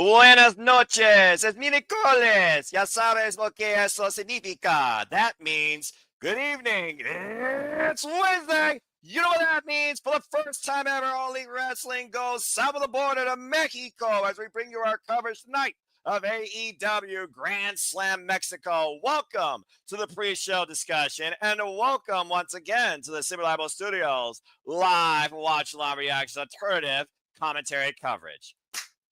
Buenas noches, es miércoles. Ya sabes lo que eso significa. That means good evening. It's Wednesday. You know what that means? For the first time ever, All Elite Wrestling goes south of the border to Mexico as we bring you our coverage tonight of AEW Grand Slam Mexico. Welcome to the pre-show discussion and welcome once again to the Super Live Studios live watch, live reaction, alternative commentary coverage.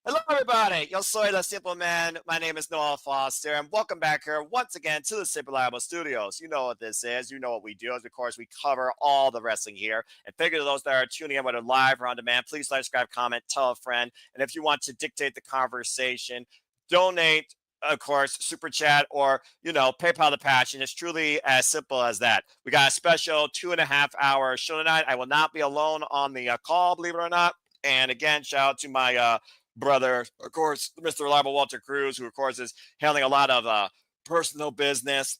Hello, everybody. Yo soy the Simple Man. My name is Noah Foster, and welcome back here once again to the Super Live Studios. You know what this is. You know what we do. Of course, we cover all the wrestling here. And figure those that are tuning in, whether live or on demand, please like, subscribe, comment, tell a friend. And if you want to dictate the conversation, donate, of course, super chat or, PayPal the passion. It's truly as simple as that. We got a special 2.5 hour show tonight. I will not be alone on the call, believe it or not. And again, shout out to my brother, of course, Mr. Reliable Walter Cruz, who, of course, is handling a lot of personal business.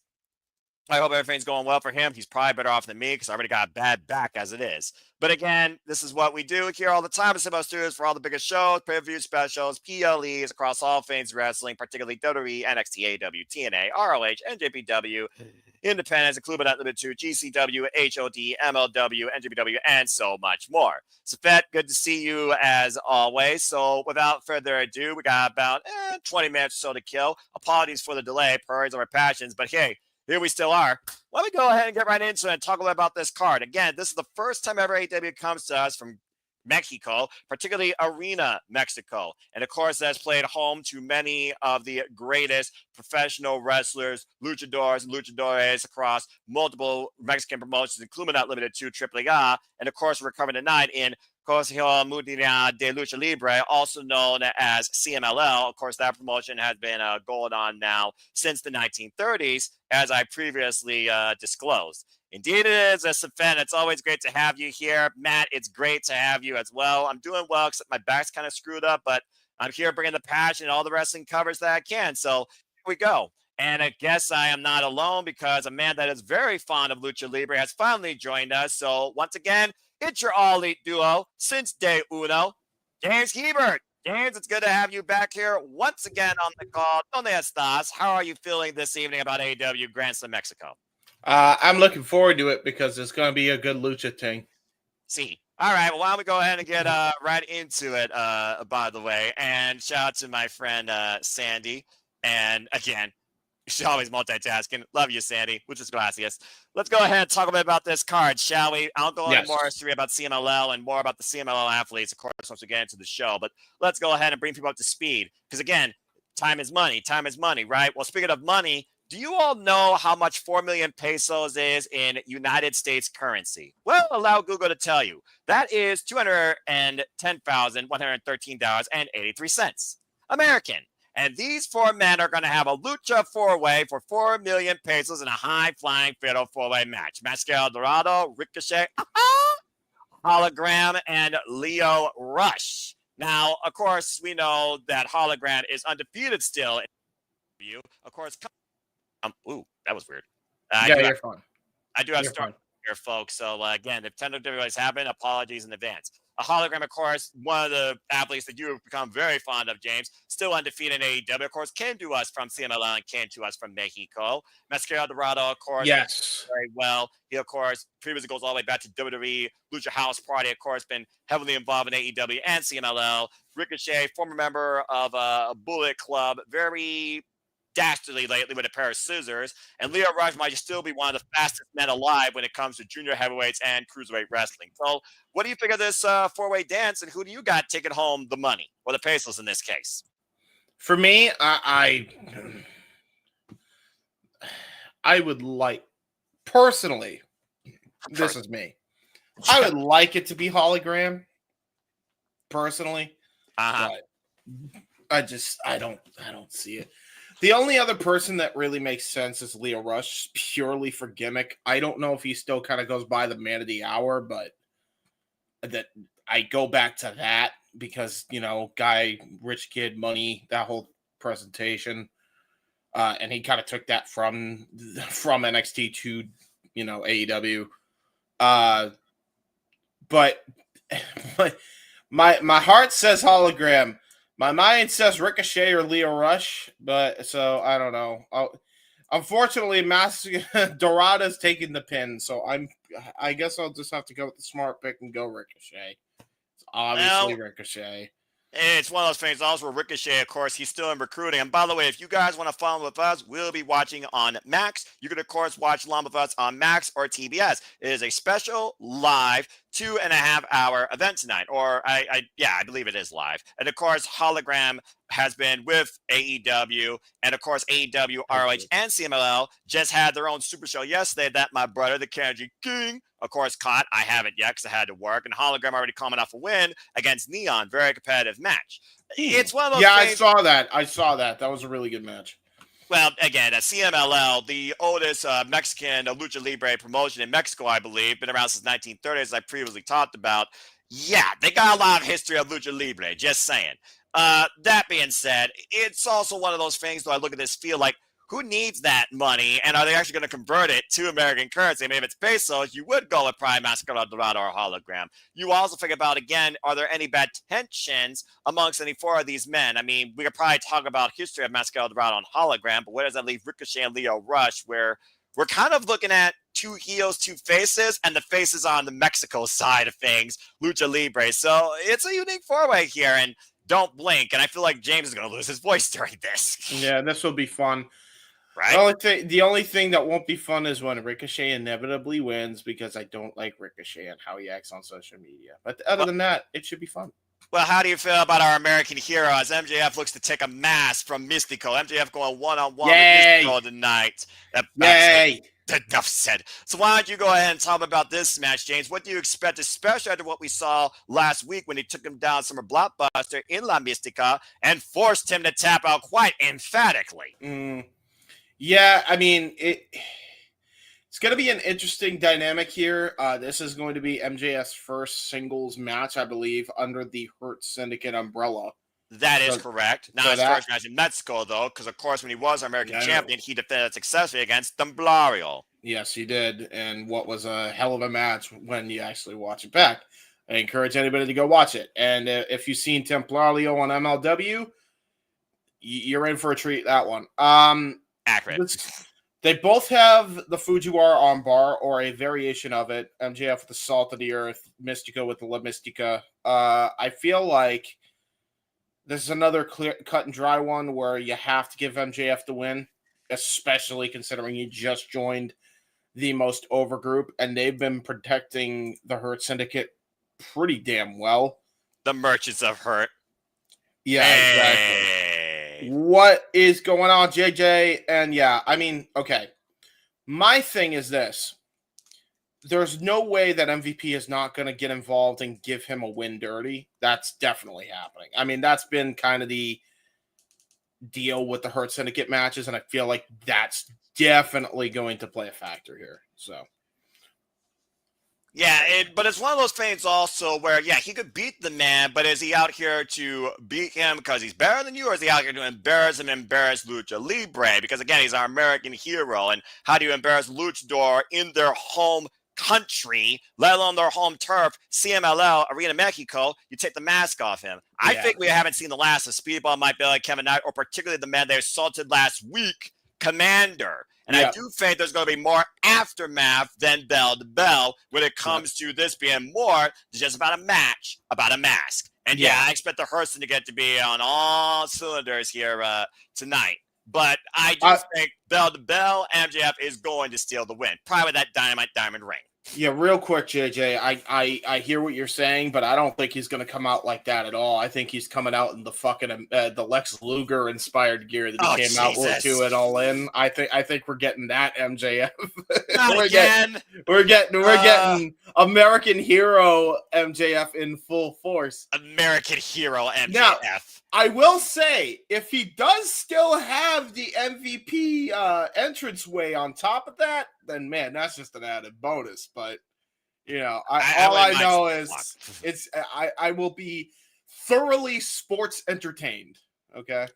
I hope everything's going well for him. He's probably better off than me because I already got a bad back as it is. But again, this is what we do here all the time at Simba Studios for all the biggest shows, pay-per-view specials, PLEs across all things wrestling, particularly WWE, NXT, AEW, TNA, ROH, NJPW, Independence, including but not limited to GCW, HOD, MLW, NJPW, and so much more. So, Fett, good to see you as always. So, without further ado, we got about 20 minutes or so to kill. Apologies for the delay, priorities of our passions, but hey, here we still are. Let me go ahead and get right into it and talk a little about this card. Again, this is the first time ever AEW comes to us from Mexico, particularly Arena, Mexico. And of course, that's played home to many of the greatest professional wrestlers, luchadors, and luchadores across multiple Mexican promotions, including not limited to AAA. And of course, we're covering tonight in Consejo Mundial de Lucha Libre, also known as CMLL. Of course, that promotion has been going on now since the 1930s, as I previously disclosed. Indeed, it is, Fan. It's always great to have you here. Matt, it's great to have you as well. I'm doing well, except my back's kind of screwed up, but I'm here bringing the passion and all the wrestling covers that I can. So here we go. And I guess I am not alone because a man that is very fond of Lucha Libre has finally joined us. So once again, it's your All Elite duo since day uno, James Hebert. James, it's good to have you back here once again on the call. ¿Dónde estás? How are you feeling this evening about AEW Grand Slam Mexico? I'm looking forward to it because it's going to be a good lucha thing. See. All right. Well, why don't we go ahead and get right into it, by the way. And shout out to my friend Sandy. And again, she's always multitasking. Love you, Sandy. Muchas gracias. Let's go ahead and talk a bit about this card, shall we? I'll go into more history about CMLL and more about the CMLL athletes, of course, once we get into the show. But let's go ahead and bring people up to speed. Because again, time is money. Time is money, right? Well, speaking of money, do you all know how much 4 million pesos is in United States currency? Well, allow Google to tell you. That is $210,113.83 American. And these four men are going to have a lucha four-way for 4 million pesos in a high-flying fatal four-way match. Máscara, Dorada, Ricochet, Hologram, and Lio Rush. Now, of course, we know that Hologram is undefeated still. Of course, ooh, that was weird. You're fine. I do have start here, folks. So, again, if technical difficulties happen, apologies in advance. A Hologram, of course, one of the athletes that you have become very fond of, James, still undefeated in AEW, of course, came to us from CMLL and came to us from Mexico. Máscara Dorado, of course, very well. He, of course, previously goes all the way back to WWE, Lucha House Party, of course, been heavily involved in AEW and CMLL. Ricochet, former member of Bullet Club, very dastardly lately with a pair of scissors, and Lio Rush might still be one of the fastest men alive when it comes to junior heavyweights and cruiserweight wrestling. So, what do you think of this four-way dance, and who do you got taking home the money, or the pesos in this case? For me, I would like, personally, this is me, I would like it to be Hologram, personally, but I don't see it. The only other person that really makes sense is Lio Rush, purely for gimmick. I don't know if he still kind of goes by the man of the hour, but that I go back to that because, guy, rich kid, money, that whole presentation. And he kind of took that from NXT to, AEW. But my heart says Hologram. My mind says Ricochet or Leo Rush, but so I don't know. Unfortunately, Dorada's taking the pin, so I guess I'll just have to go with the smart pick and go Ricochet. It's obviously Ricochet. It's one of those things also where Ricochet, of course, he's still in recruiting. And by the way, if you guys want to follow with us, we'll be watching on Max. You can, of course, watch along with us on Max or TBS. It is a special live 2.5-hour event tonight. Or I believe it is live. And of course, Hologram has been with AEW. And of course, AEW, ROH, and CMLL just had their own super show yesterday that my brother, the Kanji King, of course, caught. I haven't yet because I had to work. And Hologram already coming off a win against Neon. Very competitive match. It's one of those things. I saw that. That was a really good match. Well, again, CMLL, the oldest Mexican Lucha Libre promotion in Mexico, I believe, been around since 1930, as I previously talked about. Yeah, they got a lot of history of Lucha Libre, just saying. That being said, it's also one of those things, though I look at this, feel like, who needs that money, and are they actually going to convert it to American currency? I mean, if it's pesos, you would go with Prime, Máscara, Dorada, or Hologram. You also think about, again, are there any bad tensions amongst any four of these men? I mean, we could probably talk about history of Máscara, Dorada, and Hologram, but where does that leave Ricochet and Leo Rush, where we're kind of looking at two heels, two faces, and the faces on the Mexico side of things, Lucha Libre. So it's a unique four-way here, and don't blink. And I feel like James is going to lose his voice during this. Yeah, this will be fun. Right? The only thing that won't be fun is when Ricochet inevitably wins, because I don't like Ricochet and how he acts on social media. But other than that, it should be fun. Well, how do you feel about our American hero as MJF looks to take a mask from Mistico? MJF going one-on-one with Mistico tonight. Yay! Enough said. So why don't you go ahead and talk about this match, James? What do you expect, especially after what we saw last week when he took him down Summer Blockbuster in La Mistica and forced him to tap out quite emphatically? Yeah, I mean, it's going to be an interesting dynamic here. This is going to be MJF's first singles match, I believe, under the Hurt Syndicate umbrella. That is correct. Not his first match in Mexico, though, because, of course, when he was American champion, he defended successfully against Templario. Yes, he did, and what was a hell of a match when you actually watch it back. I encourage anybody to go watch it. And if you've seen Templario on MLW, you're in for a treat, that one. Accurate. They both have the Fujiwara arm bar or a variation of it. MJF with the Salt of the Earth, Mistico with the La Mistica. I feel like this is another clear cut and dry one where you have to give MJF the win, especially considering he just joined the most over group, and they've been protecting the Hurt Syndicate pretty damn well. The Merchants of Hurt. Yeah, exactly. What is going on, JJ? And yeah, I mean, okay. My thing is this. There's no way that MVP is not going to get involved and give him a win dirty. That's definitely happening. I mean, that's been kind of the deal with the Hurt Syndicate matches, and I feel like that's definitely going to play a factor here. So, yeah, but it's one of those things also where, yeah, he could beat the man, but is he out here to beat him because he's better than you, or is he out here to embarrass him, embarrass Lucha Libre? Because, again, he's our American hero, and how do you embarrass Luchador in their home country, let alone their home turf, CMLL, Arena Mexico? You take the mask off him. I think we haven't seen the last of Speedball, Mike Bailey, Kevin Knight, or particularly the man they assaulted last week, Commander. And I do think there's going to be more aftermath than bell to bell when it comes to this being more just about a match, about a mask. And I expect the Hurt Syndicate to be on all cylinders here tonight. But I do think bell to bell, MJF is going to steal the win. Probably with that Dynamite Diamond ring. Yeah, real quick, JJ. I hear what you're saying, but I don't think he's going to come out like that at all. I think he's coming out in the fucking the Lex Luger inspired gear that he came out with to it all in. I think we're getting that MJF. We're getting American Hero MJF in full force. American Hero MJF. Now, I will say, if he does still have the MVP entranceway on top of that, then man, that's just an added bonus. But you know, I know is I will be thoroughly sports entertained. Okay.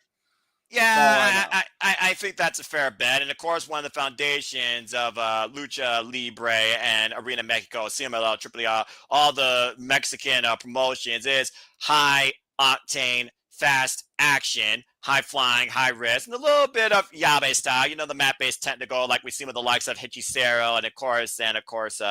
Yeah, I think that's a fair bet. And of course, one of the foundations of Lucha Libre and Arena Mexico, CMLL, AAA, all the Mexican promotions is high octane fast action, high flying, high risk, and a little bit of Yabe style. You know, the mat-based technical, like we see with the likes of Hechicero and of course,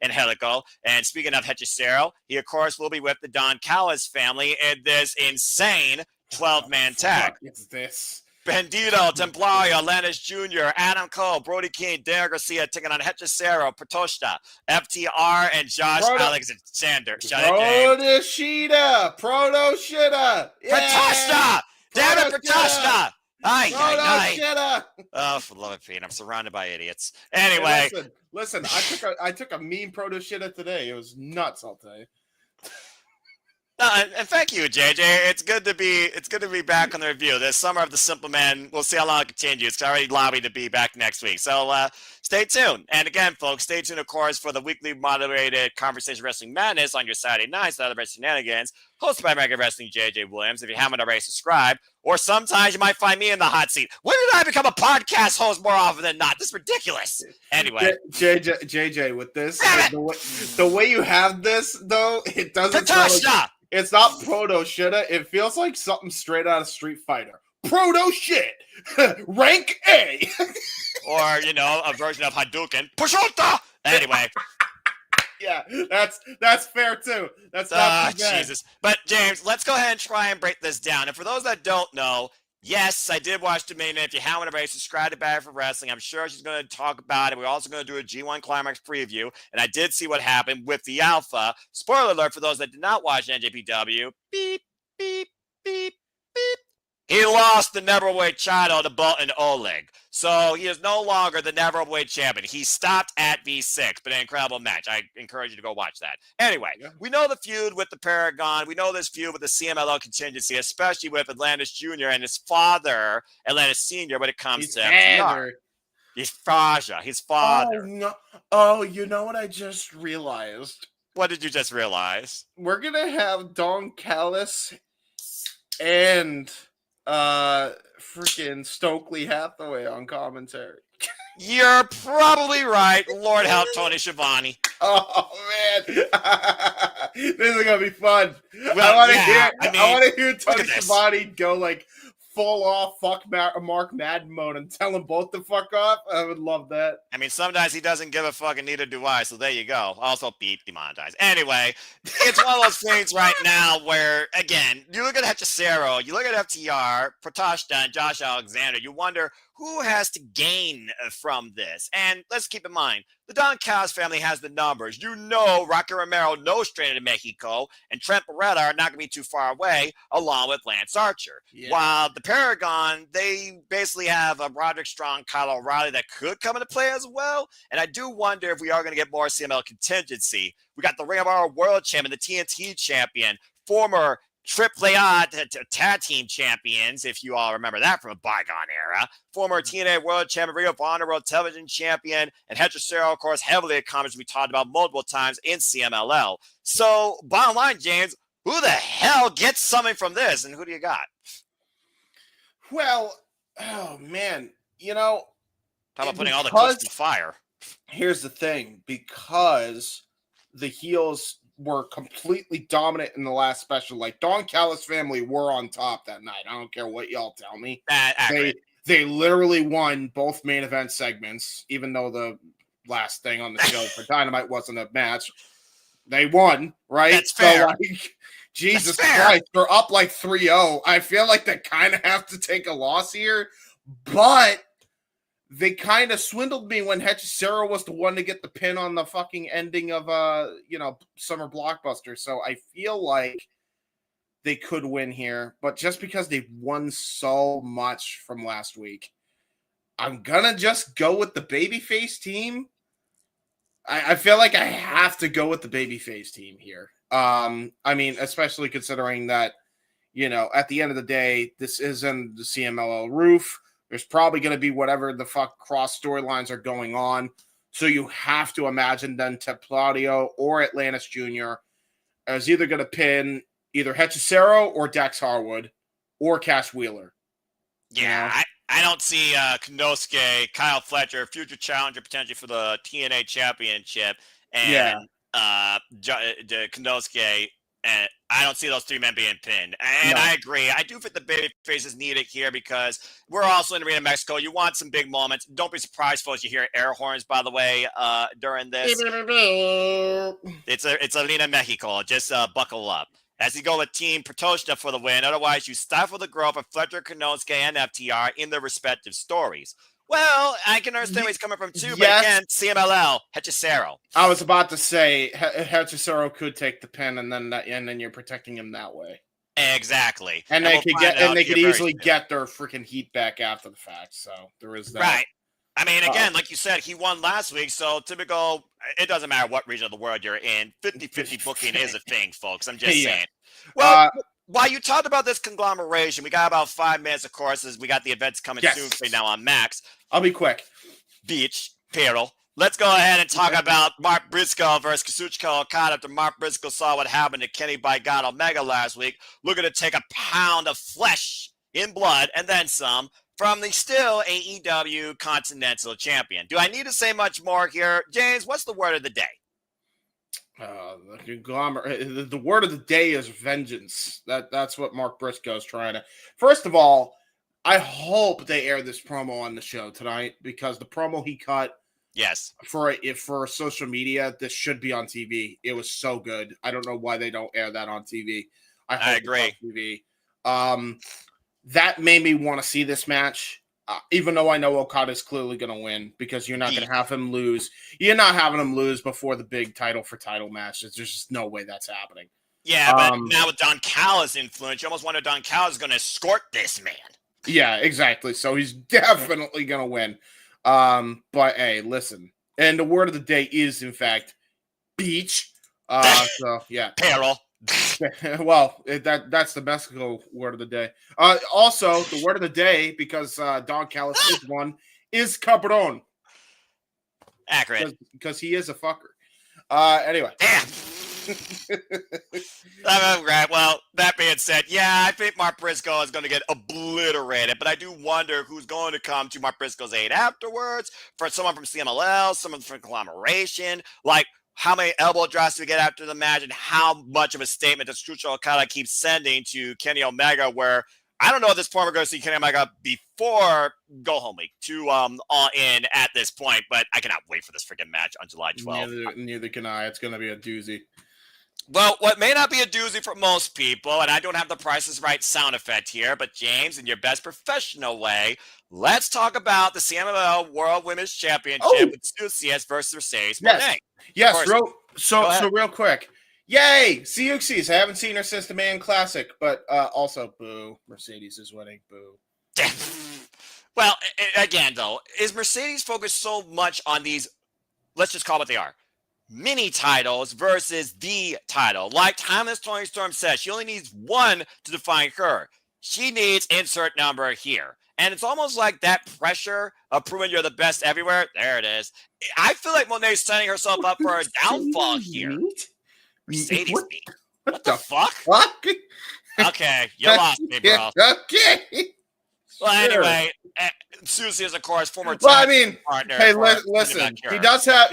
Angelico. And speaking of Hechicero, he of course will be with the Don Callis family in this insane 12-man tag. What is this? Bandido, Templario, Atlantis Jr., Adam Cole, Brody King, Daniel Garcia taking on Hechicero, Protoshita, FTR, and Josh Alexander. Protoshita! Protoshita! Damn it, Protoshita! Protoshita! Oh, for the love of Pete, I'm surrounded by idiots. Anyway. Hey, listen, I took a mean Protoshita today. It was nuts, I'll tell you. And thank you, JJ. It's good to be back on the review. This Summer of the Simple Man. We'll see how long it continues. It's already lobbied to be back next week. So stay tuned. And again, folks, stay tuned, of course, for the weekly moderated Conversation Wrestling Madness on your Saturday nights, the other shenanigans, hosted by Mega Wrestling JJ Williams. If you haven't already subscribed, or sometimes you might find me in the hot seat. When did I become a podcast host more often than not? This is ridiculous. Anyway. JJ, with this, the way you have this, though, it doesn't it's not Proto-Shita. It feels like something straight out of Street Fighter. Proto-Shit! Rank A! Or, you know, a version of Hadouken. Pushota! Anyway. Yeah, that's fair, too. That's not too bad. Jesus. But, James, let's go ahead and try and break this down. And for those that don't know, yes, I did watch Dominion. If you haven't already, subscribe to Bad for Wrestling. I'm sure she's going to talk about it. We're also going to do a G1 Climax preview. And I did see what happened with the Alpha. Spoiler alert for those that did not watch NJPW. Beep, beep, beep, beep. He lost the Neverweight title to Bolton Oleg. So he is no longer the Neverweight champion. He stopped at V6, but an incredible match. I encourage you to go watch that. Anyway, We know the feud with the Paragon. We know this feud with the CMLL contingency, especially with Atlantis Jr. and his father, Atlantis Sr., when it comes to FTR. His father. Oh, no. Oh, you know what I just realized? What did you just realize? We're going to have Don Callis and freaking Stokely Hathaway on commentary. You're probably right. Lord help Tony Schiavone. Oh man, this is gonna be fun. Well, I want to hear Tony Schiavone go like full off fuck Mark Madden mode and tell them both to fuck off. I would love that. I mean, sometimes he doesn't give a fuck, and neither do I. So there you go. Also, beep, demonetized. Anyway, it's one of those things right now where, again, you look at Hechicero, you look at FTR, Protoshita, and Josh Alexander. You wonder who has to gain from this. And let's keep in mind, the Don Callis family has the numbers. You know Rocky Romero knows straight to Mexico, and Trent Beretta are not going to be too far away, along with Lance Archer. Yeah. While the Paragon, they basically have a Roderick Strong, Kyle O'Reilly that could come into play as well. And I do wonder if we are going to get more CML contingency. We got the Ring of Honor World Champion, the TNT Champion, former AAA tag team champions, if you all remember that from a bygone era. Former TNA World Champion, Ring of Honor World Television Champion, and Hechicero, of course, heavily accomplished. We talked about multiple times in CMLL. So, bottom line, James, who the hell gets something from this, and who do you got? Well, oh man, you know, talk about putting all the cooks in the fire. Here's the thing, because the heels were completely dominant in the last special. Like, Don Callis family were on top that night. I don't care what y'all tell me. They literally won both main event segments, even though the last thing on the show for Dynamite wasn't a match. They won, right? That's fair. So, like, Jesus Christ, they're up like 3-0. I feel like they kind of have to take a loss here, but they kind of swindled me when Hechicero was the one to get the pin on the fucking ending of Summer Blockbuster. So I feel like they could win here, but just because they've won so much from last week, I'm gonna just go with the babyface team. I feel like I have to go with the babyface team here. I mean, especially considering that, you know, at the end of the day, this isn't the CMLL roof. There's probably going to be whatever the fuck cross storylines are going on. So you have to imagine then Templario or Atlantis Jr. is either going to pin either Hechicero or Dax Harwood or Cash Wheeler. Yeah, you know? I don't see Konosuke, Kyle Fletcher, future challenger potentially for the TNA championship, and Konosuke And I don't see those 3 men being pinned. And I agree. I do think the baby face is needed here because we're also in Arena Mexico. You want some big moments. Don't be surprised, folks. You hear air horns, by the way, during this. It's Arena Mexico. Just buckle up. As you go with Team Protoshita for the win. Otherwise, you stifle the growth of Fletcher, Konosuke, and FTR in their respective stories. Well, I can understand where he's coming from too, but again, CMLL, Hechicero. I was about to say Hechicero could take the pin, and then you're protecting him that way. Exactly, and they could easily get their freaking heat back after the fact. So there is that. Right. I mean, again, like you said, he won last week, so typical. It doesn't matter what region of the world you're in. 50-50 booking is a thing, folks. I'm just saying. Well. While you talked about this conglomeration, we got about 5 minutes, of course, as we got the events coming soon right now on Max. I'll be quick. Beach, Peril. Let's go ahead and talk about Mark Briscoe versus Kazuchika Okada after Mark Briscoe saw what happened to Kenny by God Omega last week. Looking to take a pound of flesh in blood and then some from the still AEW Continental Champion. Do I need to say much more here? James, what's the word of the day? The word of the day is vengeance. That's what Mark Briscoe is trying to. First of all, I hope they air this promo on the show tonight because the promo he cut, for social media, this should be on TV. It was so good. I don't know why they don't air that on TV. I agree. It's on TV. That made me want to see this match. Even though I know Okada is clearly going to win because you're not going to have him lose. You're not having him lose before the big title match. There's just no way that's happening. Yeah, but now with Don Callis' influence, you almost wonder Don Callis is going to escort this man. Yeah, exactly. So he's definitely going to win. But hey, listen. And the word of the day is, in fact, beach. So, yeah. Peril. Well, that's the Mexico word of the day. Also, the word of the day, because Don Callis is one, is cabron. Accurate. Because he is a fucker. Anyway. Damn. Well, that being said, I think Mark Briscoe is going to get obliterated, but I do wonder who's going to come to Mark Briscoe's aid afterwards. For someone from CMLL, someone from Conglomeration, like, how many elbow drops do we get after the match, and how much of a statement does Kazuchika Okada keep sending to Kenny Omega, where I don't know at this point we're going to see Kenny Omega before Go Home Week to All In at this point, but I cannot wait for this freaking match on July 12th. Neither can I. It's going to be a doozy. Well, what may not be a doozy for most people, and I don't have the Price is Right sound effect here, but James, in your best professional way, let's talk about the CMLL World Women's Championship with Sucius versus Mercedes Moné. Yes, real quick. Yay! Siuxis. I haven't seen her since the Man Classic, but also, boo. Mercedes is winning. Boo. Well, again, though, is Mercedes focused so much on these, let's just call it what they are, mini titles versus the title? Like Timeless Tony Storm says, she only needs one to define her. She needs insert number here. And it's almost like that pressure of proving you're the best everywhere. There it is. I feel like Moné's setting herself up for a downfall here. Mercedes meat. What the fuck? Okay, you lost me, bro. Okay. Well, anyway, Susie is, of course, former partner. Hey, listen,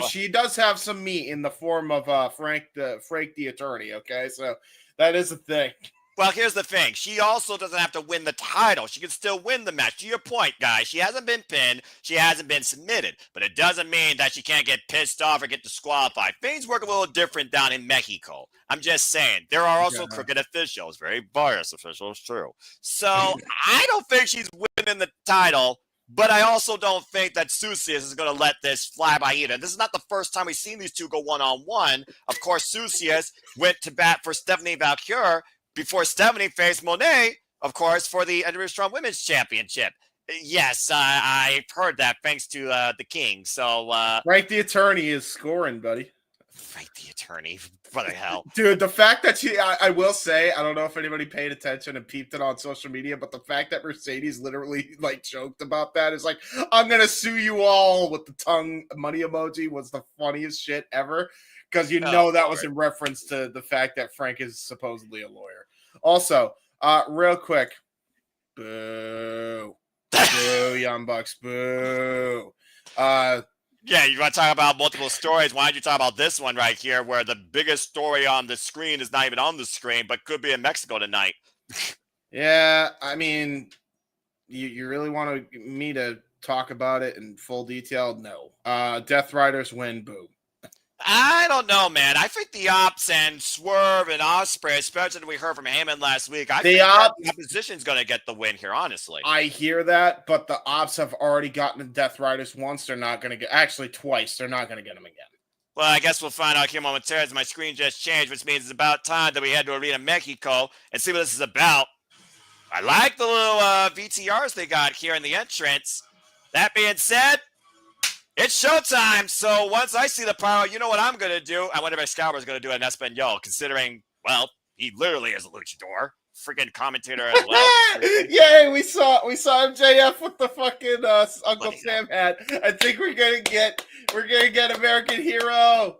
she does have some meat in the form of Frank the attorney, okay? So that is a thing. Well, here's the thing. She also doesn't have to win the title. She can still win the match. To your point, guys, she hasn't been pinned. She hasn't been submitted. But it doesn't mean that she can't get pissed off or get disqualified. Things work a little different down in Mexico. I'm just saying. There are also crooked officials. Very biased officials, too. So I don't think she's winning the title. But I also don't think that Sucius is going to let this fly by either. This is not the first time we've seen these two go one-on-one. Of course, Sucius went to bat for Stephanie Valkyrie before Stephanie faced Moné, of course, for the NWA Strong Women's Championship. Yes, I've heard that thanks to the King. So, Frank the attorney is scoring, buddy. Frank the attorney, what the hell, dude? The fact that I will say, I don't know if anybody paid attention and peeped it on social media, but the fact that Mercedes literally like joked about that is like, I'm gonna sue you all with the tongue money emoji was the funniest shit ever. Because that was in reference to the fact that Frank is supposedly a lawyer. Also, real quick, boo, boo, Young Bucks, boo. Yeah, you want to talk about multiple stories? Why don't you talk about this one right here, where the biggest story on the screen is not even on the screen, but could be in Mexico tonight? Yeah, I mean, you really want me to talk about it in full detail? No. Death Riders win. Boom. I don't know, man. I think the Opps and Swerve and Ospreay, especially we heard from Heyman last week, I think that the opposition's going to get the win here, honestly. I hear that, but the Opps have already gotten the Death Riders once. They're not going to get, actually twice. They're not going to get them again. Well, I guess we'll find out here momentarily as my screen just changed, which means it's about time that we head to Arena Mexico and see what this is about. I like the little VTRs they got here in the entrance. That being said, it's showtime. So once I see the power, you know what I'm going to do? I wonder if Excalibur's going to do an Espanol, considering, well, he literally is a luchador. Freaking commentator as well. Yay, we saw MJF with the fucking Uncle Sam hat. I think we're gonna get American Hero.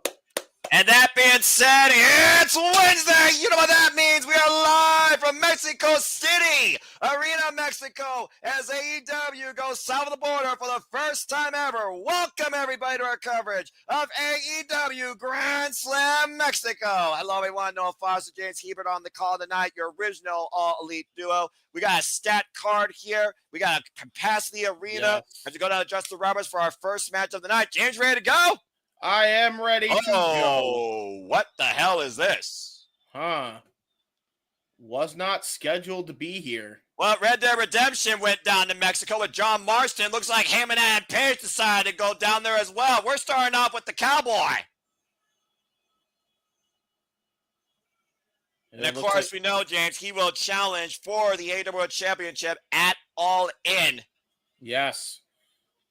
And that being said, it's Wednesday. You know what that means. We are live from Mexico City, Arena Mexico, as AEW goes south of the border for the first time ever. Welcome, everybody, to our coverage of AEW Grand Slam Mexico. Hello, everyone. Noah Foster, James Hebert on the call tonight, your original all-elite duo. We got a stat card here. We got a capacity arena. Yes. As we go down to Justin Roberts for our first match of the night. James, ready to go? I am ready to go. Oh, what the hell is this? Huh. Was not scheduled to be here. Well, Red Dead Redemption went down to Mexico with John Marston. Looks like Heyman and Page decided to go down there as well. We're starting off with the Cowboy. And of course, we know, James, he will challenge for the AEW Championship at All In. Yes.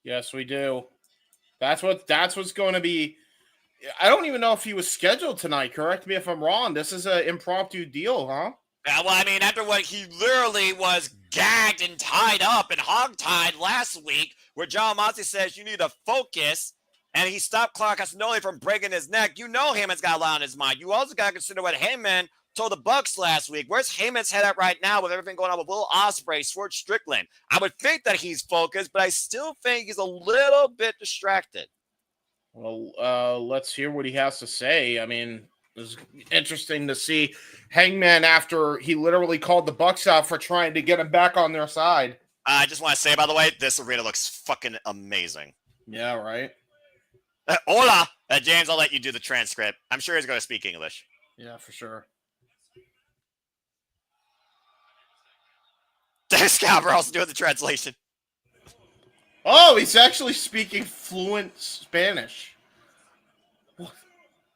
Yes, we do. That's what's going to be. I don't even know if he was scheduled tonight. Correct me if I'm wrong. This is an impromptu deal, huh? Yeah, well, I mean, after what he literally was gagged and tied up and hogtied last week, where John Moxley says you need to focus, and he stopped Claudio Castagnoli from breaking his neck. You know Heyman's got a lot on his mind. You also got to consider what Heyman told the Bucks last week. Where's Heyman's head at right now with everything going on with Will Ospreay, Swerve Strickland? I would think that he's focused, but I still think he's a little bit distracted. Well, let's hear what he has to say. I mean, it's interesting to see Hangman after he literally called the Bucks out for trying to get him back on their side. I just want to say, by the way, this arena looks fucking amazing. Yeah, right. Hola! James, I'll let you do the transcript. I'm sure he's going to speak English. Yeah, for sure. Scalper also doing the translation. Oh, he's actually speaking fluent Spanish.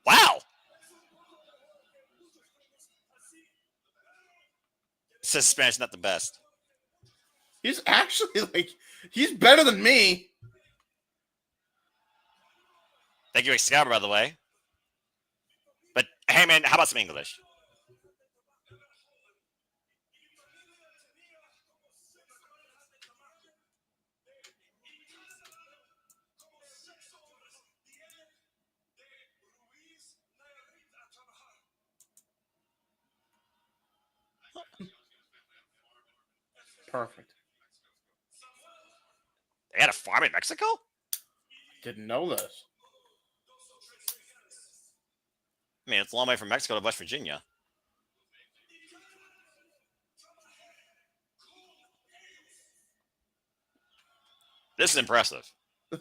Wow. Says Spanish not the best. He's actually he's better than me. Thank you, Scalper, by the way. But hey, man, how about some English? Perfect. They had a farm in Mexico? Didn't know this. I mean, it's a long way from Mexico to West Virginia. This is impressive.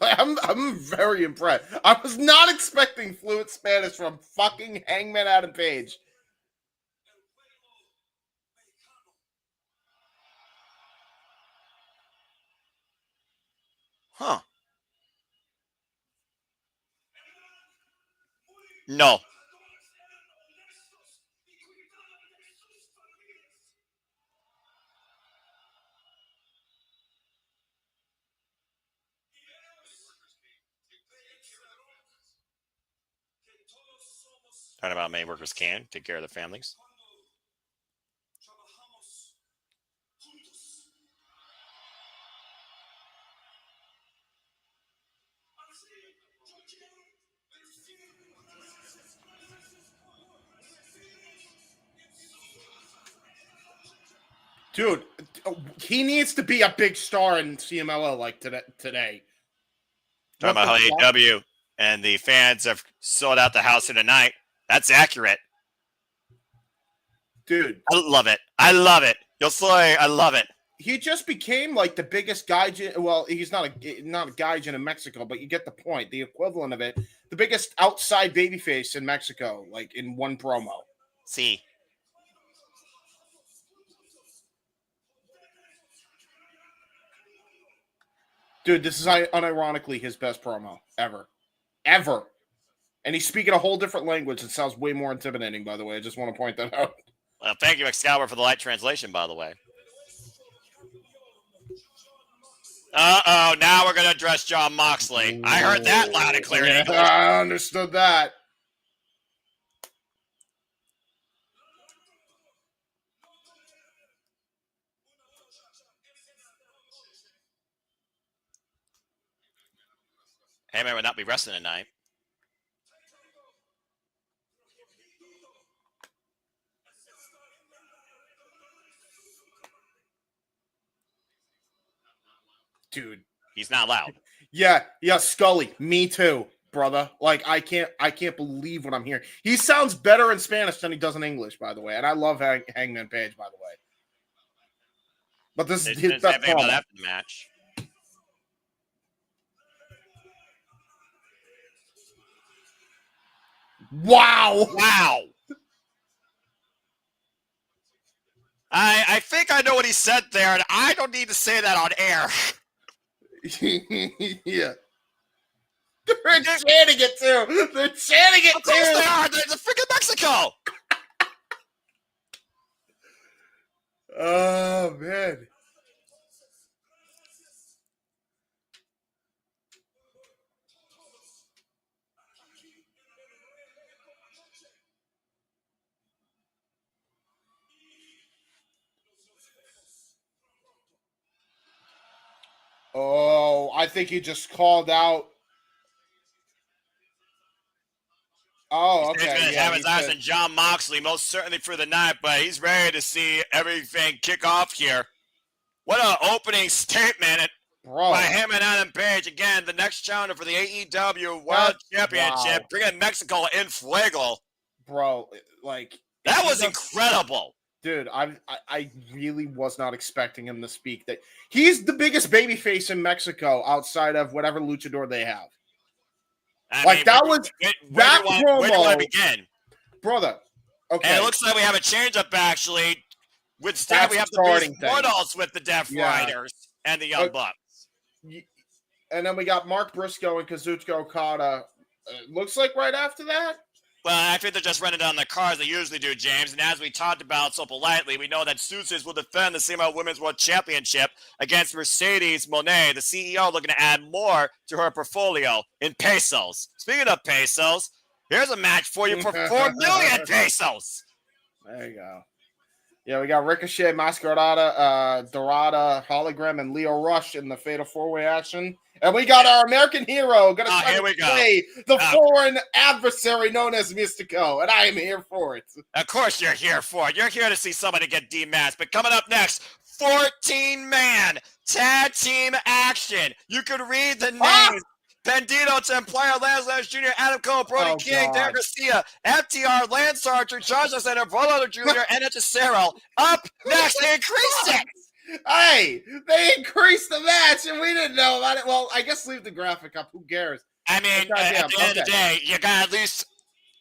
I'm very impressed. I was not expecting fluent Spanish from fucking Hangman Adam Page. Huh. No. Talking about many workers can take care of their families. Dude, he needs to be a big star in CMLL like today. Talking about how AEW and the fans have sold out the house here tonight. That's accurate. Dude. I love it. I love it. Yo soy, I love it. He just became like the biggest gaijin. Well, he's not a gaijin in Mexico, but you get the point. The equivalent of it. The biggest outside babyface in Mexico, like in one promo. See. Dude, this is unironically his best promo ever. Ever. And he's speaking a whole different language. It sounds way more intimidating, by the way. I just want to point that out. Well, thank you, Excalibur, for the light translation, by the way. Uh-oh, now we're going to address Jon Moxley. I heard that loud and clear. Yeah, I understood that. Hey, man, would not be wrestling tonight. Dude. He's not loud. Yeah, Scully. Me too, brother. Like, I can't believe what I'm hearing. He sounds better in Spanish than he does in English, by the way. And I love Hangman Page, by the way. But this is his best promo. After the match. Wow. I think I know what he said there, and I don't need to say that on air. Yeah. They're chanting it too. They're chanting it too. Of course they are. They're freaking Mexico. Oh, man. Oh, I think he just called out. Oh, okay. He's going to have his eyes on Jon Moxley, most certainly for the night, but he's ready to see everything kick off here. What an opening statement by him and Adam Page. Again, the next challenger for the AEW World Championship, bringing Mexico in fuego. Bro, like... That was incredible. Dude, I really was not expecting him to speak. That he's the biggest babyface in Mexico outside of whatever luchador they have. Where do I begin? Brother, okay. And it looks like we have a change-up, actually. Instead, we have the Portals with the Death Riders and the Young Bucks. And then we got Mark Briscoe and Kazuchika Okada. Looks like right after that. Well, I think they're just running down the cards they usually do, James. And as we talked about so politely, we know that Sousa will defend the SEMA Women's World Championship against Mercedes Monet, the CEO, looking to add more to her portfolio in pesos. Speaking of pesos, here's a match for you for 4 million pesos. There you go. Yeah, we got Ricochet, Máscara, Dorada, Hologram, and Lio Rush in the Fatal 4-Way action. And we got our American hero going to try to play the foreign adversary known as Mistico, and I am here for it. Of course you're here for it. You're here to see somebody get dematched. But coming up next, 14-man tag team action. You could read the names. Bandido, Templario, Lance Jr., Adam Cole, Brody King, Derek Garcia, FTR, Lance Archer, Josh Center, Brody Jr., and Hechicero. Up next, they increased it. Hey, they increased the match, and we didn't know about it. Well, I guess leave the graphic up. Who cares? I mean, at the end of the day, you got at least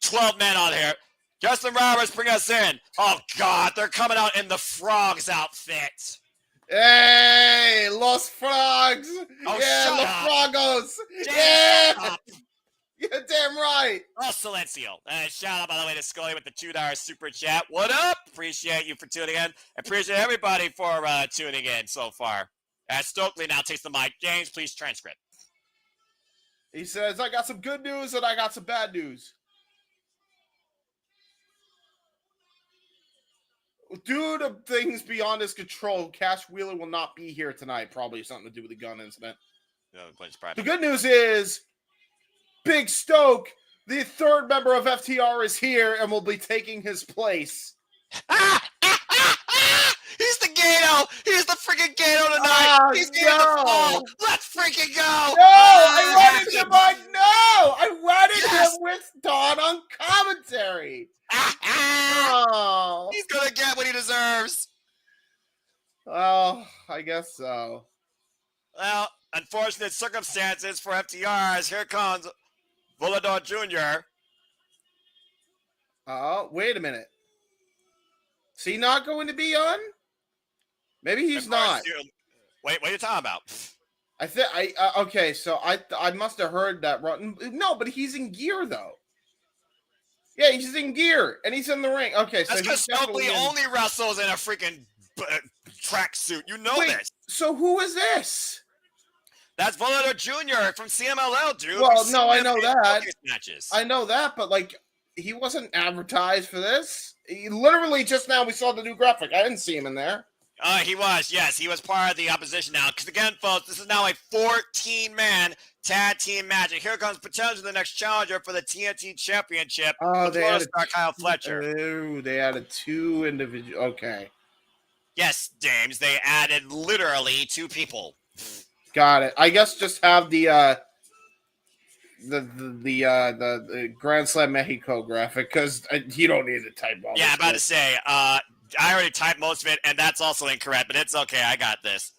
12 men on here. Justin Roberts, bring us in. Oh, God, they're coming out in the Frogs outfit. Hey, Los Frogs. Oh, yeah, Los Frogos. Yeah. You're damn right. Oh, Silencio. Shout out, by the way, to Scully with the $2 super chat. What up? Appreciate you for tuning in. Appreciate everybody for tuning in so far. Stokely now takes the mic. James, please transcript. He says, I got some good news and I got some bad news. Due to things beyond his control, Cash Wheeler will not be here tonight. Probably something to do with the gun incident. The good news is Big Stoke, the third member of FTR, is here and will be taking his place. He's the Gato. He's the freaking Gato tonight. Oh, He's getting the fall. Let's freaking go. No, I wanted him with Dawn on commentary. Oh. He's gonna get what he deserves. Well, I guess so. Well, unfortunate circumstances for FTR as here comes Volador Jr. Oh, wait a minute. Is he not going to be on? Maybe he's not. Wait, what are you talking about? Okay, so I must have heard that wrong. No, but he's in gear though. Yeah, he's in gear and he's in the ring. Okay, so that's because Stokely only wrestles in a freaking tracksuit. You know this. So who is this? That's Volador Jr. from CMLL, dude. Well, no, I know that. Matches. I know that, but like, he wasn't advertised for this. He literally just now we saw the new graphic. I didn't see him in there. He was, yes. He was part of the opposition now. Because again, folks, this is now a 14-man tag team match. And here comes potentially the next challenger for the TNT Championship. Oh, they added Kyle Fletcher. Oh, they added 2 individual. Okay. Yes, James. They added literally 2 people. Got it. I guess just have the Grand Slam Mexico graphic because you don't need to type all. Yeah, I'm about to say. I already typed most of it, and that's also incorrect, but it's okay. I got this.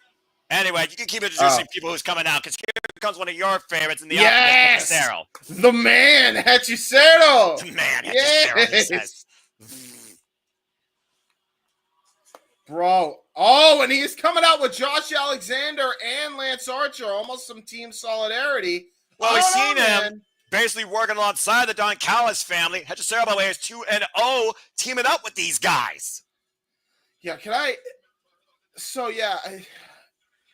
Anyway, you can keep introducing people who's coming out, because here comes one of your favorites in the yes! Hechicero. The man, Hechicero! The man, Hechicero, he says. Bro. Oh, and he's coming out with Josh Alexander and Lance Archer. Almost some team solidarity. Well, we've seen him basically working alongside the Don Callis family. Hechicero, by the way, is 2-0 teaming up with these guys. Yeah, can I? So yeah,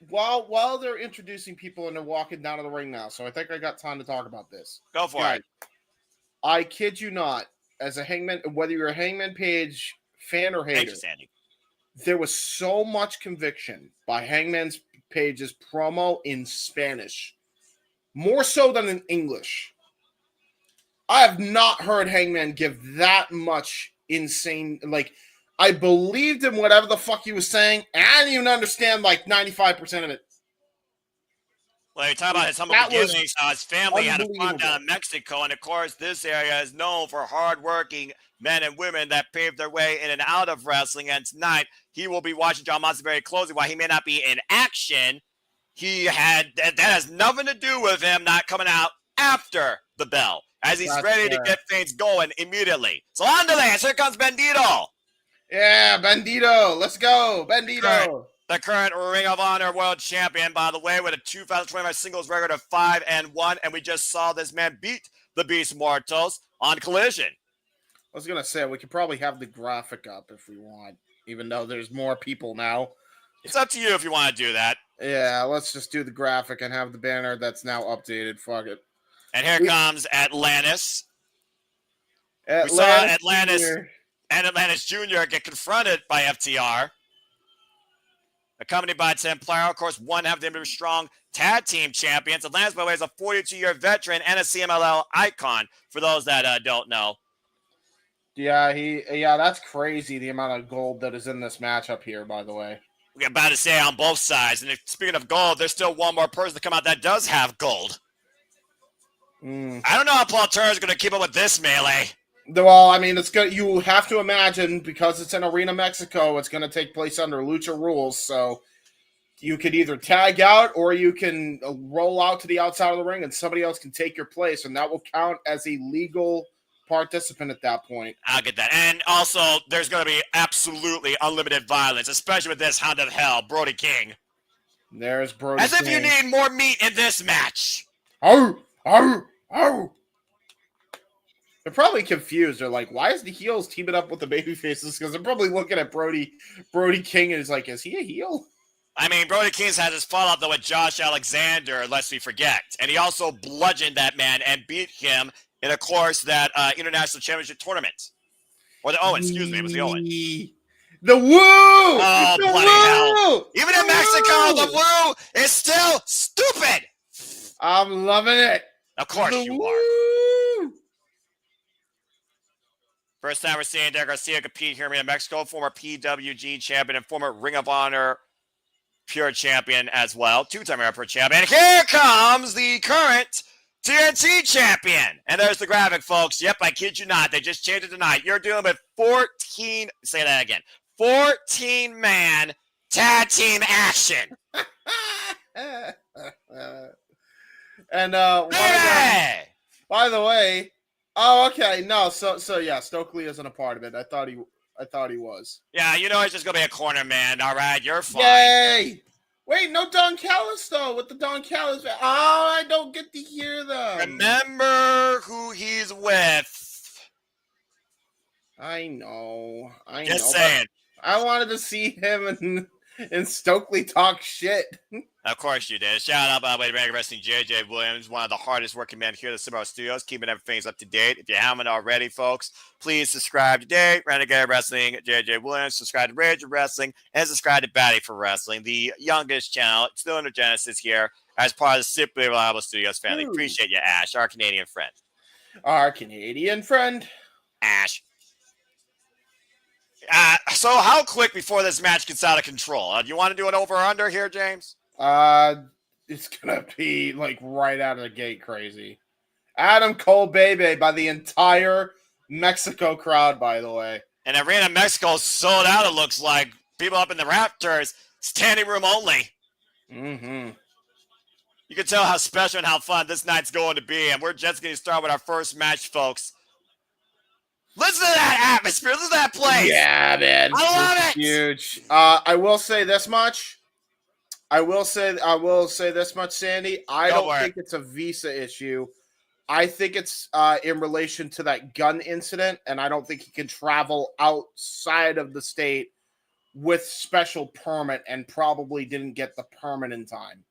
while they're introducing people and they're walking down to the ring now, so I think I got time to talk about this. Go for it. I kid you not, as a Hangman, whether you're a Hangman Page fan or hater, thank you, Sandy. There was so much conviction by Hangman Page's promo in Spanish, more so than in English. I have not heard Hangman give that much insane, like. I believed in whatever the fuck he was saying, and I didn't even understand like 95% of it. Well, you talk about his humble beginnings. His family had a farm down in Mexico, and of course, this area is known for hardworking men and women that paved their way in and out of wrestling. And tonight, he will be watching Jon Moxley very closely. While he may not be in action, that has nothing to do with him not coming out after the bell, as he's ready to get things going immediately. So, andale, here comes Bandido. Yeah, Bandido. Let's go. Bandido. The current Ring of Honor World Champion, by the way, with a 2025 singles record of 5-1. And we just saw this man beat the Beast Mortals on Collision. I was going to say, we could probably have the graphic up if we want, even though there's more people now. It's up to you if you want to do that. Yeah, let's just do the graphic and have the banner that's now updated. Fuck it. And here comes Atlantis. We saw Atlantis. And Atlantis Jr. get confronted by FTR. Accompanied by Templario. Of course, one half of them are strong tag team champions. Atlantis, by the way, is a 42-year veteran and a CMLL icon, for those that don't know. Yeah, that's crazy, the amount of gold that is in this matchup here, by the way. We're about to say on both sides. And speaking of gold, there's still one more person to come out that does have gold. I don't know how Paul Turner's going to keep up with this melee. Well, I mean, it's good. You have to imagine, because it's in Arena Mexico, it's going to take place under Lucha rules. So you could either tag out or you can roll out to the outside of the ring and somebody else can take your place. And that will count as a legal participant at that point. I'll get that. And also, there's going to be absolutely unlimited violence, especially with this Hound of Hell, Brody King. There's Brody As if you need more meat in this match. Oh! They're probably confused. They're like, why is the heels teaming up with the baby faces? Because they're probably looking at Brody King and is like, is he a heel? I mean, Brody King has his fallout, though, with Josh Alexander, lest we forget. And he also bludgeoned that man and beat him in, of course, that International Championship tournament. Or the Owen, excuse me, it was the Owen. The Woo! Oh, the bloody woo! hell. Even in Mexico, the Woo is still stupid. I'm loving it. Of course the you woo! are. First time we're seeing Garcia compete here in Mexico. Former PWG champion and former Ring of Honor Pure champion as well. Two-time Pure champion. Here comes the current TNT champion. And there's the graphic, folks. Yep, I kid you not. They just changed it tonight. You're dealing with 14-man tag team action. And by the way, okay, no, so yeah, Stokely isn't a part of it. I thought he was. Yeah, you know it's just gonna be a corner man. All right, you're fine. Yay! Wait, no Don Callis though. With the Don Callis, oh, I don't get to hear them. Remember who he's with. I know. Just saying. I wanted to see him and Stokely talk shit. Of course you did. Shout out, by the way, to Renegade Wrestling, JJ Williams, one of the hardest working men here at the Samoa Studios, keeping everything up to date. If you haven't already, folks, please subscribe today. Renegade Wrestling, JJ Williams, subscribe to Rage of Wrestling, and subscribe to Batty for Wrestling, the youngest channel, still under Genesis here, as part of the Simply Reliable Studios family. Ooh. Appreciate you, Ash, our Canadian friend. Our Canadian friend. Ash. So how quick before this match gets out of control? Do you want to do an over or under here, James? It's gonna be like right out of the gate crazy. Adam Cole Bebe by the entire Mexico crowd, by the way. And Arena Mexico sold out, it looks like. People up in the Raptors, standing room only. Mm-hmm. You can tell how special and how fun this night's going to be. And we're just getting started with our first match, folks. Listen to that atmosphere. Listen to that place. Yeah, man. I love it. Huge. I will say this much. I will say this much, Sandy. I don't think it's a visa issue. I think it's in relation to that gun incident, and I don't think he can travel outside of the state with special permit, and probably didn't get the permit in time.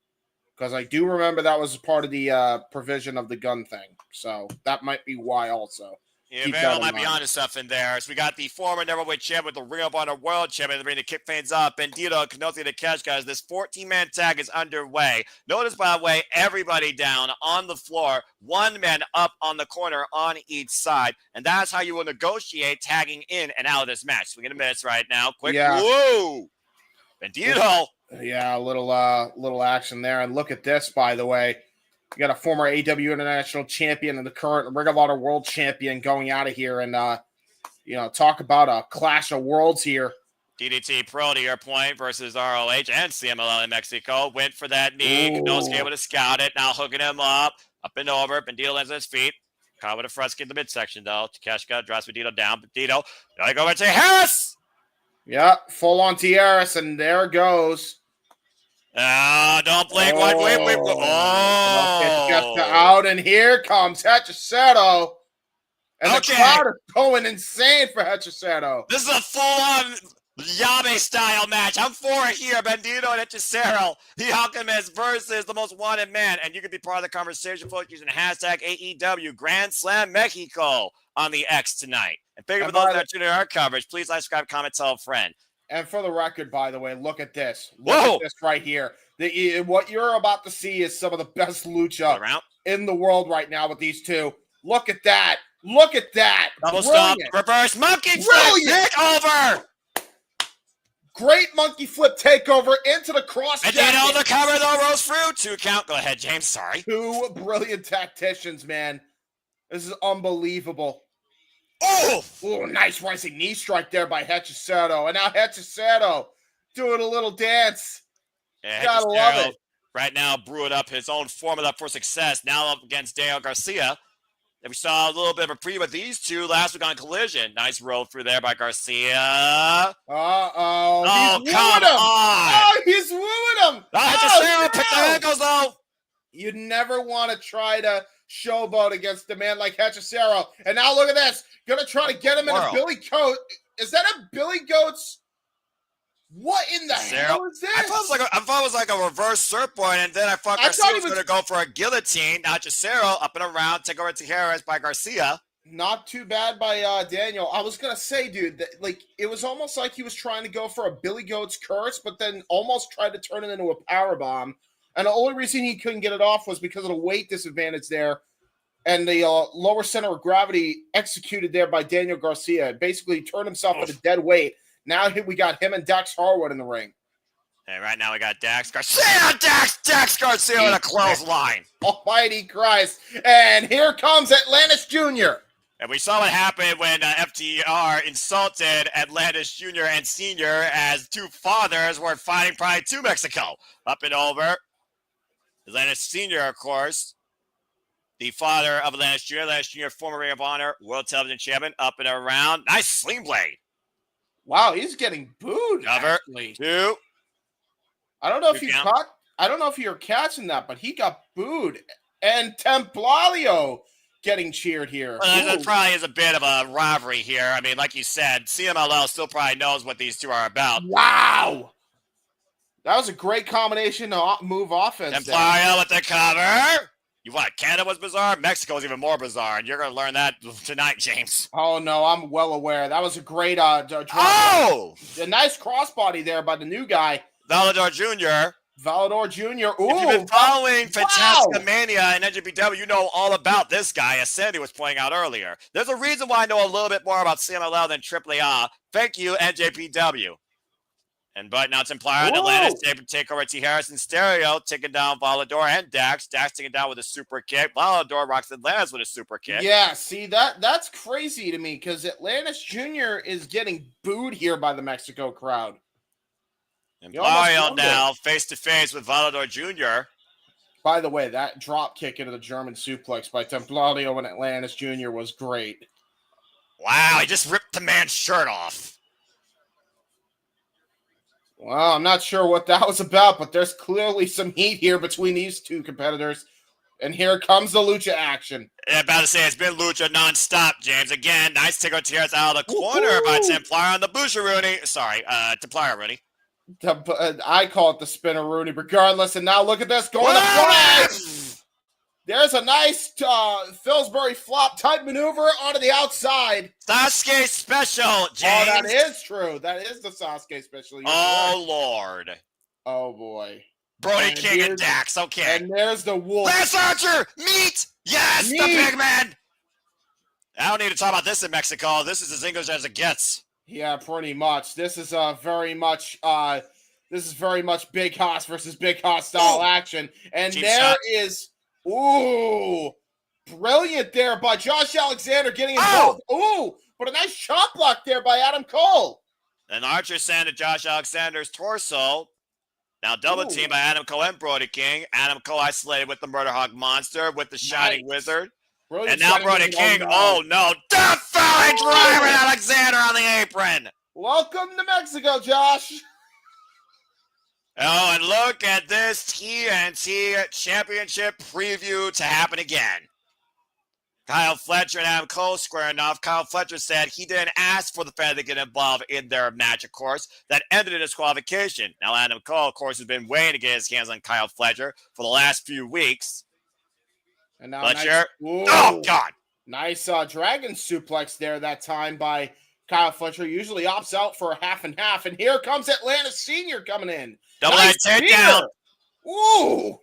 Because I do remember that was part of the provision of the gun thing. So that might be why also. Yeah, Vail might be onto something there. So we got the former number one champion with the Ring of Honor World Champion. They're bringing to kick things up. Bandido, Canothia to catch, guys. This 14-man tag is underway. Notice, by the way, everybody down on the floor. One man up on the corner on each side. And that's how you will negotiate tagging in and out of this match. So we get a miss right now. Quick. Yeah. Whoa! Bandido. Yeah, a little action there. And look at this, by the way. You got a former AEW International Champion and the current Ring of Honor World Champion going out of here, and talk about a clash of worlds here. DDT Pro, to your point, versus ROH and CMLL in Mexico. Went for that knee. Knows able to scout it. Now hooking him up and over. Bandido lands on his feet. Caught with a front kick in the midsection, though. Takeshita drops Bandido down. Bandido, gotta go over to Harris. Yeah, full on Harris, and there goes. Don't blink. Wait. Oh. Out, and here comes Hechicero. And the crowd is going insane for Hechicero. This is a full-on Yabe-style match. I'm for it here. Bandido and Hechicero, the Alchemist versus the Most Wanted Man. And you can be part of the conversation, folks, using hashtag AEW Grand Slam Mexico on the X tonight. And thank you for those that tuning in our coverage. Please like, subscribe, comment, tell a friend. And for the record, by the way, look at this. Look at this right here. What you're about to see is some of the best lucha in the world right now with these two. Look at that. Look at that. Double stop, reverse monkey flip, hit over. Great monkey flip takeover into the cross. And you know the cover, though, rose through. 2 count. Go ahead, James. Sorry. 2 brilliant tacticians, man. This is unbelievable. Oh, nice rising knee strike there by Hechicero. And now Hechicero doing a little dance. Yeah, gotta love it. Right now, brewing up his own formula for success. Now up against Daniel Garcia. And we saw a little bit of a preview with these two last week on Collision. Nice roll through there by Garcia. Oh, come on. Oh, he's wooing him. Hechicero picked the ankles, though. You'd never want to try to showboat against a man like Hechicero. And now look at this. Gonna try to get him in a Billy Goat. Is that a Billy Goat's? What in the hell is this? I thought it was like a reverse surfboard, and then I thought Garcia was going to go for a guillotine. Now Hechicero up and around, take over to Harris by Garcia. Not too bad by Daniel. I was going to say, dude, it was almost like he was trying to go for a Billy Goat's curse, but then almost tried to turn it into a powerbomb. And the only reason he couldn't get it off was because of the weight disadvantage there and the lower center of gravity executed there by Daniel Garcia. Basically turned himself at a dead weight. Now we got him and Dax Harwood in the ring. And right now we got Dax Garcia. Dax Garcia with a clothesline. Almighty Christ. And here comes Atlantis Jr. And we saw what happened when FTR insulted Atlantis Jr. and Sr. as two fathers were fighting Pride to Mexico. Up and over. Atlantis Sr., of course, the father of Atlantis Jr., former Ring of Honor, World Television Champion, up and around. Nice sling blade. Wow, he's getting booed. Cover. Two. I don't know if you're catching that, but he got booed. And Templario getting cheered here. That probably is a bit of a rivalry here. I mean, like you said, CMLL still probably knows what these two are about. Wow. That was a great combination of move offense. Templario with the cover. You what? Canada was bizarre. Mexico was even more bizarre, and you're going to learn that tonight, James. Oh no, I'm well aware. That was a great drop. A nice crossbody there by the new guy, Valador Jr. Ooh, if you've been following Fantastica Mania and NJPW, you know all about this guy, as Sandy was pointing out earlier. There's a reason why I know a little bit more about CMLL than AAA. Thank you, NJPW. But now Templario, Atlantis, take over T. Harrison Stereo, taking down Valador and Dax. Dax taking down with a super kick. Valador rocks Atlantis with a super kick. Yeah, see, that's crazy to me because Atlantis Jr. is getting booed here by the Mexico crowd. Templario now face-to-face with Valador Jr. By the way, that drop kick into the German suplex by Templario and Atlantis Jr. was great. Wow, he just ripped the man's shirt off. Well, I'm not sure what that was about, but there's clearly some heat here between these two competitors. And here comes the lucha action. Yeah, about to say, it's been lucha nonstop, James. Again, nice tickle tears out of the corner by Templario on the Busha-Rooney. Sorry, Templario Rooney. I call it the spinner Rooney regardless. And now look at this. Going to flag. There's a nice Pillsbury flop type maneuver onto the outside. Sasuke special, James. Oh, that is true. That is the Sasuke special. Oh, Lord. Oh, boy. Brody King and Dax. Okay. And there's the wolf. Lance Archer. Meat. Yes, the big man. I don't need to talk about this in Mexico. This is as English as it gets. Yeah, pretty much. This is very much Big Hoss versus Big Hoss style action. And Team there shot. is brilliant there by Josh Alexander getting involved. But a nice shot block there by Adam Cole. And Archer sanded Josh Alexander's torso. Now double team by Adam Cole and Brody King. Adam Cole isolated with the Murder Hawk Monster with the Shining Wizard. Brilliant and now Brody King. Oh no. Death Valley driving Alexander on the apron. Welcome to Mexico, Josh. Oh, and look at this TNT Championship preview to happen again. Kyle Fletcher and Adam Cole squaring off. Kyle Fletcher said he didn't ask for the fan to get involved in their match, of course. That ended in disqualification. Now, Adam Cole, of course, has been waiting to get his hands on Kyle Fletcher for the last few weeks. And now Fletcher. Oh, God. Nice dragon suplex there that time by Kyle Fletcher. Usually opts out for a half and half. And here comes Atlantis Sr. coming in. Double nice takedown. Ooh.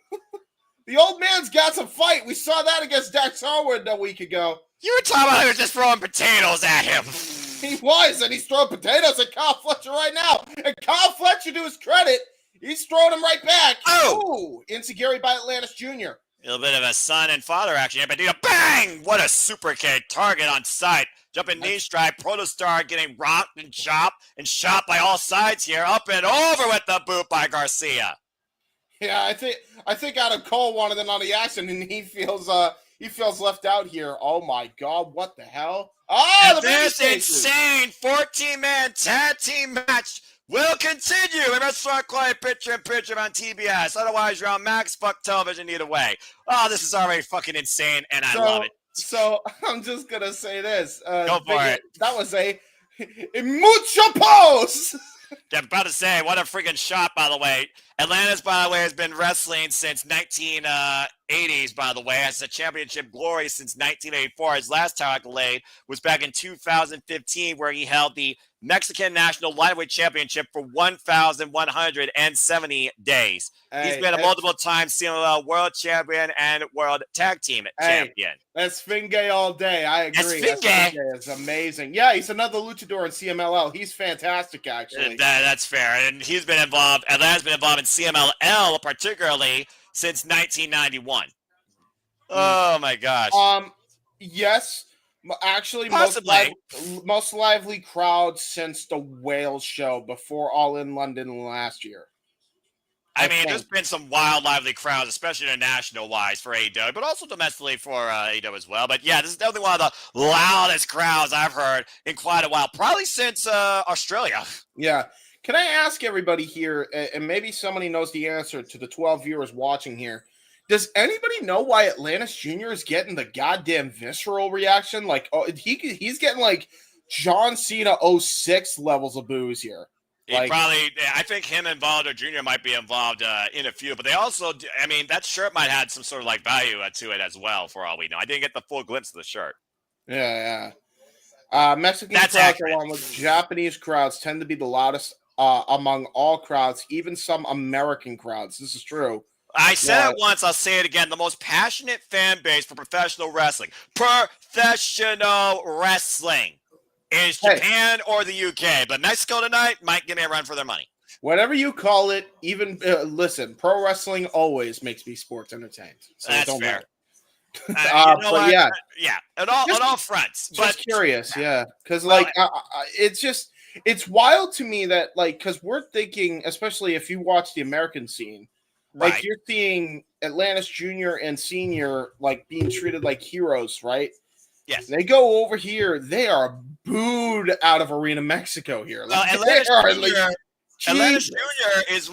The old man's got some fight. We saw that against Dax Harwood a week ago. You were talking about he was just throwing potatoes at him. He was, and he's throwing potatoes at Kyle Fletcher right now. And Kyle Fletcher, to his credit, he's throwing them right back. Oh! Insecurity by Atlantis Jr. A little bit of a son and father action here. Bandido, bang! What a super kick. Target on sight. Jumping knee strike. Protostar getting rocked and chopped and shot by all sides here. Up and over with the boot by Garcia. Yeah, I think Adam Cole wanted in on the action, and he feels left out here. Oh my God, what the hell? Oh, this insane 14-man tag team match will continue. Remember, start quiet picture on TBS. Otherwise, you're on Max Fuck Television either way. Oh, this is already fucking insane, and I love it. So I'm just gonna say this. Go for it. That was a mucho pose. I'm about to say, what a freaking shot, by the way. Atlantis, by the way, has been wrestling since 1980s, by the way. Has a championship glory since 1984. His last title accolade was back in 2015, where he held the Mexican National Lightweight Championship for 1,170 days. He's been a multiple-time CMLL World Champion and World Tag Team Champion. That's Finge all day. I agree. Finge is amazing. Yeah, he's another luchador in CMLL. He's fantastic, actually. That's fair. And he's been involved, Atlanta's been involved in CMLL, particularly since 1991. Oh, my gosh. Yes. Actually, most lively crowd since the Wales show before All in London last year. I mean, there's been some wild, lively crowds, especially international-wise for AEW, but also domestically for AEW as well. But yeah, this is definitely one of the loudest crowds I've heard in quite a while, probably since Australia. Yeah. Can I ask everybody here, and maybe somebody knows the answer to the 12 viewers watching here, does anybody know why Atlantis Jr. is getting the goddamn visceral reaction? Like, he's getting like John Cena 06 levels of boos here. I think him and Valdo Jr. might be involved in a few, but they also, I mean, that shirt might have some sort of like value to it as well, for all we know. I didn't get the full glimpse of the shirt. Yeah. Mexican crowds, along with Japanese crowds, tend to be the loudest among all crowds, even some American crowds. This is true. I said it once, I'll say it again. The most passionate fan base for professional wrestling. Professional wrestling. Is Japan or the UK, but Mexico tonight might give me a run for their money. Whatever you call it, even listen, pro wrestling always makes me sports entertained. So that's fair. On all fronts. Just curious, because it's wild to me that because we're thinking, especially if you watch the American scene, like you're seeing Atlantis Jr. and Senior being treated like heroes, right? Yes. They go over here, they are booed out of Arena Mexico here. Atlantis Jr. is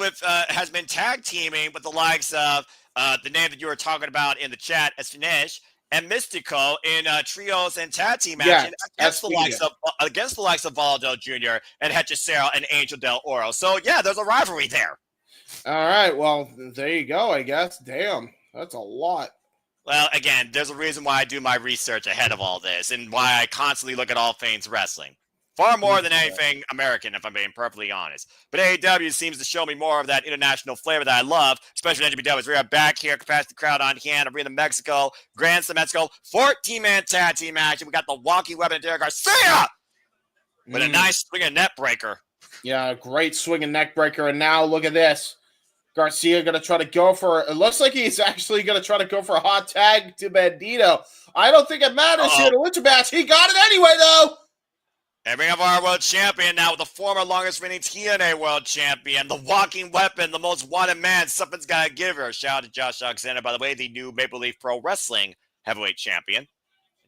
has been tag teaming with the likes of the name that you were talking about in the chat, Espinage, and Mistico in trios and tag team matches against the likes of Valdo Jr. and Hechicero and Angel Del Oro. So yeah, there's a rivalry there. All right, well, there you go, I guess. Damn, that's a lot. Well, again, there's a reason why I do my research ahead of all this and why I constantly look at all things wrestling. Far more than anything American, if I'm being perfectly honest. But AEW seems to show me more of that international flavor that I love, especially with NJPW. We are back here, capacity crowd on hand, Arena Mexico, Grand Slam Mexico, 14-man tag team match, and we got the walking weapon, Derek Garcia, with a nice swinging neck breaker. Yeah, great swinging neck breaker, and now look at this. Garcia going to try to go for it. Looks like he's actually going to try to go for a hot tag to Bandido. I don't think it matters here to Lucha Bass. He got it anyway, though. And we have our world champion now with the former longest reigning TNA world champion, the walking weapon, the most wanted man. Something's got to give her. Shout out to Josh Alexander, by the way, the new Maple Leaf Pro Wrestling heavyweight champion.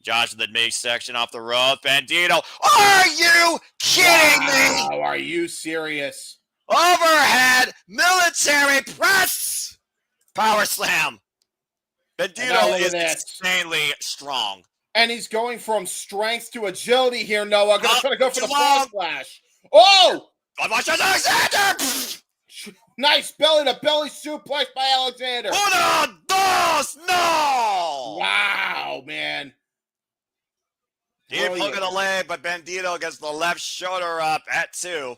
Josh in the midsection off the road. Bandido. Are you kidding me? Are you serious? Overhead military press power slam. Bandido is insanely strong. And he's going from strength to agility here, Noah. Going to try to go for the frog splash. Oh! Watch out, Alexander! Nice belly-to-belly suplex by Alexander. Uno, dos, no! Wow, man. Deep hook of the leg, but Bandido gets the left shoulder up at 2.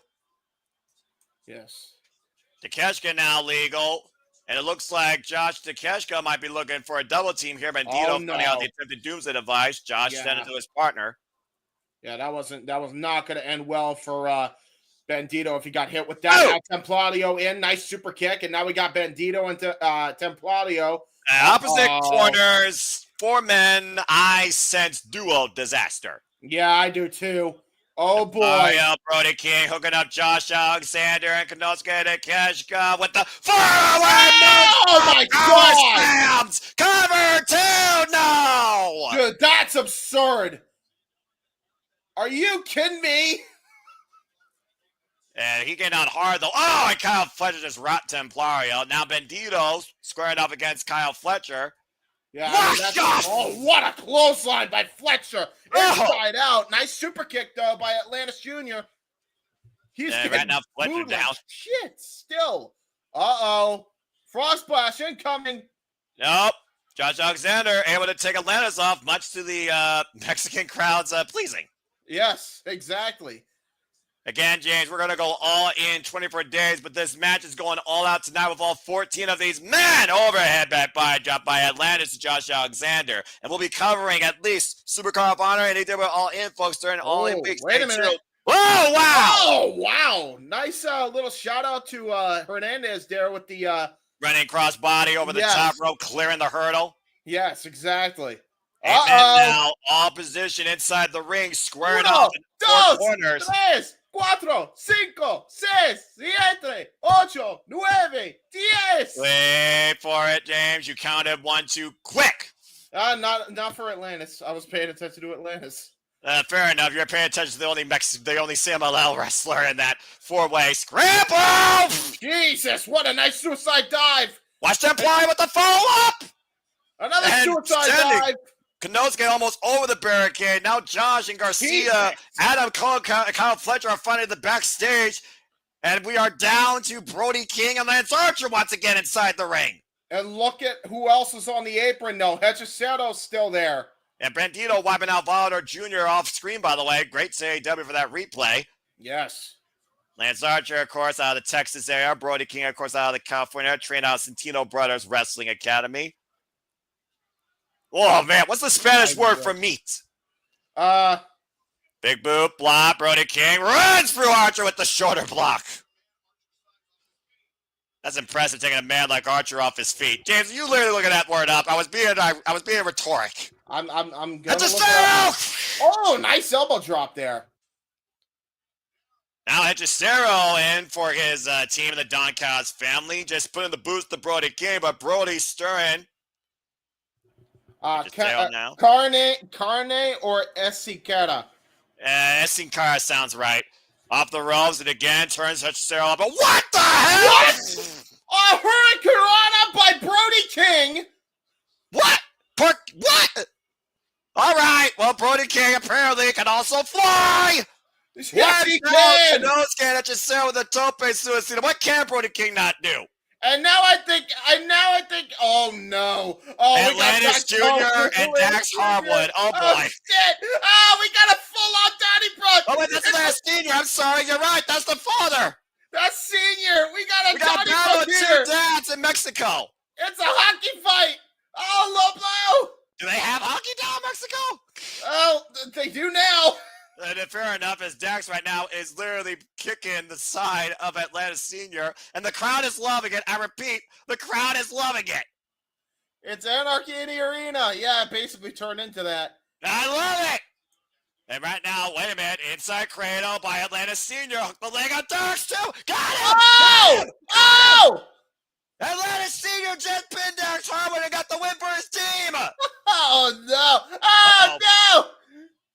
Yes. Takeshka now legal. And it looks like Josh Takeshka might be looking for a double team here. Bandido finding out the attempted doomsday device. Josh sent it to his partner. Yeah, that was not going to end well for Bandido if he got hit with that. Now Templario in. Nice super kick. And now we got Bandido into Templario. Opposite corners. 4 men. I sense duo disaster. Yeah, I do too. Oh, boy. Brody King hooking up Josh Alexander and Konosuke Takeshka with the far-away Oh, my God. Slams. Cover 2. No. Dude, that's absurd. Are you kidding me? And he getting out hard, though. Oh, and Kyle Fletcher just rocked Templario. Now Bandido squaring off against Kyle Fletcher. Yeah, what a clothesline by Fletcher. Inside out. Nice super kick, though, by Atlantis Jr. He's right now Fletcher down. Shit, still. Uh-oh. Frog Splash incoming. Nope. Josh Alexander able to take Atlantis off, much to the Mexican crowd's pleasing. Yes, exactly. Again, James, we're going to go all in 24 days, but this match is going all out tonight with all 14 of these men overhead back by Atlantis and Josh Alexander. And we'll be covering at least Supercard of Honor and AEW All In, folks, during All In Week. Wait a minute. Whoa, wow. Oh, wow. Nice little shout out to Hernandez there with the running crossbody over the top rope, clearing the hurdle. Yes, exactly. Now, all position inside the ring, squaring off in four corners. 3, 4, 5, 6, 7, 8, 9, 10. Wait for it, James. You counted 1, 2, quick. Not for Atlantis. I was paying attention to Atlantis. Fair enough. You're paying attention to the only CMLL wrestler in that four-way scramble. Jesus, what a nice suicide dive. Watch them fly with the follow-up. Another suicide dive. Konosuke almost over the barricade. Now Josh and Garcia, Adam Cole, Kyle Fletcher are finally the backstage. And we are down to Brody King and Lance Archer once again inside the ring. And look at who else is on the apron, though. Hechicero's still there. And Bandido wiping out Volador Jr. off screen, by the way. Great AEW for that replay. Yes. Lance Archer, of course, out of the Texas area. Brody King, of course, out of the California area. Trained out of Santino Brothers Wrestling Academy. Oh, man. What's the Spanish word for meat? Big boot, block. Brody King runs through Archer with the shoulder block. That's impressive, taking a man like Archer off his feet. James, you literally looking that word up. I was being rhetoric. I'm gonna look up. Oh, nice elbow drop there. Now Hechicero in for his team, the Don Callis family. Just putting the boost to Brody King, but Brody's stirring. Carne or Hechicero? Hechicero sounds right. Off the ropes and again turns Hechicero up. But what the hell? What? A Hurricanrana by Brody King. What? What? All right. Well, Brody King apparently can also fly. Yes, he can. Hechicero with a tope suicida. What can Brody King not do? And now I think, oh no. Oh, Atlantis Jr. and Dax Harwood. Oh boy. Oh, shit. Oh, we got a full-on Donnybrook. Oh, wait, that's the senior. I'm sorry. You're right. That's the father. That's senior. We got a Donnybrook here. Two dads in Mexico. It's a hockey fight. Oh, low blow. Do they have hockey down in Mexico? Oh, they do now. And fair enough, as Dax right now is literally kicking the side of Atlantis Senior, and the crowd is loving it. I repeat, the crowd is loving it. It's anarchy in the arena. Yeah, it basically turned into that. I love it. And right now, wait a minute, inside cradle by Atlantis Senior. Hook the leg on Dax too. Got him. Oh! Oh! Atlantis Senior just pinned Dax Harwood and got the win for his team. Oh no! Oh no!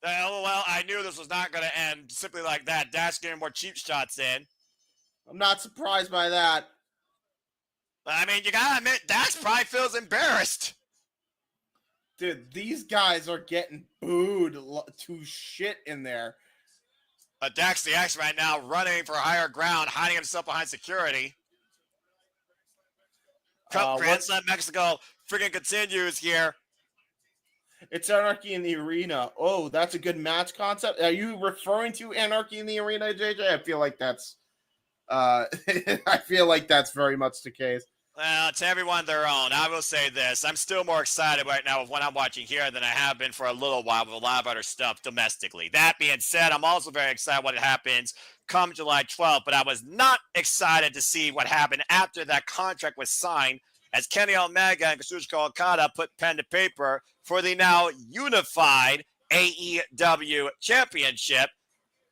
Well, I knew this was not going to end simply like that. Dax getting more cheap shots in. I'm not surprised by that. I mean, you got to admit, Dax probably feels embarrassed. Dude, these guys are getting booed to shit in there. Dax the X right now running for higher ground, hiding himself behind security. Grand Slam Mexico freaking continues here. It's Anarchy in the Arena. Oh, that's a good match concept. Are you referring to Anarchy in the Arena, JJ? I feel like that's very much the case. Well, to everyone their own. I will say this. I'm still more excited right now with what I'm watching here than I have been for a little while with a lot of other stuff domestically. That being said, I'm also very excited what happens come July 12th, but I was not excited to see what happened after that contract was signed as Kenny Omega and Kazuchika Okada put pen to paper for the now unified AEW Championship,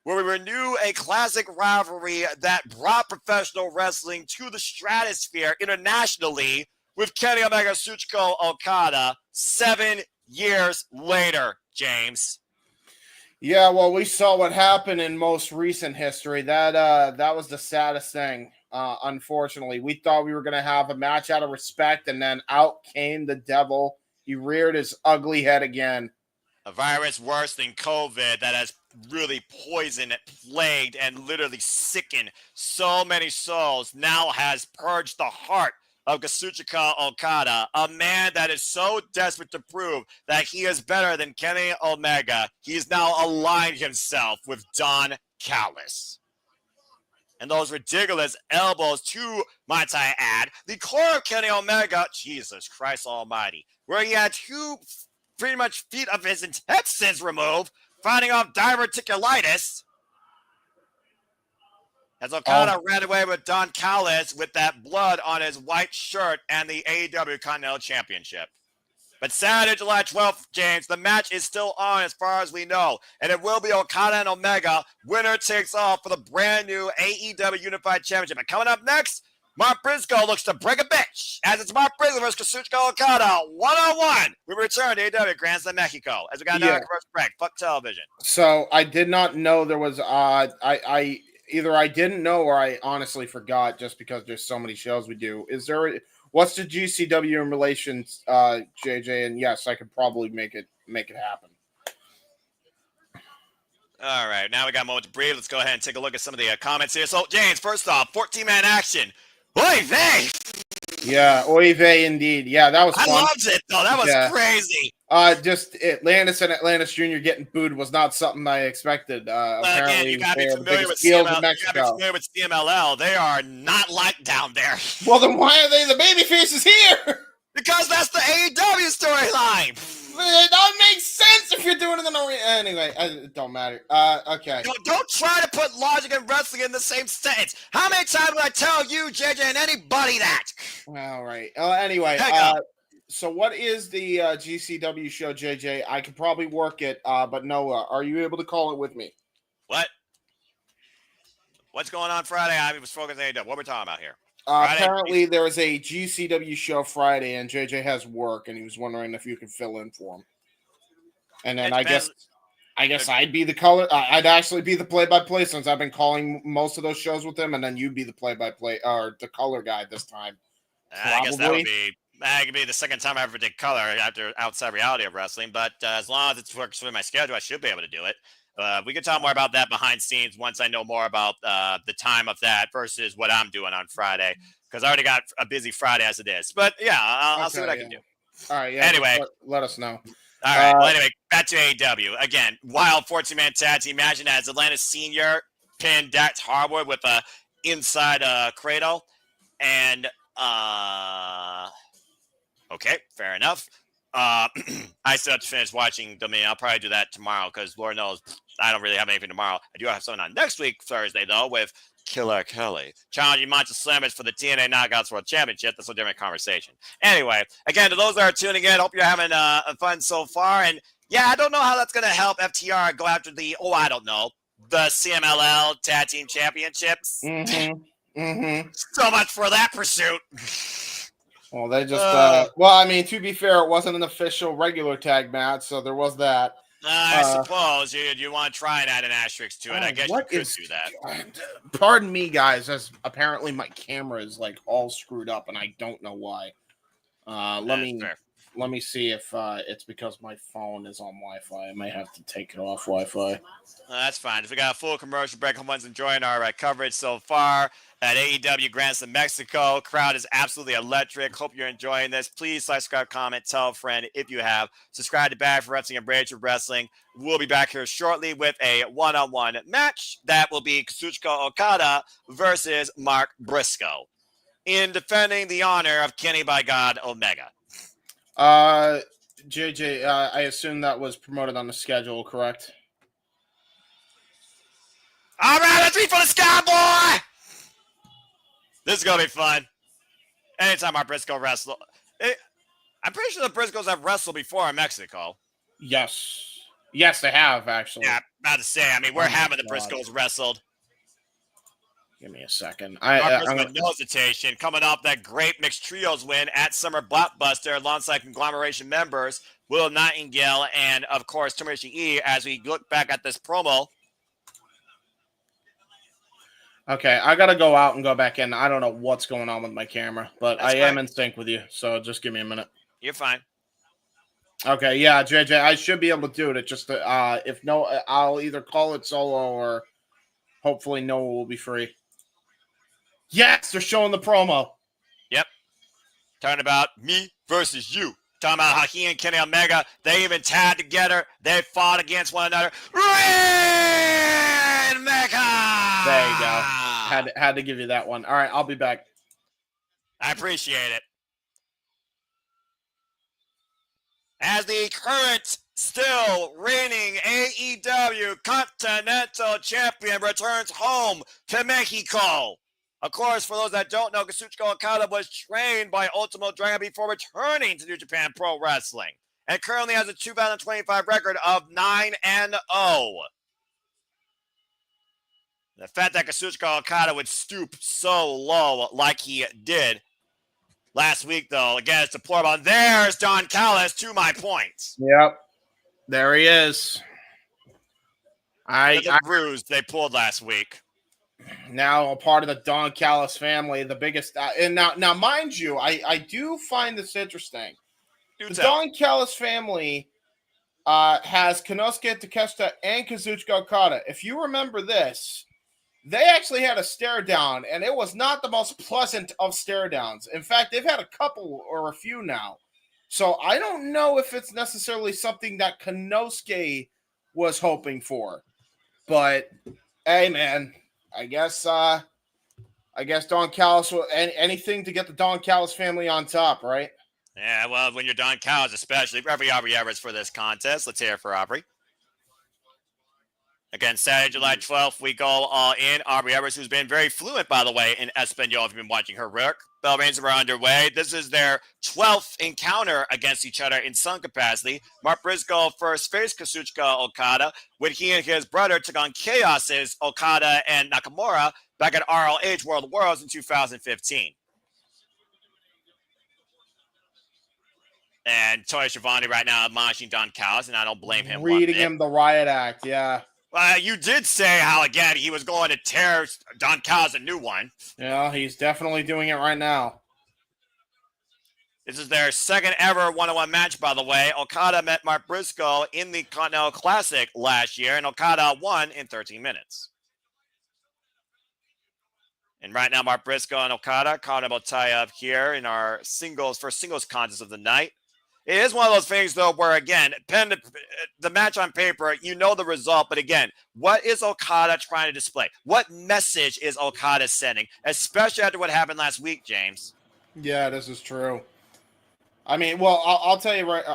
where we renew a classic rivalry that brought professional wrestling to the stratosphere internationally with Kenny Omega and Kazuchika Okada 7 years later, James. Yeah, well, we saw what happened in most recent history. That was the saddest thing. Unfortunately, we thought we were going to have a match out of respect, and then out came the devil. He reared his ugly head again. A virus worse than COVID that has really poisoned, plagued, and literally sickened so many souls now has purged the heart of Kazuchika Okada, a man that is so desperate to prove that he is better than Kenny Omega. He's now aligned himself with Don Callis. And those ridiculous elbows to, might I add, the core of Kenny Omega, Jesus Christ almighty, where he had two pretty much feet of his intestines removed, fighting off diverticulitis. As Okada ran away with Don Callis with that blood on his white shirt and the AEW Continental Championship. But Saturday, July 12th, James, the match is still on as far as we know. And it will be Okada and Omega. Winner takes all for the brand new AEW Unified Championship. And coming up next, Mark Briscoe looks to break a bitch as it's Mark Briscoe versus Kazuchika Okada one-on-one. We return to AEW Grand Slam Mexico as we got another commercial break. Fuck television. So I did not know there was I either I didn't know or I honestly forgot just because there's so many shows we do. What's the GCW in relation, JJ? And yes, I could probably make it happen. All right, now we got a moment to breathe. Let's go ahead and take a look at some of the comments here. So, James, first off, 14-man action. Oy vey! Yeah, oy vey indeed. Yeah, that was fun. I loved it, though. That was crazy. Just Atlantis and Atlantis Jr. getting booed was not something I expected. Apparently, you got to be familiar with CMLL. They are not liked down there. Well, then why are they the baby faces here? Because that's the AEW storyline. It don't make sense if you're doing it in the anyway. It don't matter. Okay. Don't try to put logic and wrestling in the same sentence. How many times would I tell you, JJ, and anybody that? All right. Anyway, so what is the GCW show, JJ? I could probably work it, but Noah, are you able to call it with me? What? What's going on Friday? I was focused on AEW. What are we talking about here? Apparently, there was a GCW show Friday, and JJ has work, and he was wondering if you could fill in for him. And then I guess I'd be the color. I'd actually be the play-by-play since I've been calling most of those shows with him, and then you'd be the play-by-play or the color guy this time. I guess that could be the second time I ever did color after outside reality of wrestling. But as long as it works with my schedule, I should be able to do it. We can talk more about that behind scenes once I know more about the time of that versus what I'm doing on Friday, because I already got a busy Friday as it is. But yeah, I'll see what I can do. All right. Yeah. Anyway, let us know. All right. Well, anyway, back to AEW again. Wild 14-man tag team. Imagine as Atlantis Senior pinned Dax Harwood with a inside cradle, and okay, fair enough. I still have to finish watching Dominion. I'll probably do that tomorrow because Lord knows I don't really have anything tomorrow. I do have something on next week, Thursday, though, with Killer Kelly challenging Mancha Slammers for the TNA Knockouts World Championship. That's a different conversation. Anyway, again, to those that are tuning in, hope you're having fun so far. And yeah, I don't know how that's going to help FTR go after the CMLL Tag Team Championships. So much for that pursuit. Well, they just, well, I mean, to be fair, it wasn't an official regular tag match, so there was that. I suppose you want to try and add an asterisk to it. I guess you could do that. Pardon me, guys, as apparently my camera is like all screwed up, and I don't know why. Let me see if it's because my phone is on Wi-Fi. I might have to take it off Wi-Fi. That's fine. If we got a full commercial break, everyone's enjoying our coverage so far at AEW Grand Slam Mexico. Crowd is absolutely electric. Hope you're enjoying this. Please like, subscribe, comment, tell a friend if you have. Subscribe to Bad for Wrestling and Brave Wrestling. We'll be back here shortly with a one-on-one match. That will be Kazuchika Okada versus Mark Briscoe in defending the honor of Kenny by God Omega. JJ, I assume that was promoted on the schedule, correct? All right, let's read for the sky, boy! This is going to be fun. Anytime our Briscoe wrestle. I'm pretty sure the Briscoes have wrestled before in Mexico. Yes. Yes, they have, actually. Yeah, about to say. I mean, we're having the Briscoes wrestled. Give me a second. With no hesitation, coming off that great mixed trios win at Summer Blockbuster alongside conglomeration members Will Nightingale and, of course, Tomoshi E. As we look back at this promo. Okay, I got to go out and go back in. I don't know what's going on with my camera, but I am in sync with you, so just give me a minute. You're fine. Okay, yeah, JJ, I should be able to do it. Just if no, I'll either call it solo or hopefully Noah will be free. Yes, they're showing the promo. Yep. Talking about me versus you. Talking about how he and Kenny Omega, they even tagged together. They fought against one another. Rainmaker! There you go. Had to give you that one. All right, I'll be back. I appreciate it. As the current, still reigning AEW Continental Champion returns home to Mexico. Of course, for those that don't know, Kazuchika Okada was trained by Ultimo Dragon before returning to New Japan Pro Wrestling, and currently has a 2025 record of 9-0. The fact that Kazuchika Okada would stoop so low like he did last week, though, again, it's deplorable. There's Don Callis to my points. Yep. There he is. The ruse they pulled last week. Now a part of the Don Callis family, the biggest. And now, mind you, I do find this interesting. The Don Callis family has Konosuke Takeshita and Kazuchika Okada. If you remember this, they actually had a stare down, and it was not the most pleasant of stare downs. In fact, they've had a couple or a few now. So I don't know if it's necessarily something that Konosuke was hoping for. But hey, man, I guess Don Callis, anything to get the Don Callis family on top, right? Yeah, well, when you're Don Callis, especially, every Aubrey Everett for this contest. Let's hear it for Aubrey. Again, Saturday, July 12th, we go all in. Aubrey Everett, who's been very fluent, by the way, in Espanol, if you've been watching her work. Bell Reigns are underway. This is their 12th encounter against each other in some capacity. Mark Briscoe first faced Kazuchika Okada when he and his brother took on Chaos's Okada and Nakamura back at RLH World of Worlds in 2015. And Toya Schiavone right now admonishing Don Callis, and I don't blame him. Reading him the riot act, yeah. You did say how, again, he was going to tear Don Callis a new one. Yeah, he's definitely doing it right now. This is their second ever one-on-one match, by the way. Okada met Mark Briscoe in the Continental Classic last year, and Okada won in 13 minutes. And right now, Mark Briscoe and Okada caught about tie up here in our first singles contest of the night. It is one of those things, though, where, again, the match on paper, you know the result. But, again, what is Okada trying to display? What message is Okada sending, especially after what happened last week, James? Yeah, this is true. I mean, well, I'll tell you right.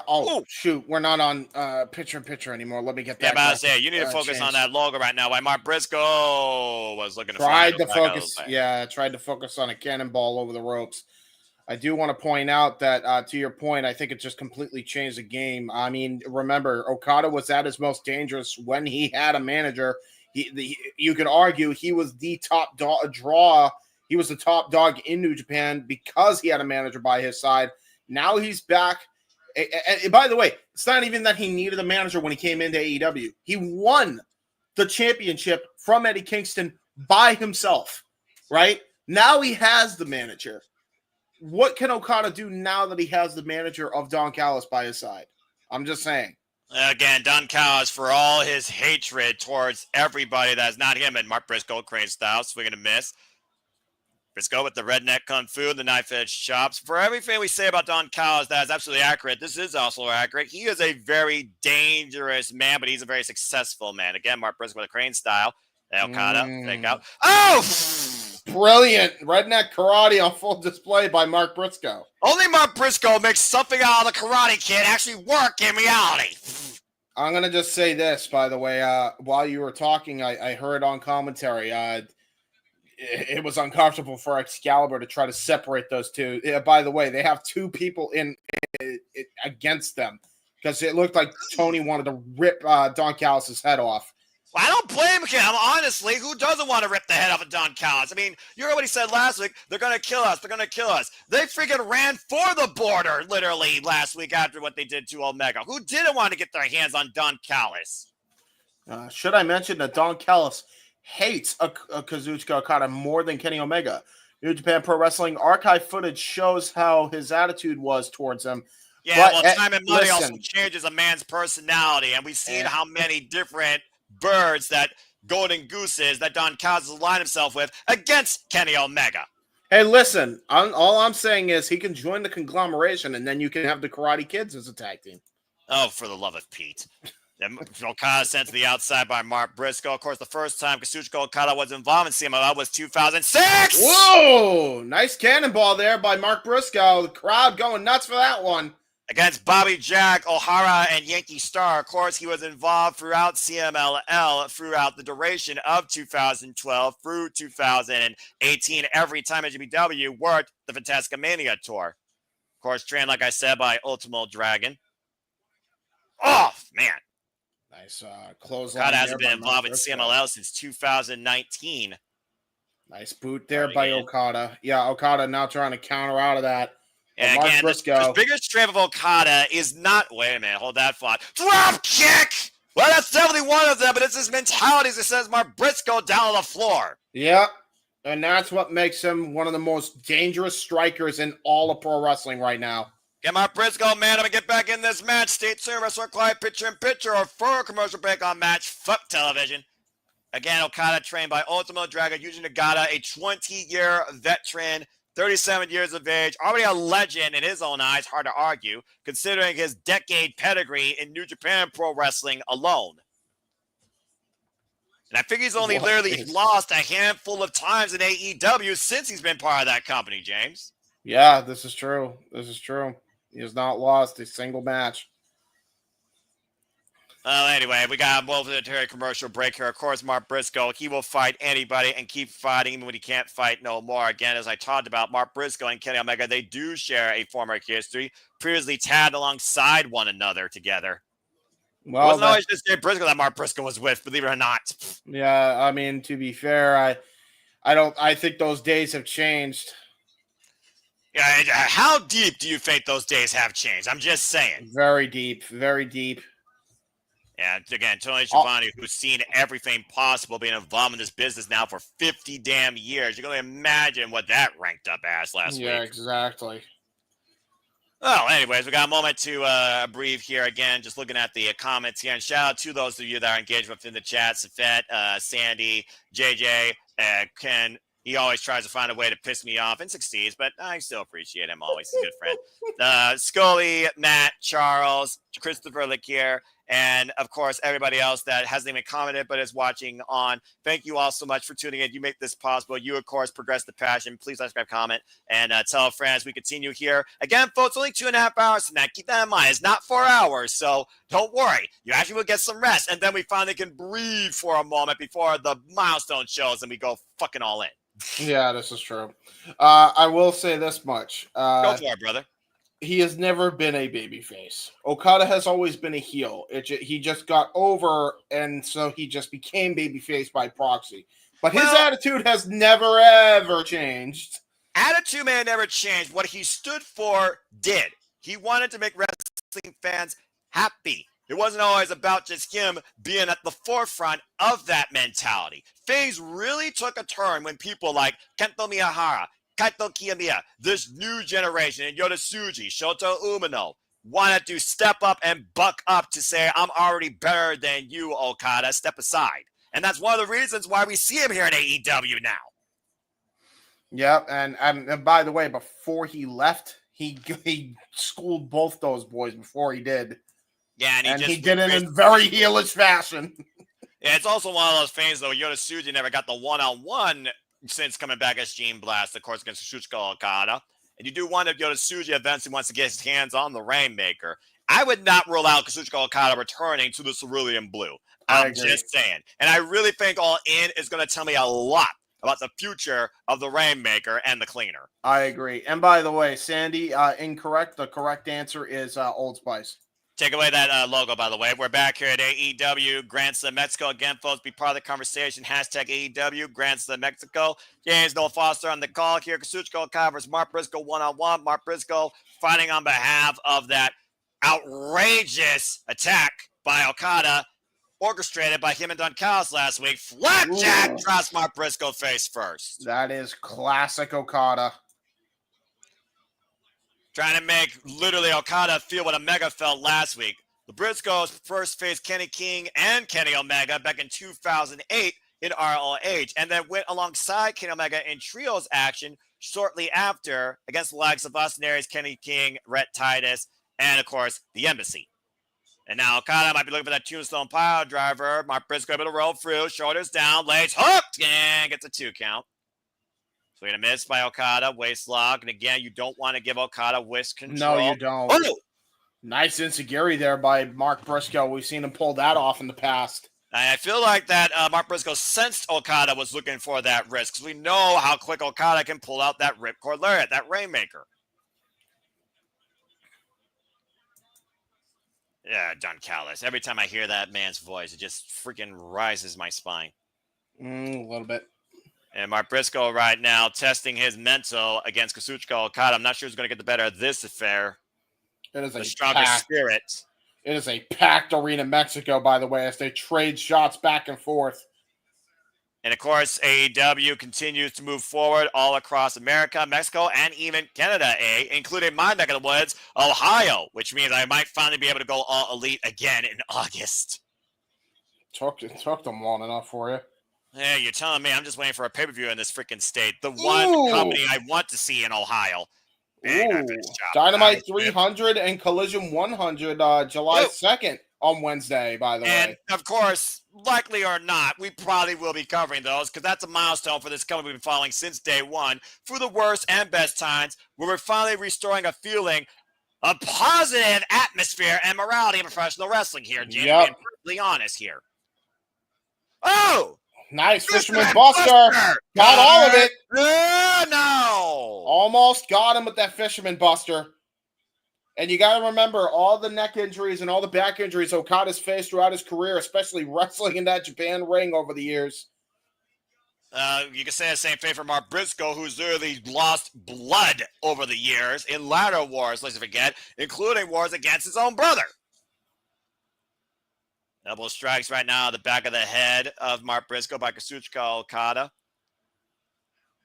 Shoot. We're not on picture-in-picture anymore. Let me get that. Yeah, but I was saying, you need to focus on that logo right now. Why Mark Briscoe was looking to tried to focus. Yeah, tried to focus on a cannonball over the ropes. I do want to point out that, to your point, I think it just completely changed the game. I mean, remember, Okada was at his most dangerous when he had a manager. You could argue he was the top draw. He was the top dog in New Japan because he had a manager by his side. Now he's back. And by the way, it's not even that he needed a manager when he came into AEW. He won the championship from Eddie Kingston by himself, right? Now he has the manager. What can Okada do now that he has the manager of Don Callis by his side? I'm just saying. Again, Don Callis, for all his hatred towards everybody that's not him, and Mark Briscoe, Crane style, swing and a miss. Briscoe with the redneck kung fu, the knife-edge chops. For everything we say about Don Callis that is absolutely accurate, this is also accurate. He is a very dangerous man, but he's a very successful man. Again, Mark Briscoe with the Crane style. Okada, fake out. Oh! Brilliant. Redneck karate on full display by Mark Briscoe. Only Mark Briscoe makes something out of the Karate Kid actually work in reality. I'm going to just say this, by the way. While you were talking, I heard on commentary, it was uncomfortable for Excalibur to try to separate those two. By the way, they have two people in against them because it looked like Tony wanted to rip Don Callis' head off. Well, I don't blame him. Honestly, who doesn't want to rip the head off of Don Callis? I mean, you heard what he said last week. They're going to kill us. They're going to kill us. They freaking ran for the border, literally, last week after what they did to Omega. Who didn't want to get their hands on Don Callis? Should I mention that Don Callis hates Kazuchika Okada more than Kenny Omega? New Japan Pro Wrestling archive footage shows how his attitude was towards him. Yeah, well, time and money also changes a man's personality, and we've seen how many different birds that Golden Gooses that Don Callis has aligned himself with against Kenny Omega. Hey, listen, all I'm saying is he can join the conglomeration, and then you can have the Karate Kids as a tag team. Oh, for the love of Pete. Okada sent to the outside by Mark Briscoe. Of course, the first time Kazuchika Okada was involved in CMLL was 2006! Whoa! Nice cannonball there by Mark Briscoe. The crowd going nuts for that one. Against Bobby Jack, O'Hara, and Yankee Star. Of course, he was involved throughout CMLL throughout the duration of 2012 through 2018. Every time AEW worked the Fantastica Mania tour. Of course, trained, like I said, by Ultimo Dragon. Oh, man. Nice clothesline. Okada hasn't been involved in CMLL since 2019. Nice boot there by Okada. Yeah, Okada now trying to counter out of that. And again, the biggest strength of Okada is not... Wait a minute, hold that thought. Drop kick! Well, that's definitely one of them, but it's his mentality that says Mark Briscoe down on the floor. Yeah, and that's what makes him one of the most dangerous strikers in all of pro wrestling right now. Get Mark Briscoe, man. I'm going to get back in this match. Stay tuned. Wrestler Clyde, picture-in-picture, or for a commercial break on Match. Fuck television. Again, Okada trained by Ultimo Dragon, Yuji Nagata, a 20-year veteran, 37 years of age, already a legend in his own eyes, hard to argue, considering his decade pedigree in New Japan Pro Wrestling alone. And I think he's only literally lost a handful of times in AEW since he's been part of that company, James. Yeah, this is true. This is true. He has not lost a single match. Well, anyway, we got a momentary commercial break here. Of course, Mark Briscoe, he will fight anybody and keep fighting even when he can't fight no more. Again, as I talked about, Mark Briscoe and Kenny Omega, they do share a former history, previously tagged alongside one another together. Well, it wasn't always just Jay Briscoe that Mark Briscoe was with, believe it or not. Yeah, I mean, to be fair, I think those days have changed. Yeah, how deep do you think those days have changed? I'm just saying. Very deep, very deep. And again, Tony Schiavone, who's seen everything possible being involved in this business now for 50 damn years. You can only imagine what that ranked up as last week. Yeah, exactly. Well, anyways, we got a moment to breathe here again, just looking at the comments here. And shout out to those of you that are engaged within the chat. Safet, Sandy, JJ, Ken. He always tries to find a way to piss me off and succeeds, but I still appreciate him always. He's a good friend. Scully, Matt, Charles, Christopher Lakier, and, of course, everybody else that hasn't even commented but is watching on. Thank you all so much for tuning in. You make this possible. You, of course, progress the passion. Please subscribe, comment, and tell friends. We continue here. Again, folks, only 2.5 hours tonight. Keep that in mind. It's not 4 hours, so don't worry. You actually will get some rest, and then we finally can breathe for a moment before the milestone shows, and we go fucking all in. Yeah, this is true. I will say this much. Go for it, brother. He has never been a babyface. Okada has always been a heel. He just got over, and so he just became babyface by proxy. But his attitude has never, ever changed. Attitude may have never changed. What he stood for did. He wanted to make wrestling fans happy. It wasn't always about just him being at the forefront of that mentality. Things really took a turn when people like Kento Miyahara, Kaito Kiyomiya, this new generation, and Yoda-Tsuji, Shota Umino, wanted to step up and buck up to say, I'm already better than you, Okada, step aside. And that's one of the reasons why we see him here in AEW now. Yeah, and by the way, before he left, he schooled both those boys before he did. Yeah, and he did it in very heelish fashion. Yeah, it's also one of those things, though. Yoda-Tsuji never got the one-on-one since coming back as Gene Blast, of course, against Kazuchika Okada. And you do wonder if Yoda-Tsuji eventually wants to get his hands on the Rainmaker. I would not rule out Kazuchika Okada returning to the Cerulean Blue. I'm just saying. And I really think All In is going to tell me a lot about the future of the Rainmaker and the Cleaner. I agree. And by the way, Sandy, incorrect. The correct answer is Old Spice. Take away that logo, by the way. We're back here at AEW. Grants of Mexico. Again, folks, be part of the conversation. Hashtag AEW. Grants of Mexico. James Noel Foster on the call here. Kazuchika Okada versus Mark Briscoe one-on-one. Mark Briscoe fighting on behalf of that outrageous attack by Okada, orchestrated by him and Don Callis last week. Flapjack drops Mark Briscoe face first. That is classic Okada. Trying to make literally Okada feel what Omega felt last week. The Briscoes first faced Kenny King and Kenny Omega back in 2008 in ROH, and then went alongside Kenny Omega in trios action shortly after against the likes of Austin Aries, Kenny King, Rhett Titus, and of course the Embassy. And now Okada might be looking for that tombstone pile driver. Mark Briscoe able to roll through, shoulders down, legs hooked, and gets a 2 count. Swing and a miss by Okada, waist lock. And again, you don't want to give Okada waist control. No, you don't. Oh! Nice insecurity there by Mark Briscoe. We've seen him pull that off in the past. I feel like that Mark Briscoe sensed Okada was looking for that risk, because we know how quick Okada can pull out that ripcord lariat, that Rainmaker. Yeah, Don Callis. Every time I hear that man's voice, it just freaking rises my spine. A little bit. And Mark Briscoe right now testing his mental against Kazuchika Okada. I'm not sure who's going to get the better of this affair. It is the a strongest spirit. It is a packed arena in Mexico, by the way, as they trade shots back and forth. And of course, AEW continues to move forward all across America, Mexico, and even Canada, including my neck of the woods, Ohio, which means I might finally be able to go all elite again in August. Took them long enough for you. Yeah, you're telling me I'm just waiting for a pay-per-view in this freaking state. The one company I want to see in Ohio. Dynamite 300 and Collision 100 July 2nd on Wednesday, by the way. And, of course, likely or not, we probably will be covering those because that's a milestone for this company we've been following since day one through the worst and best times, where we're finally restoring a feeling of positive atmosphere and morality in professional wrestling here, Jim. Being perfectly honest here. Oh! Nice Fisherman Buster. Got all of it. No. Almost got him with that Fisherman Buster. And you got to remember all the neck injuries and all the back injuries Okada's faced throughout his career, especially wrestling in that Japan ring over the years. You can say the same thing for Mark Briscoe, who's literally lost blood over the years in ladder wars, let's forget, including wars against his own brother. Double strikes right now at the back of the head of Mark Briscoe by Kazuchika Okada.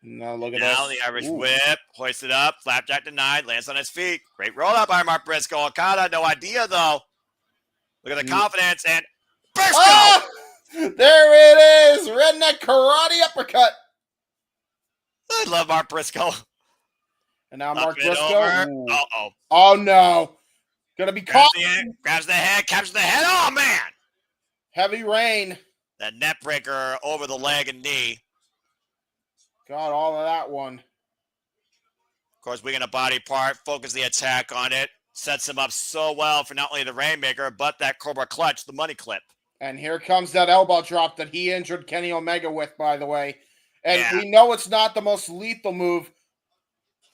No, look at now this. The Irish whip, hoisted up, flapjack denied, lands on his feet. Great roll up by Mark Briscoe. Okada, no idea though. Look at the confidence and Briscoe! Oh, there it is! Redneck karate uppercut. I love Mark Briscoe. And now Mark Briscoe. Uh-oh. Oh no. Gonna be caught. Grabs the head, captures the head. Oh man! Heavy rain. That net breaker over the leg and knee. Got all of that one. Of course, we get a body part, focus the attack on it. Sets him up so well for not only the Rainmaker, but that Cobra Clutch, the money clip. And here comes that elbow drop that he injured Kenny Omega with, by the way. And we know it's not the most lethal move.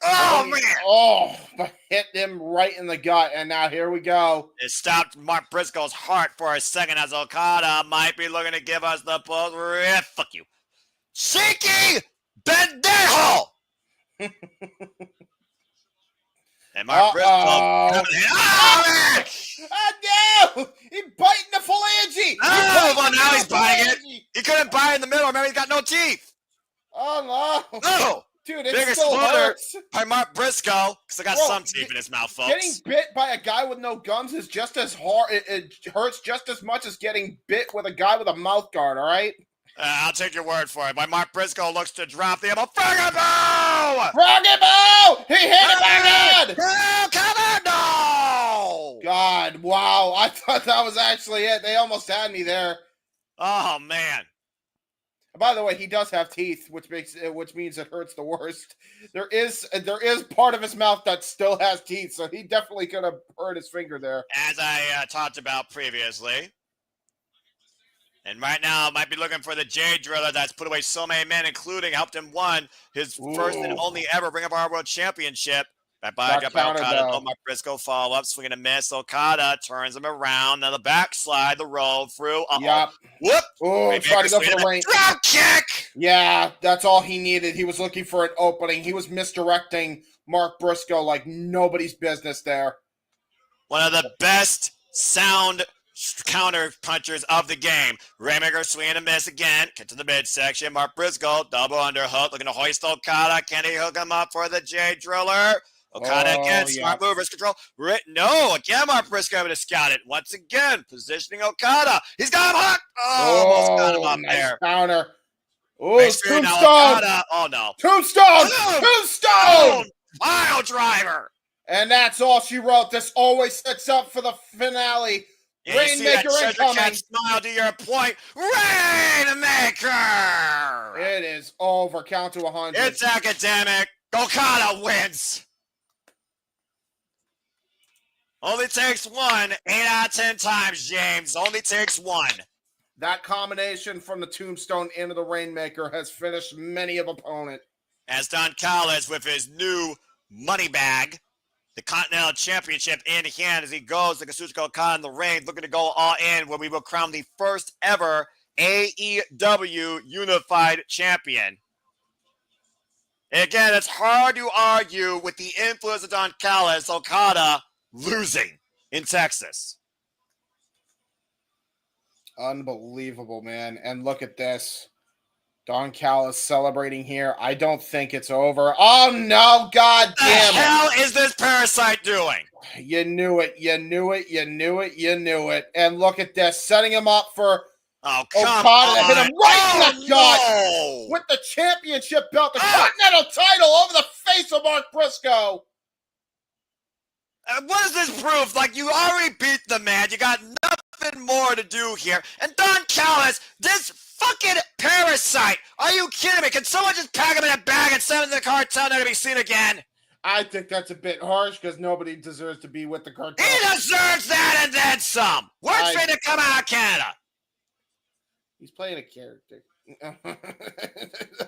Oh, man. Oh, but hit him right in the gut. And now here we go. It stopped Mark Briscoe's heart for a second as Okada might be looking to give us the pulse. Yeah, fuck you. Shaky Bendejo! And Mark Briscoe. Oh, man! Oh, no! He's biting the phalange! Oh, well, now he's biting it. He couldn't bite in the middle. Remember, he's got no teeth. Oh, no. Oh! Dude, it still hurts. By Mark Briscoe, because I got some teeth in his mouth, folks. Getting bit by a guy with no gums is just as hard. It hurts just as much as getting bit with a guy with a mouth guard, all right? I'll take your word for it. My Mark Briscoe looks to drop the elbow. Froggy-Bow! Froggy-Bow! He hit it back in! Oh, come on, no! God, wow. I thought that was actually it. They almost had me there. Oh, man. By the way, he does have teeth, which means it hurts the worst. There is part of his mouth that still has teeth, so he definitely could have hurt his finger there. As I talked about previously. And right now, might be looking for the Jade Driller that's put away so many men, including helped him win his first and only ever Ring of Honor World Championship. Got by Okada. Mark Briscoe follow-up, swing and a miss. Okada turns him around. Now the backslide, the roll through. Yep. Whoop. Oh, tried to go for the rain. Drop kick. Yeah, that's all he needed. He was looking for an opening. He was misdirecting Mark Briscoe like nobody's business there. One of the best sound counter punchers of the game. Rainmaker swing and a miss again. Get to the midsection. Mark Briscoe double underhook, looking to hoist Okada. Can he hook him up for the Jade Driller? Okada again, smart move, wrist control. No, again, Mark Briscoe able to scout it. Once again, positioning Okada. He's got him hooked. Almost got him up nice there. Counter. Oh, Tombstone. Oh, no. Tombstone. Tombstone. Pile driver. And that's all she wrote. This always sets up for the finale. Yeah, Rainmaker incoming. Smile to your point. Rainmaker. It is over. Count to 100. It's academic. Okada wins. Only takes one. 8 out of 10 times, James. Only takes one. That combination from the Tombstone into the Rainmaker has finished many of opponent. As Don Callis with his new money bag, the Continental Championship in hand as he goes to Kazuchika Okada in the ring, looking to go all in where we will crown the first ever AEW Unified Champion. And again, it's hard to argue with the influence of Don Callis, Okada losing in Texas. Unbelievable, man. And look at this. Don Callis celebrating here. I don't think it's over. Oh, no. God damn it. What the hell is this parasite doing? You knew it. You knew it. You knew it. You knew it. And look at this. Setting him up for Okada to hit him right in the gut with the championship belt. The Continental title over the face of Mark Briscoe. What is this proof? Like, you already beat the man. You got nothing more to do here. And Don Callis, this fucking parasite. Are you kidding me? Can someone just pack him in a bag and send him to the cartel never to be seen again? I think that's a bit harsh because nobody deserves to be with the cartel. He deserves that and then some. Word's ready to come out of Canada. He's playing a character.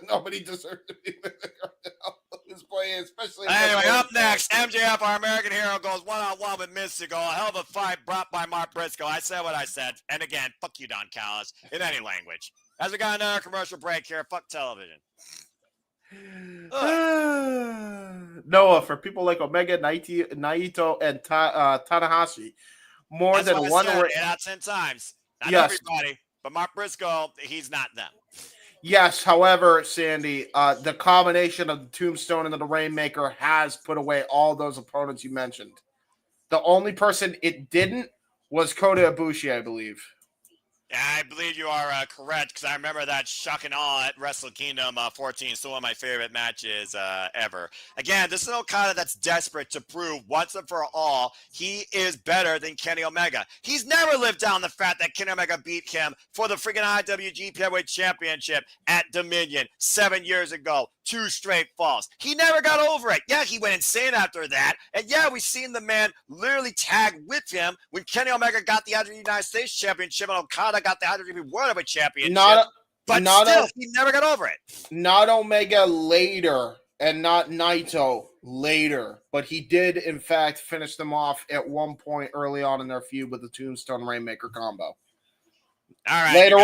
Nobody deserves to be with the cartel. He's playing, especially. Anyway, up next, MJF, our American hero, goes one-on-one with Mistico. A hell of a fight brought by Mark Briscoe. I said what I said. And again, fuck you, Don Callis, in any language. As we got another commercial break here, fuck television. Noah, for people like Omega, Naito, and Tanahashi, more That's than one. 8 out of 10 times. Not everybody, but Mark Briscoe, he's not them. Yes, however, Sandy, the combination of the Tombstone and the Rainmaker has put away all those opponents you mentioned. The only person it didn't was Kota Ibushi, I believe. Yeah, I believe you are correct, because I remember that shock and awe at Wrestle Kingdom 14, still one of my favorite matches ever. Again, this is an Okada that's desperate to prove once and for all he is better than Kenny Omega. He's never lived down the fact that Kenny Omega beat him for the freaking IWGP Heavyweight Championship at Dominion 7 years ago. 2 straight falls. He never got over it. Yeah, he went insane after that. And yeah, we've seen the man literally tag with him when Kenny Omega got the IWGP United States Championship and Okada got the IWGP World Heavyweight Championship. He never got over it. Not Omega later and not Naito later, but he did, in fact, finish them off at one point early on in their feud with the Tombstone Rainmaker combo. All right. Later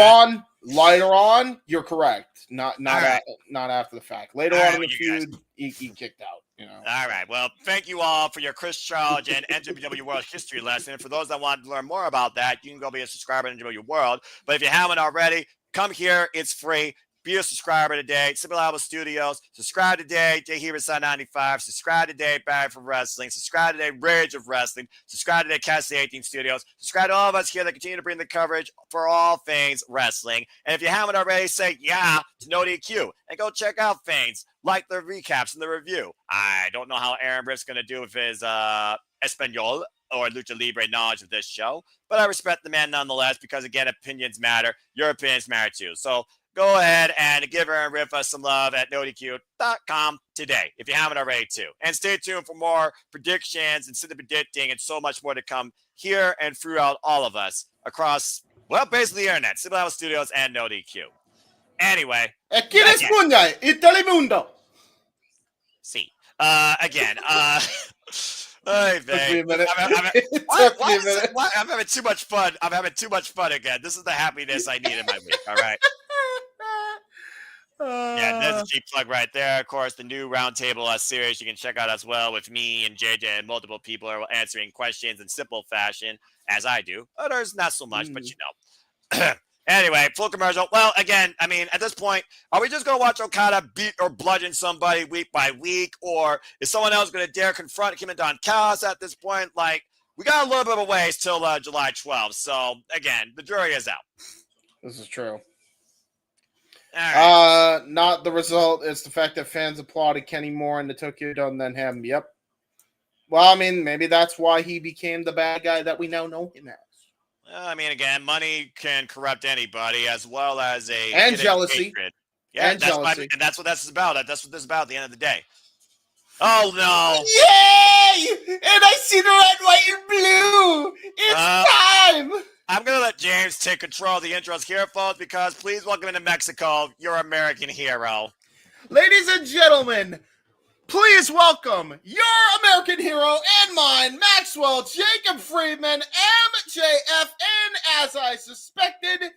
on, you're correct. Not after the fact. Later on in the feud, he kicked out. You know. All right. Well, thank you all for your Chris Charles and NWW World History lesson. And for those that want to learn more about that, you can go be a subscriber to NWW World. But if you haven't already, come here. It's free. Be a subscriber today. Simple Album Studios. Subscribe today. Hebert 95. Subscribe today. Barry for Wrestling. Subscribe today. Rage of Wrestling. Subscribe today. Cassie 18 Studios. Subscribe to all of us here that continue to bring the coverage for all things wrestling. And if you haven't already, say yeah to No DQ and go check out things like the recaps and the review. I don't know how Aaron Briff's going to do with his Espanol or Lucha Libre knowledge of this show, but I respect the man nonetheless because, again, opinions matter. Your opinions matter too. So go ahead and give Aaron Riff some love at NoDQ.com today, if you haven't already, too. And stay tuned for more predictions and Cindy predicting and so much more to come here and throughout all of us across, well, basically the internet, Simple Album Studios and NoDQ. Anyway. ¿Quieres mundo? Italimundo. See. Again. Took me a minute. I'm having too much fun. I'm having too much fun again. This is the happiness I need in my week. All right. Yeah, there's a cheap plug right there. Of course, the new Roundtable series you can check out as well with me and JJ and multiple people are answering questions in simple fashion, as I do. Others, not so much, but you know. Anyway, full commercial. Well, again, I mean, at this point, are we just going to watch Okada beat or bludgeon somebody week by week? Or is someone else going to dare confront him and Don Callis at this point? Like, we got a little bit of a ways till July 12th. So, again, the jury is out. This is true. All right. Not the result. It's the fact that fans applauded Kenny more in the Tokyo Dome than him. Yep. Well, I mean, maybe that's why he became the bad guy that we now know him as. I mean, again, money can corrupt anybody, as well as and jealousy. Hatred. Yeah, and jealousy. And that's what this is about. That's what this is about at the end of the day. Oh, no. Yay! And I see the red, white, and blue. It's time. I'm going to let James take control of the intros here, folks, because please welcome into Mexico, your American hero. Ladies and gentlemen, please welcome your American hero and mine, Maxwell Jacob Friedman, MJF, and as I suspected,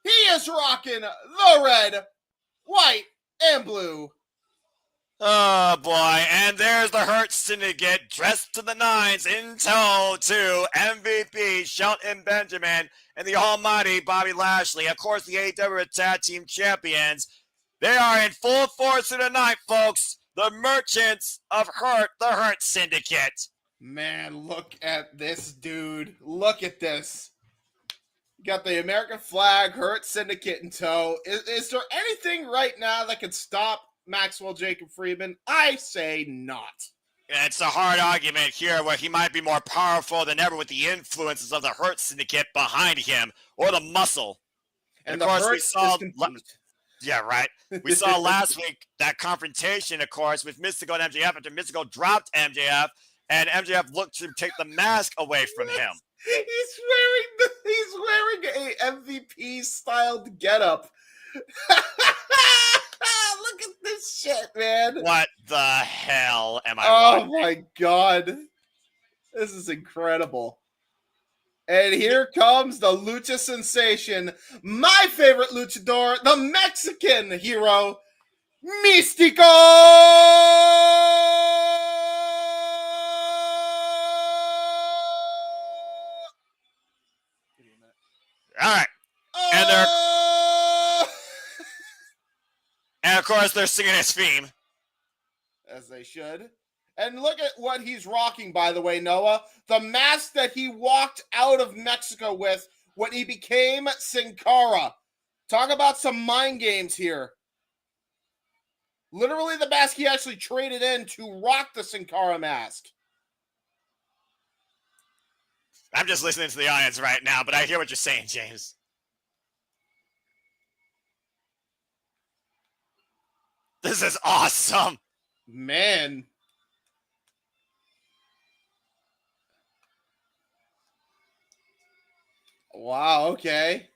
he is rocking the red, white, and blue. Oh, boy. And there's the Hurt Syndicate dressed to the nines in tow to MVP Shelton Benjamin and the almighty Bobby Lashley. Of course, the AEW Tag Team Champions. They are in full force tonight, folks. The Merchants of Hurt, the Hurt Syndicate. Man, look at this, dude. Look at this. Got the American flag, Hurt Syndicate in tow. Is there anything right now that could stop Maxwell Jacob Friedman? I say not. It's a hard argument here where he might be more powerful than ever with the influences of the Hurt Syndicate behind him, or the muscle. And of course, we saw... Yeah, right. We saw last week that confrontation, of course, with Mistico and MJF after Mistico dropped MJF, and MJF looked to take the mask away from him. He's wearing a MVP styled getup. Look at this shit, man. What the hell am I watching? My God. This is incredible. And here comes the lucha sensation, my favorite luchador, the Mexican hero, Mistico! All right. And of course, they're singing his theme. As they should. And look at what he's rocking, by the way, Noah. The mask that he walked out of Mexico with when he became Sin Cara. Talk about some mind games here. Literally the mask he actually traded in to rock the Sin Cara mask. I'm just listening to the audience right now, but I hear what you're saying, James. This is awesome. Man. Wow, okay.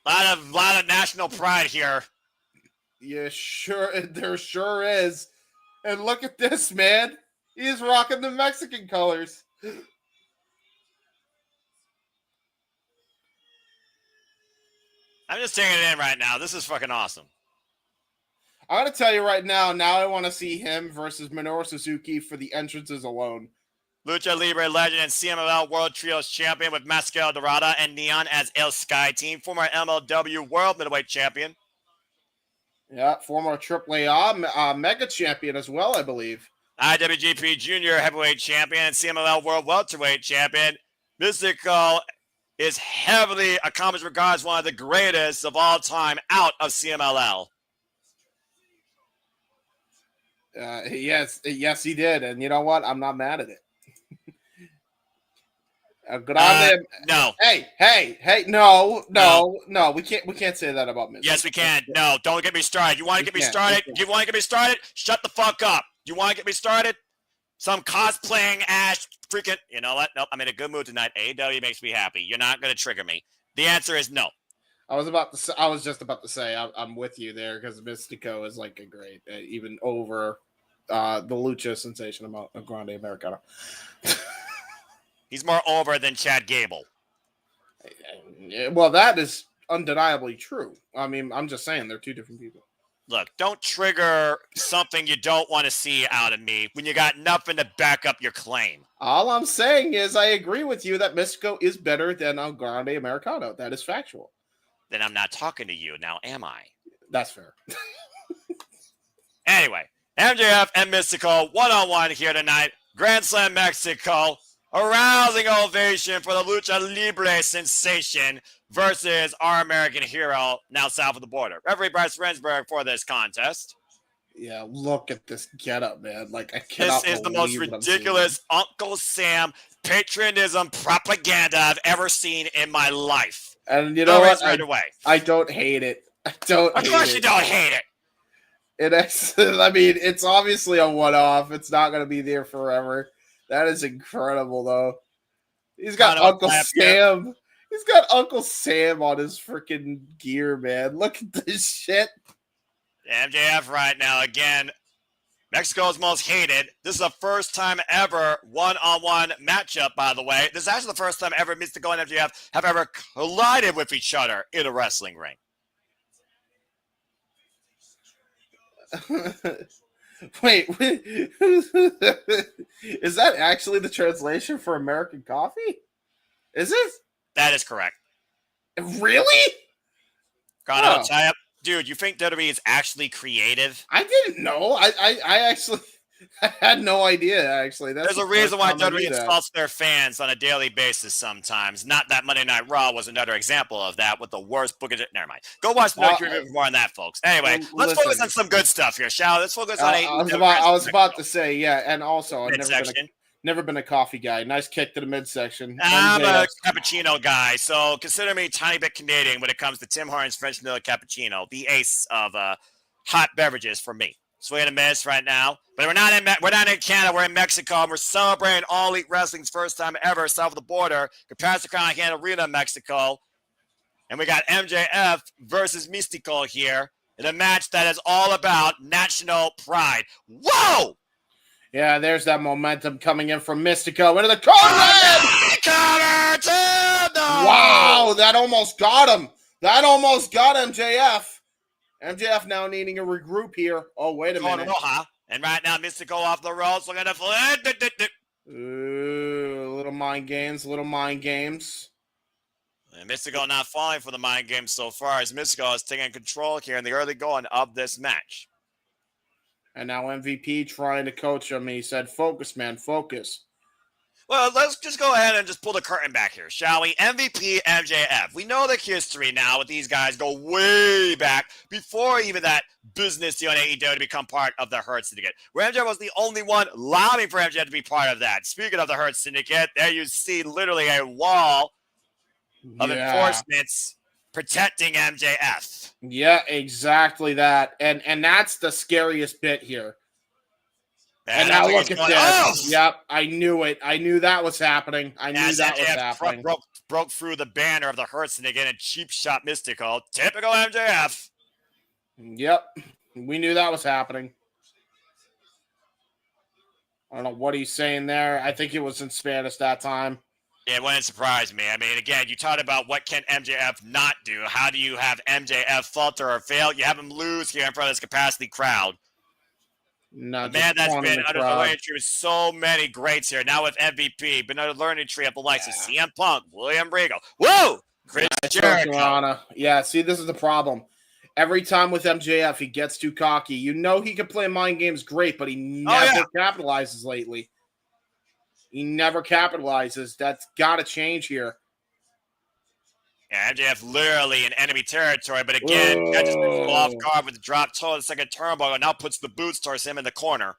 A lot of national pride here. Yeah, sure. There sure is. And look at this, man. He's rocking the Mexican colors. I'm just taking it in right now. This is fucking awesome. I'm going to tell you right now I want to see him versus Minoru Suzuki for the entrances alone. Lucha Libre legend and CMLL World Trios champion with Máscara, Dorada, and Neon as El Sky Team. Former MLW World Middleweight champion. Yeah, former AAA Mega champion as well, I believe. IWGP Junior Heavyweight champion and CMLL World Welterweight champion. Mistico is heavily accomplished regarded as one of the greatest of all time out of CMLL. Yes, he did. And you know what? I'm not mad at it. No. Hey, no. We can't say that about Miz. Yes, we can. No, don't get me started. You want to get me started? You want to get me started? Shut the fuck up. You want to get me started? Some cosplaying ass freaking. You know what? Nope. I'm in a good mood tonight. AEW makes me happy. You're not going to trigger me. The answer is no. I was just about to say I'm with you there because Mistico is like a great, even over the lucha sensation of Grande Americano. He's more over than Chad Gable. Well, that is undeniably true. I mean, I'm just saying they're two different people. Look, don't trigger something you don't want to see out of me when you got nothing to back up your claim. All I'm saying is I agree with you that Mistico is better than El Grande Americano. That is factual. Then I'm not talking to you now, am I? That's fair. Anyway, MJF and Mistico one-on-one here tonight. Grand Slam Mexico. A rousing ovation for the Lucha Libre sensation versus our American hero now south of the border. Referee Bryce Rensburg for this contest. Yeah, look at this getup, man. Like, I cannot This is the most ridiculous Uncle Sam patriotism propaganda I've ever seen in my life. And you know what? Right away. I don't hate it. Of course you don't hate it. I mean, it's obviously a one-off. It's not going to be there forever. That is incredible, though. He's got Uncle Sam. Here. He's got Uncle Sam on his freaking gear, man. Look at this shit. MJF right now, again, Mexico's most hated. This is the first time ever one-on-one matchup, by the way. This is actually the first time ever Mistico and MJF have ever collided with each other in a wrestling ring. Wait, is that actually the translation for American coffee? Is it? That is correct. Really? Dude, you think WWE is actually creative? I didn't know. I actually had no idea, actually. There's a reason why WWE insults their fans on a daily basis sometimes. Not that Monday Night Raw was another example of that with the worst book. Never mind. Go watch the review for more on that, folks. Anyway, let's focus on some good stuff here, shall we? Let's focus on AEW. I was about to say, yeah, and also I've never been a coffee guy. Nice kick to the midsection. I'm a cappuccino guy, so consider me a tiny bit Canadian when it comes to Tim Hortons French vanilla cappuccino, the ace of hot beverages for me. Swing and a miss right now, but we're not in Canada. We're in Mexico, and we're celebrating All Elite Wrestling's first time ever south of the border, Capacity Crown Canada Arena, Mexico, and we got MJF versus Mistico here in a match that is all about national pride. Whoa! Yeah, there's that momentum coming in from Mistico into the corner. Wow, that almost got him. That almost got MJF. MJF now needing a regroup here. Oh, wait a minute. And right now, Mistico off the ropes. Looking at the Ooh, little mind games. And Mistico not falling for the mind games so far as Mistico is taking control here in the early going of this match. And now MVP trying to coach him. He said, focus, man, focus. Well, let's just go ahead and just pull the curtain back here, shall we? MVP, MJF. We know the history now with these guys go way back before even that business deal in AEW to become part of the Hurt Syndicate. Where MJF was the only one lobbying for MJF to be part of that. Speaking of the Hurt Syndicate, there you see literally a wall of enforcements protecting MJF. Yeah, exactly that. And that's the scariest bit here. And now look at this. Yep, I knew it. I knew that was happening. Broke through the banner of the Hurt Syndicate and cheap shot Mistico. Typical MJF. Yep, we knew that was happening. I don't know what he's saying there. I think it was in Spanish that time. Yeah, it wouldn't surprise me. I mean, again, you talked about what can MJF not do. How do you have MJF falter or fail? You have him lose here in front of this capacity crowd. No, man, that's been under the learning tree with so many greats here. Now with MVP, been under the learning tree of the likes of CM Punk, William Regal. Whoa! Chris Jericho. Yeah, see, this is the problem. Every time with MJF, he gets too cocky. You know he can play mind games great, but he never capitalizes lately. He never capitalizes. That's got to change here. Yeah, MJF literally in enemy territory, but again, got just off guard with the drop toe in the second turnbuckle, and now puts the boots towards him in the corner.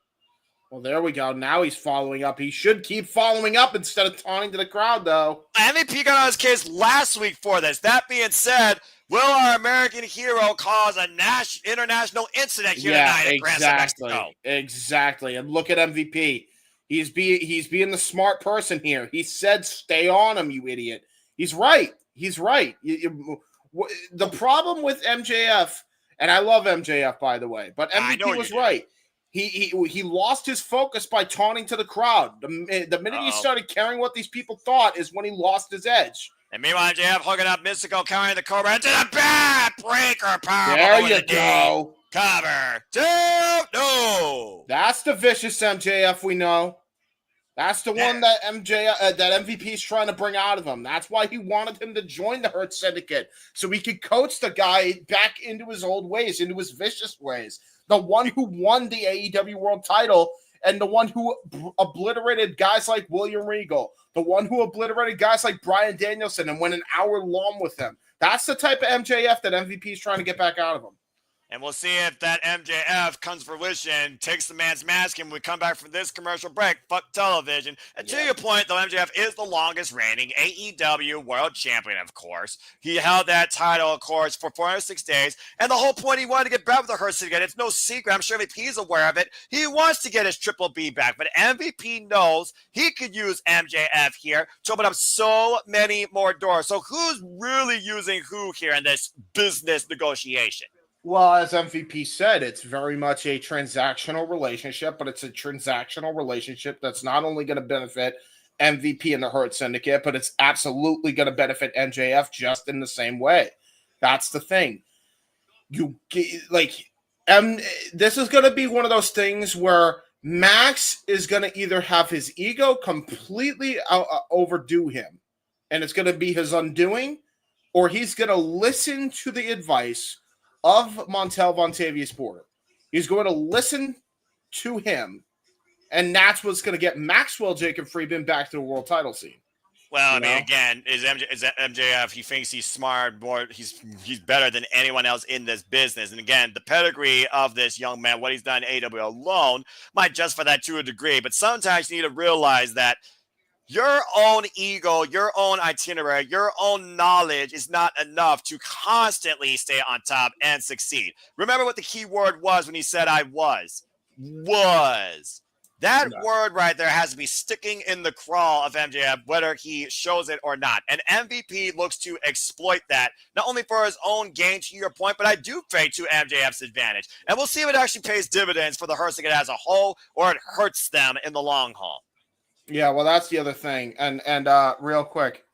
Well, there we go. Now he's following up. He should keep following up instead of taunting to the crowd, though. MVP got on his case last week for this. That being said, will our American hero cause an international incident here tonight at Grand Slam Mexico? Exactly. And look at MVP. He's being the smart person here. He said, stay on him, you idiot. He's right. He's right. The problem with MJF, and I love MJF, by the way, but MVP was right. He lost his focus by taunting to the crowd. The minute he started caring what these people thought is when he lost his edge. And meanwhile, MJF hooking up Mistico, carrying the Cobra into the back breaker power. There you go. Cover 2. No. That's the vicious MJF we know. That's the one that that MVP is trying to bring out of him. That's why he wanted him to join the Hurt Syndicate, so he could coach the guy back into his old ways, into his vicious ways. The one who won the AEW World Title, and the one who obliterated guys like William Regal, the one who obliterated guys like Bryan Danielson and went an hour long with him. That's the type of MJF that MVP is trying to get back out of him. And we'll see if that MJF comes to fruition, takes the man's mask, and we come back from this commercial break. Fuck television. And to your point, though, MJF is the longest reigning AEW World Champion, of course. He held that title, of course, for 406 days. And the whole point, he wanted to get back with the Hurt Syndicate. It's no secret. I'm sure MVP is aware of it. He wants to get his Triple B back. But MVP knows he could use MJF here to open up so many more doors. So who's really using who here in this business negotiation? Well, as MVP said, it's very much a transactional relationship, but it's a transactional relationship that's not only going to benefit MVP and the Hurt Syndicate, but it's absolutely going to benefit MJF just in the same way. That's the thing. This is going to be one of those things where Max is going to either have his ego completely overdo him, and it's going to be his undoing, or he's going to listen to the advice of Montel Vontavious Porter. He's going to listen to him, and that's what's going to get Maxwell Jacob Friedman back to the world title scene. Well, I mean, again, is MJF, he thinks he's smart, more he's better than anyone else in this business. And again, the pedigree of this young man, what he's done in AEW alone, might justify that to a degree. But sometimes you need to realize that your own ego, your own itinerary, your own knowledge is not enough to constantly stay on top and succeed. Remember what the key word was when he said I was. Was. That word right there has to be sticking in the craw of MJF, whether he shows it or not. And MVP looks to exploit that, not only for his own gain, to your point, but I do think to MJF's advantage. And we'll see if it actually pays dividends for the Hurt Syndicate as a whole, or it hurts them in the long haul. Yeah, well, that's the other thing. And real quick.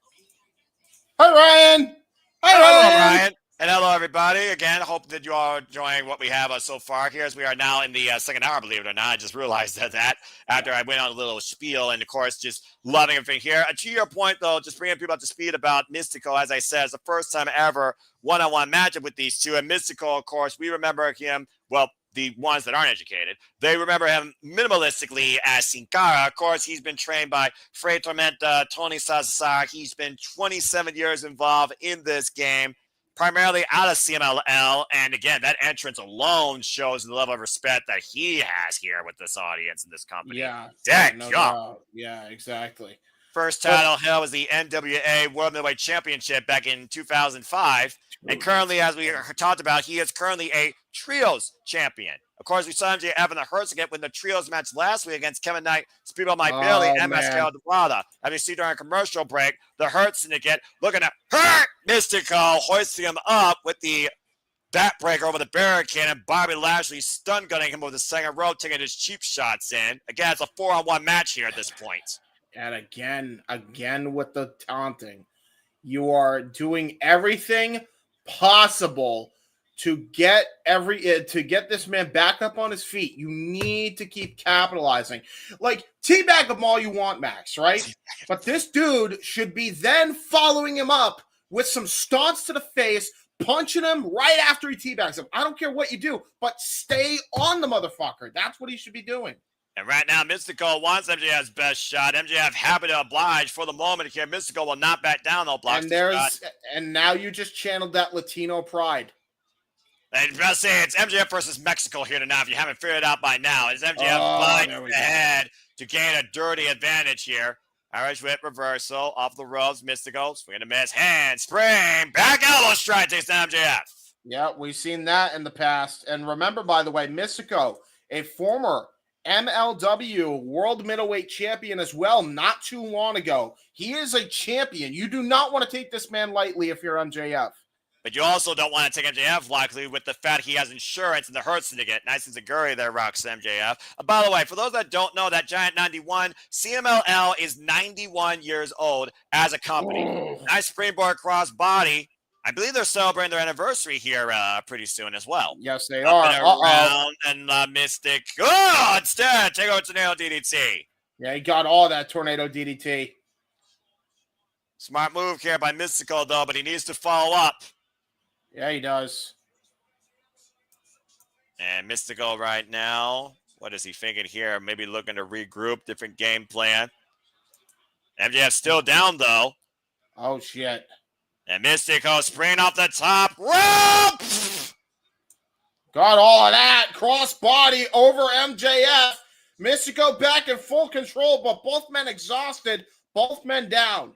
Hi, Ryan. Hello, Ryan. And hello, everybody. Again, hope that you are enjoying what we have so far here, as we are now in the second hour, believe it or not. I just realized that after I went on a little spiel, and, of course, just loving everything here. To your point, though, just bringing people up to speed about Mistico, as I said, it's the first time ever one-on-one matchup with these two. And Mistico, of course, we remember him, well, the ones that aren't educated, they remember him minimalistically as Sin Cara. Of course, he's been trained by Frey Tormenta, Tony Sasasar. He's been 27 years involved in this game, primarily out of CMLL. And again, that entrance alone shows the level of respect that he has here with this audience and this company. Yeah. Yeah, exactly. First title held was the NWA World Middleweight Championship back in 2005. And currently, as we talked about, he is currently a Trios champion. Of course, we saw MJF and the Hurt Syndicate win the Trios match last week against Kevin Knight, Speedball Mike Bailey, and Máscara Dorada. As we see during a commercial break, the Hurt Syndicate looking to hurt Mistico, hoisting him up with the backbreaker over the barricade, and Bobby Lashley stun gunning him with the second rope, taking his cheap shots in. Again, it's a 4-on-1 match here at this point. And again with the taunting. You are doing everything possible to get this man back up on his feet. You need to keep capitalizing. Like, teabag him all you want, Max, right? But this dude should be then following him up with some stomps to the face, punching him right after he teabags him. I don't care what you do, but stay on the motherfucker. That's what he should be doing. And right now, Mistico wants MJF's best shot. MJF happy to oblige for the moment here. Mistico will not back down. They'll block the shot. And now you just channeled that Latino pride. And I'll say it's MJF versus Mexico here tonight. If you haven't figured it out by now, it's MJF flying ahead to gain a dirty advantage here. Irish whip reversal off the ropes. Mistico swing and a miss. Hand spring. Back elbow strike takes down MJF. Yeah, we've seen that in the past. And remember, by the way, Mistico, a former MLW World Middleweight Champion as well, not too long ago. He is a champion. You do not want to take this man lightly if you're MJF. But you also don't want to take MJF likely with the fact he has insurance in the Hurt Syndicate. Nice and Zaguri there, rocks MJF. By the way, for those that don't know, that Giant 91, CMLL is 91 years old as a company. Nice springboard cross body. I believe they're celebrating their anniversary here pretty soon as well. Yes, they Up are. and around, and Mystic. Oh, instead, take out Tornado DDT. Yeah, he got all that Tornado DDT. Smart move here by Mistico, though, but he needs to follow up. Yeah, he does. And Mistico right now, what is he thinking here? Maybe looking to regroup, different game plan. MJF still down, though. Oh, shit. And Mistico spraying off the top rope. Got all of that. Crossbody over MJF. Mistico back in full control, but both men exhausted. Both men down.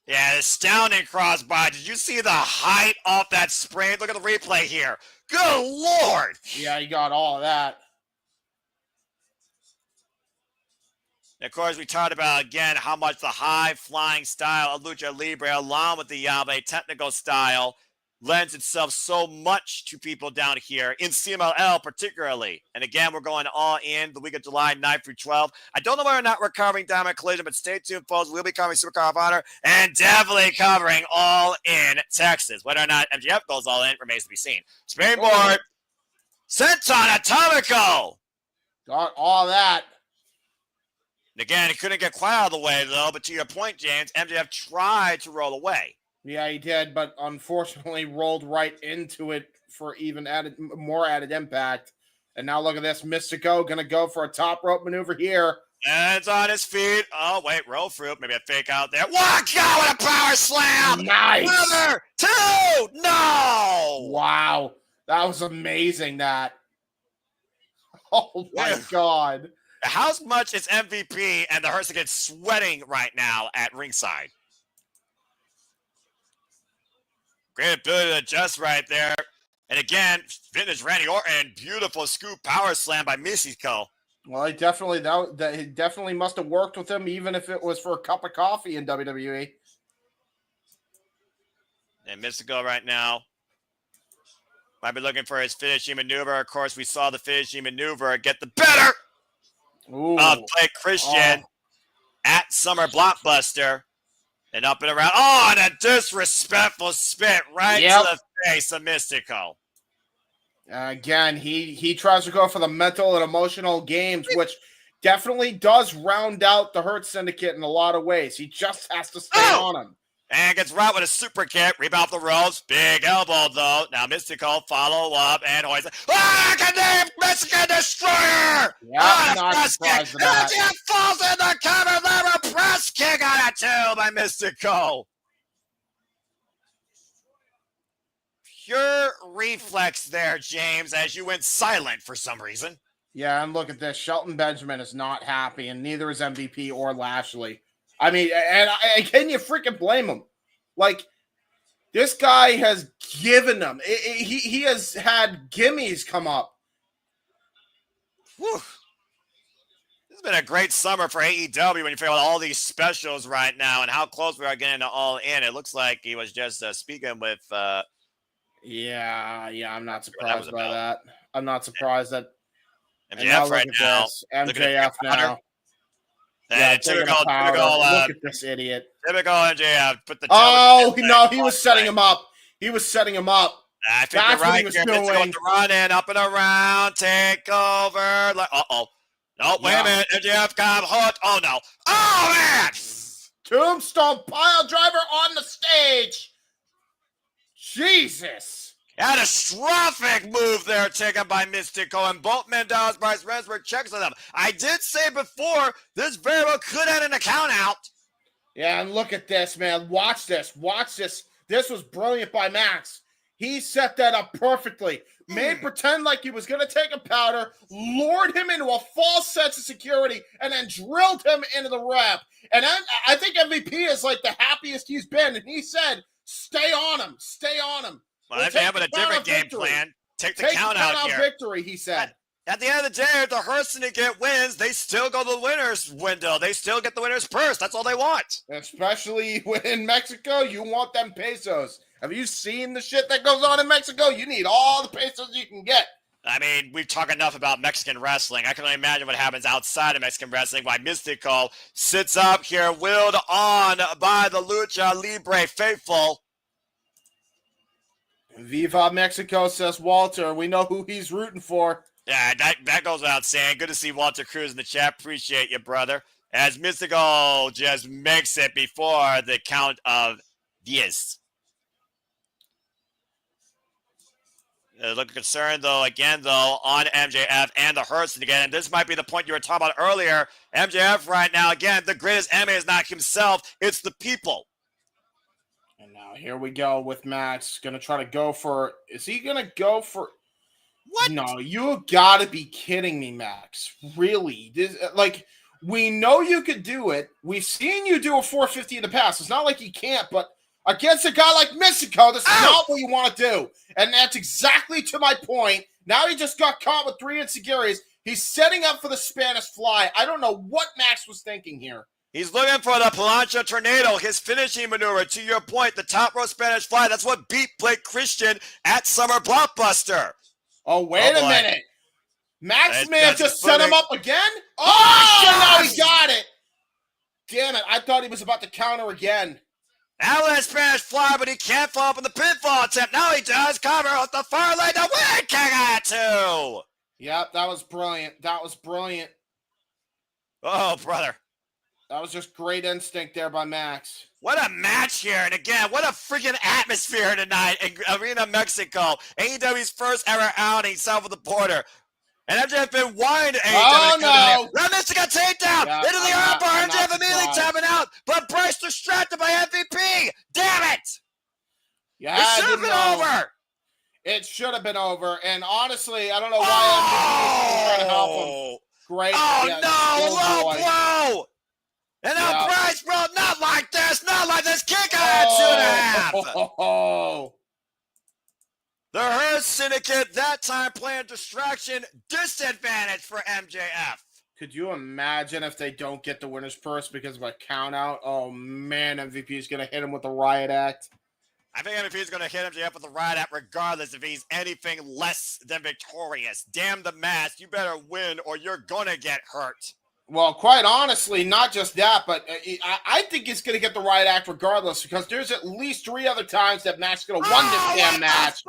Yeah, astounding crossbody. Did you see the height of that spring? Look at the replay here. Good Lord. Yeah, he got all of that. And of course, we talked about, again, how much the high-flying style of Lucha Libre, along with the technical style, lends itself so much to people down here, in CMLL particularly. And again, we're going all in the week of July 9th through 12th. I don't know whether or not we're covering Diamond Collision, but stay tuned, folks. We'll be covering Supercar of Honor and definitely covering All In Texas. Whether or not MGF goes all in remains to be seen. Springboard, Senton Atomico. Got all that. And again, he couldn't get quite out of the way, though. But to your point, James, MJF tried to roll away. Yeah, he did, but unfortunately rolled right into it for even more added impact. And now look at this. Mistico going to go for a top rope maneuver here. And it's on his feet. Oh, wait, roll through. Maybe a fake out there. Walk out with a power slam. Nice. Another, two. No. Wow. That was amazing, that. Oh, my God. How much is MVP and the Hurricane sweating right now at ringside? Great ability to adjust right there. And again, vintage Randy Orton, beautiful scoop power slam by Mistico. Well, he definitely must have worked with him, even if it was for a cup of coffee in WWE. And Mistico right now might be looking for his finishing maneuver. Of course, we saw the finishing maneuver get the better of Blake Christian at Summer Blockbuster. And up and around. Oh, and a disrespectful spit right to the face of Mistico. Again, he tries to go for the mental and emotional games, which definitely does round out the Hurt Syndicate in a lot of ways. He just has to stay on him. And gets right with a super kick. Rebound off the ropes. Big elbow, though. Now Mistico follow up and hoist. Oh, look at that Mexican Destroyer! Yeah, I'm not surprised at that. MJF falls in the cover. There, a press kick on it, too, by Mistico. Pure reflex there, James, as you went silent for some reason. Yeah, and look at this. Shelton Benjamin is not happy, and neither is MVP or Lashley. I mean, and can you freaking blame him? Like, this guy has given them. He has had gimmies come up. Whew. This has been a great summer for AEW when you figure out all these specials right now and how close we are getting to All In. It looks like he was just speaking with... Yeah, I'm not surprised by that. I'm not surprised that... MJF right now. MJF now. Yeah, typical, look at this idiot. Typical MJF. Put the he was setting him up. He was setting him up. I think you're right here. It's going to run in, up and around, take over. Uh-oh. No, wait a minute. MJF got hooked. Oh, no. Oh, man. Tombstone pile driver on the stage. Jesus. Catastrophic move there taken by Mistico, and both Mendoza, Bryce Resberg checks on them. I did say before, this very well could end an account out. Yeah, and look at this, man. Watch this. Watch this. This was brilliant by Max. He set that up perfectly. Made pretend like he was going to take a powder, lured him into a false sense of security, and then drilled him into the ref. And I think MVP is like the happiest he's been, and he said, stay on him. Stay on him. Well, they're having a different game plan. Take the count out here. Victory, he said. At the end of the day, if the Hurt Syndicate wins, they still go to the winner's window. They still get the winner's purse. That's all they want. Especially in Mexico, you want them pesos. Have you seen the shit that goes on in Mexico? You need all the pesos you can get. I mean, we've talked enough about Mexican wrestling. I can only imagine what happens outside of Mexican wrestling. Why Mistico sits up here, willed on by the Lucha Libre faithful. Viva Mexico, says Walter. We know who he's rooting for. Yeah, that goes without saying. Good to see Walter Cruz in the chat. Appreciate you, brother. As Mistico just makes it before the count of 10. Looking concerned, though, on MJF and the Hurts again. And this might be the point you were talking about earlier. MJF right now, again, the greatest enemy is not himself. It's the people. And now here we go with Max. Going to try to go for... Is he going to go for... What? No, you got to be kidding me, Max. Really? We know you could do it. We've seen you do a 450 in the past. It's not like you can't, but against a guy like Mistico, this is not what you want to do. And that's exactly to my point. Now he just got caught with 3 enziguris. He's setting up for the Spanish Fly. I don't know what Max was thinking here. He's looking for the Plancha Tornado, his finishing maneuver. To your point, the top row Spanish Fly. That's what beat Blake Christian at Summer Blockbuster. Oh, wait a minute. Max may have just set him up again? Oh, no, he got it. Damn it. I thought he was about to counter again. Avalanche Spanish Fly, but he can't fall up in the pinfall attempt. Now he does. Cover with the far leg. The wind kick at 2. Yep, that was brilliant. That was brilliant. Oh, brother. That was just great instinct there by Max. What a match here. And again, what a freaking atmosphere tonight in Arena Mexico. AEW's first ever outing south of the border. And MJF been wanting to AEW. Oh, no. Now Mistico takedown. Into the armbar. MJF immediately tapping out. But Bryce distracted by MVP. Damn it. Yeah, it should have been over. It should have been over. And honestly, I don't know why MVP was trying to help him. Great. Oh, no. Low blow. And now Bryce, bro, not like this. Not like this. Kick out at 2.5. Oh. The Hurt Syndicate, that time playing distraction, disadvantage for MJF. Could you imagine if they don't get the winner's purse because of a count out? Oh, man, MVP is going to hit him with a riot act. I think MVP is going to hit MJF with a riot act regardless if he's anything less than victorious. Damn the mask, you better win or you're going to get hurt. Well, quite honestly, not just that, but I think he's going to get the riot act regardless because there's at least 3 other times that Max is going to win this damn match.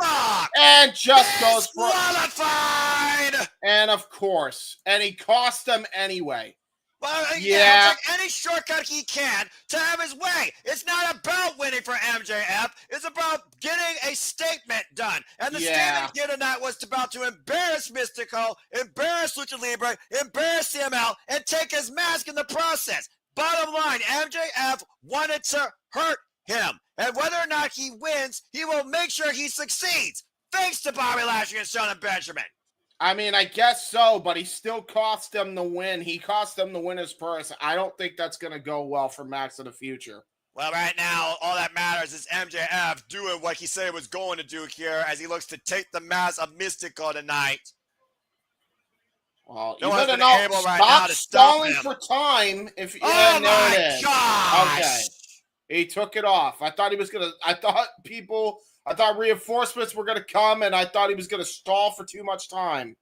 And just goes for qualified. And of course, and he cost them anyway. Well, yeah, take any shortcut he can to have his way. It's not about winning for MJF. It's about getting a statement done. And the statement here tonight was about to embarrass Mistico, embarrass Lucha Libre, embarrass CML, and take his mask in the process. Bottom line, MJF wanted to hurt him. And whether or not he wins, he will make sure he succeeds. Thanks to Bobby Lashley and Shelton Benjamin. I mean, I guess so, but he still cost them the win. He cost them the winner's purse. I don't think that's going to go well for Max in the future. Well, right now, all that matters is MJF doing what he said he was going to do here as he looks to take the mask of Mistico tonight. Well, you better not stop stalling for time. If oh, my gosh! Okay. He took it off. I thought he was going to... I thought reinforcements were going to come, and I thought he was going to stall for too much time.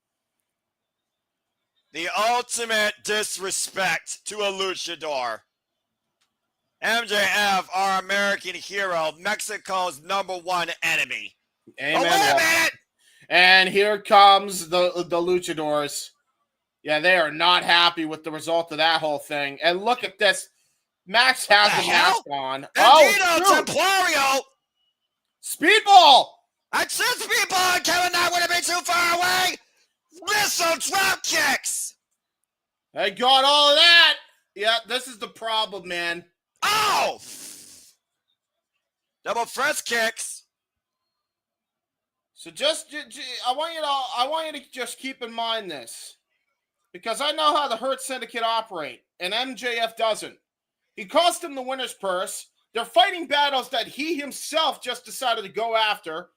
The ultimate disrespect to a luchador. MJF, our American hero, Mexico's #1 enemy. Amen. Oh, wait a minute! And here comes the luchadors. Yeah, they are not happy with the result of that whole thing. And look at this. Max has the mask on. Bandido, Templario! Speedball! I said speedball, and Kevin Knight would have been too far away. Missile drop kicks. I got all of that. Yeah, this is the problem, man. Oh! Double press kicks. So I want you to just keep in mind this, because I know how the Hurt Syndicate operate, and MJF doesn't. He cost him the winner's purse. They're fighting battles that he himself just decided to go after.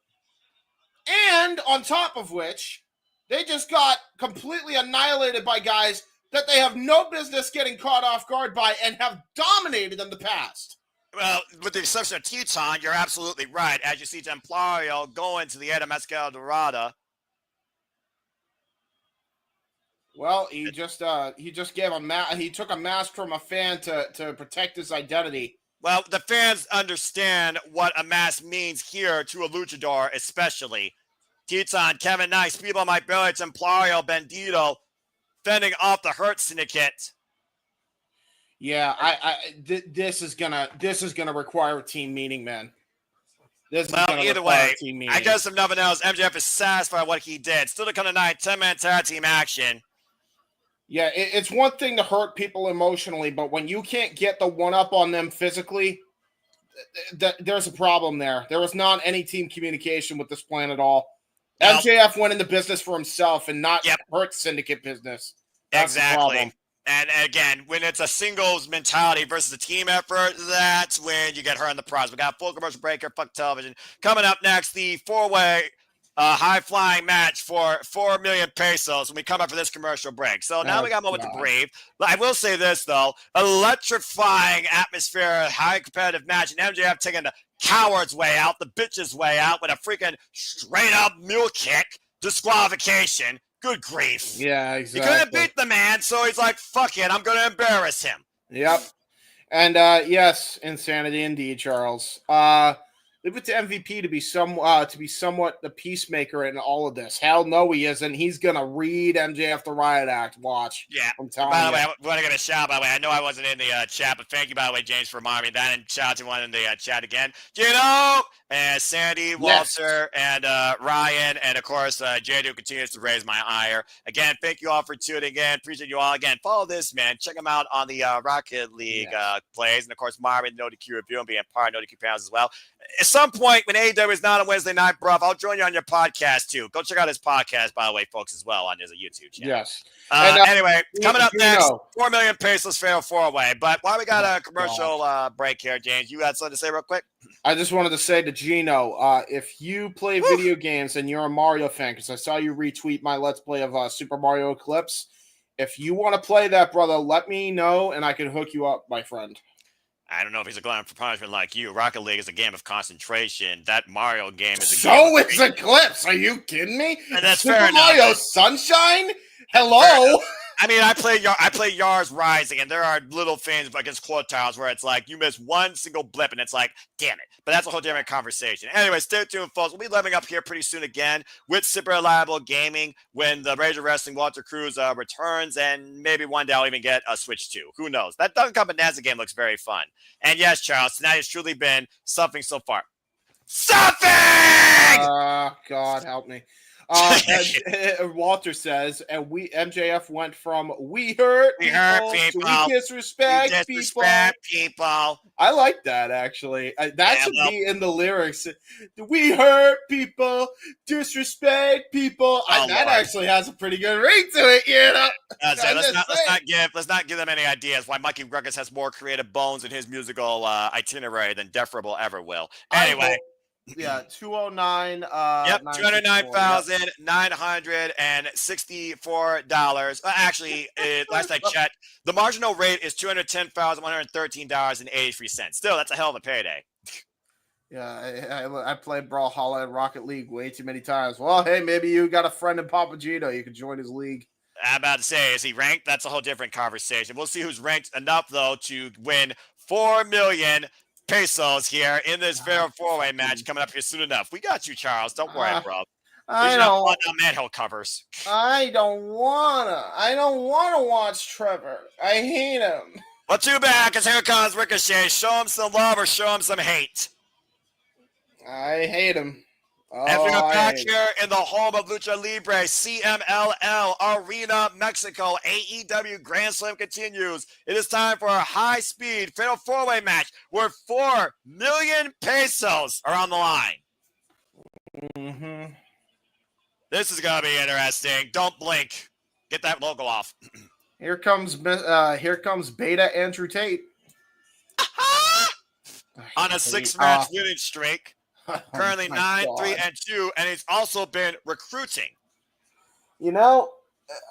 And on top of which, they just got completely annihilated by guys that they have no business getting caught off guard by and have dominated in the past. Well, with the exception of Teton, you're absolutely right. As you see Templario going to the head of Máscara Dorada. Well, he just gave he took a mask from a fan to protect his identity. Well, the fans understand what a mask means here to a luchador, especially. Teton, Kevin Knight, Speedball Mike Bailey, Templario, Bandido, fending off the Hurt Syndicate. Yeah, this is gonna require a team meeting, man. Either way, I guess if nothing else, MJF is satisfied with what he did. Still to come tonight, 10-man tag team action. Yeah, it's one thing to hurt people emotionally, but when you can't get the one-up on them physically, there's a problem there. There was not any team communication with this plan at all. Nope. MJF went into business for himself and not Hurt Syndicate business. That's exactly. The problem. And again, when it's a singles mentality versus a team effort, that's when you get hurt in the process. We got a full commercial break here, fuck television. Coming up next, the four-way high-flying match for 4 million pesos when we come up for this commercial break. So now we got a moment to breathe. I will say this, though. Electrifying atmosphere, high competitive match, and MJF taking the coward's way out, the bitch's way out with a freaking straight-up mule kick disqualification. Good grief. Yeah, exactly. He couldn't beat the man, so he's like, fuck it, I'm going to embarrass him. Yep. And yes, insanity indeed, Charles. Leave it to MVP to be somewhat the peacemaker in all of this. Hell no, he isn't. He's gonna read MJF the Riot Act. Watch. Yeah. I'm telling you. By the way, I want to give a shout. By the way, I know I wasn't in the chat, but thank you, by the way, James, for reminding me that. And shout out to one in the chat again. Gino and Sandy, Walter, and Ryan, and of course, Jay, who continues to raise my ire. Again, thank you all for tuning in. Appreciate you all. Again, follow this man. Check him out on the Rocket League plays, and of course, Marvin, No DQ review, and being part of No DQ panels as well. At some point, when AEW is not on Wednesday night, bruv, I'll join you on your podcast, too. Go check out his podcast, by the way, folks, as well, on his YouTube channel. Yes. Anyway, coming up next, 4 million pesos fail 4-way. But while we got a commercial break here, James, you got something to say real quick? I just wanted to say to Gino, if you play video games and you're a Mario fan, because I saw you retweet my Let's Play of Super Mario Eclipse, if you want to play that, brother, let me know, and I can hook you up, my friend. I don't know if he's a glutton for punishment like you. Rocket League is a game of concentration. That Mario game is a game of Eclipse. Are you kidding me? And that's Super fair Mario enough. Sunshine? Hello? I mean, I play Yars Rising, and there are little things against quartiles where it's like you miss one single blip, and it's like, damn it. But that's a whole different conversation. Anyway, stay tuned, folks. We'll be leveling up here pretty soon again with Super Reliable Gaming when the Rage of Wrestling Walter Cruz returns, and maybe one day I'll even get a Switch 2. Who knows? That Duncan Bonanza game looks very fun. And yes, Charles, tonight has truly been something so far. Something! God help me. Walter says, and MJF went from we hurt people to we disrespect people. I like that, actually. That should be in the lyrics. We hurt people, disrespect people. That actually has a pretty good ring to it, you know. Let's not give them any ideas why Mikey Ruckus has more creative bones in his musical itinerary than Def Rebel ever will. Anyway. Yeah, 209. $209,964. Actually, last I checked, the marginal rate is $210,113.83. Still, that's a hell of a payday. Yeah, I played Brawlhalla and Rocket League way too many times. Well, hey, maybe you got a friend in Papagino. You can join his league. I'm about to say, is he ranked? That's a whole different conversation. We'll see who's ranked enough, though, to win 4 million pesos here in this very 4-way match coming up here soon enough. We got you, Charles. Don't worry, bro. I don't. Manhill covers. I don't wanna watch Trevor. I hate him. Well, too bad, because here comes Ricochet. Show him some love or show him some hate. I hate him. And we're back here in the home of Lucha Libre, CMLL Arena, Mexico. AEW Grand Slam continues. It is time for a high-speed fatal 4-way match where 4 million pesos are on the line. Mm-hmm. This is going to be interesting. Don't blink. Get that logo off. Here comes Beta Andrew Tate. On a 6-match winning streak. Currently 9-3-2, and he's also been recruiting. You know,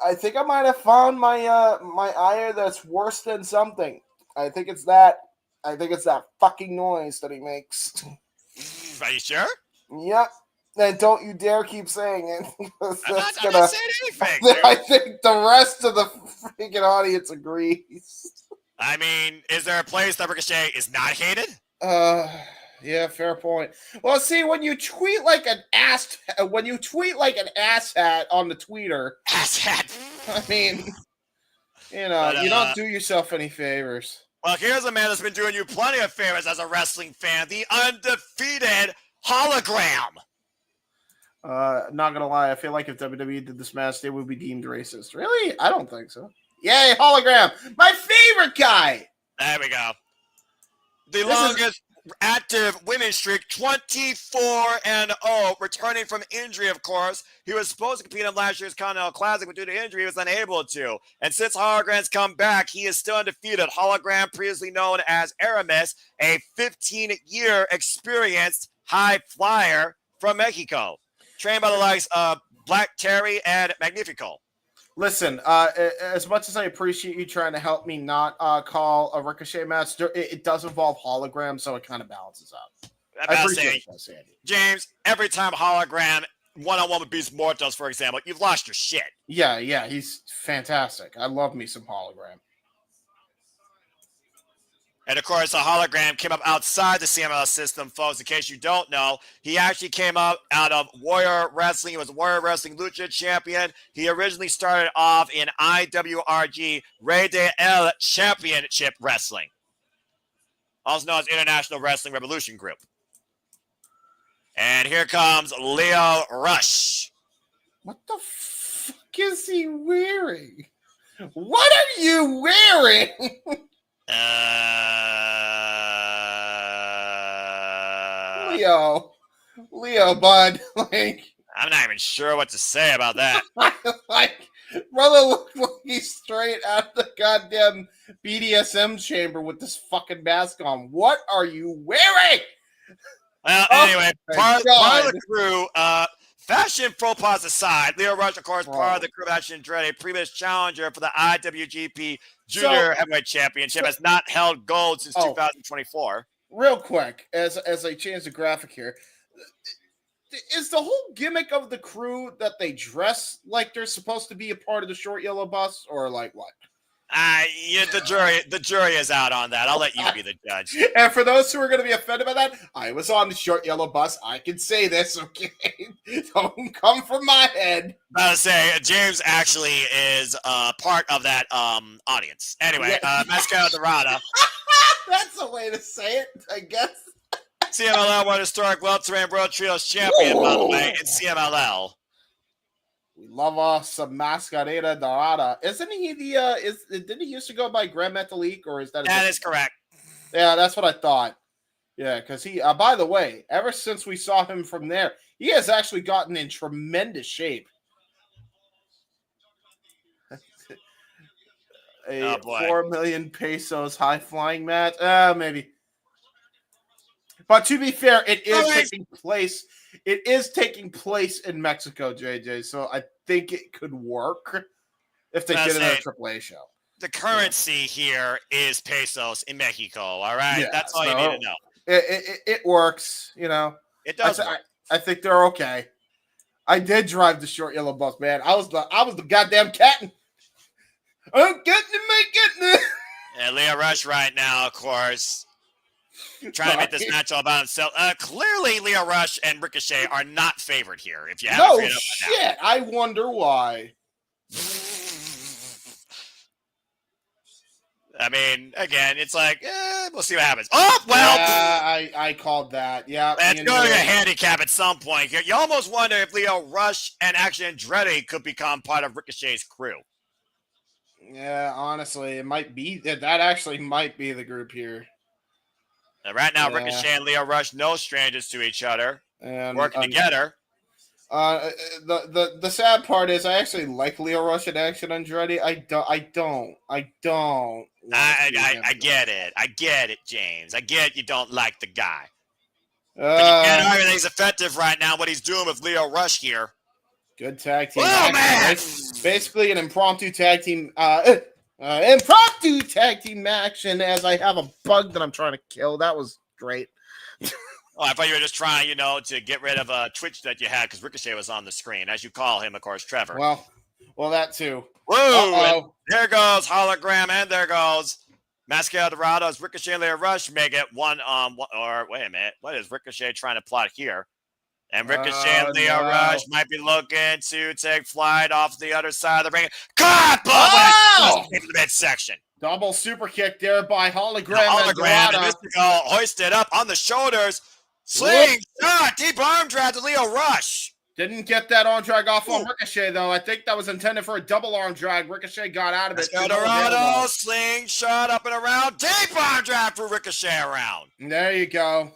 I think I might have found my my ire that's worse than something. I think it's that fucking noise that he makes. Are you sure? Yep. And don't you dare keep saying it. I'm not saying anything. I think the rest of the freaking audience agrees. I mean, is there a place that Ricochet is not hated? Yeah, fair point. Well, see, when you tweet like an asshat on the tweeter, Asshat. I mean, But, you don't do yourself any favors. Well, here's a man that's been doing you plenty of favors as a wrestling fan, the undefeated Hologram. Not gonna lie, I feel like if WWE did this match, they would be deemed racist. Really? I don't think so. Yay, Hologram! My favorite guy! There we go. The longest active winning streak, 24-0, returning from injury, of course. He was supposed to compete in last year's Continental Classic, but due to injury, he was unable to. And since Hologram's come back, he is still undefeated. Hologram, previously known as Aramis, a 15-year experienced high flyer from Mexico, trained by the likes of Black Terry and Magnifico. Listen, as much as I appreciate you trying to help me not call a Ricochet match, it does involve Hologram, so it kind of balances out. I appreciate that, Sandy. James, every time Hologram one-on-one with Beast Mortos, for example, you've lost your shit. Yeah, he's fantastic. I love me some Hologram. And, of course, the Hologram came up outside the CMLS system, folks. In case you don't know, he actually came up out of Warrior Wrestling. He was Warrior Wrestling Lucha Champion. He originally started off in IWRG Rey de El Championship Wrestling, also known as International Wrestling Revolution Group. And here comes Lio Rush. What the fuck is he wearing? What are you wearing? Leo, bud. Like, I'm not even sure what to say about that. Like, brother looked like he's straight out of the goddamn BDSM chamber with this fucking mask on. What are you wearing? Well, anyway, part of the crew, fashion faux pas aside, Lio Rush, of course, part of the crew of Action Andretti, previous challenger for the IWGP Junior Heavyweight Championship, has not held gold since 2024. Real quick, as I change the graphic here, is the whole gimmick of the crew that they dress like they're supposed to be a part of the short yellow bus, or like what? Yeah, the jury is out on that. I'll let you be the judge. And for those who are going to be offended by that, I was on the short yellow bus. I can say this, okay? Don't come from my head. I was say James actually is part of that audience. Anyway, Máscara Dorada. That's a way to say it, I guess. CMLL World Historic Welterweight World Trios Champion, by the way, in CMLL. We love us some Máscara Dorada. Isn't he didn't he used to go by Grand Metalik, or is that? That is correct. Yeah, that's what I thought. Yeah, because he, by the way, ever since we saw him from there, he has actually gotten in tremendous shape. A 4 million pesos high flying match, maybe. But to be fair, it is taking place. It is taking place in Mexico, JJ. So I think it could work if they did it at a AAA show. The currency here is pesos in Mexico. All right, that's all you need to know. It works. You know, it does. I think they're okay. I did drive the short yellow bus, man. I was the goddamn captain. I'm getting it. And Lio Rush right now, of course, trying to make this match all about himself. Clearly, Lio Rush and Ricochet are not favored here. If you haven't figured it out. I wonder why. I mean, again, it's like, we'll see what happens. Oh, well. Yeah, I called that. Yeah. It's going to be a handicap at some point here. You almost wonder if Lio Rush and Action Andretti could become part of Ricochet's crew. Yeah, honestly, it might be. That actually might be the group here. And right now, Ricochet and Lio Rush, no strangers to each other, and working together. The sad part is I actually like Lio Rush and Action Andretti. I don't. I get it. I get it, James. I get you don't like the guy. But you can't argue that he's effective right now. What he's doing with Lio Rush here. Good tag team. Oh, man! Basically an impromptu tag team. Impromptu tag team action as I have a bug that I'm trying to kill. That was great. Oh, I thought you were just trying, to get rid of a twitch that you had because Ricochet was on the screen, as you call him, of course, Trevor. Well, that too. Whoa! There goes Hologram, and there goes Máscara Dorado's Ricochet and Leo Rush make it one or wait a minute. What is Ricochet trying to plot here? And Ricochet and Leo Rush might be looking to take flight off the other side of the ring. God, into the midsection. Double super kick there by Hologram. And Mistico hoisted up on the shoulders. Slingshot, deep arm drag to Leo Rush. Didn't get that arm drag off on Ricochet, though. I think that was intended for a double arm drag. Ricochet got out of it. Dorada, slingshot up and around. Deep arm drag for Ricochet around. There you go.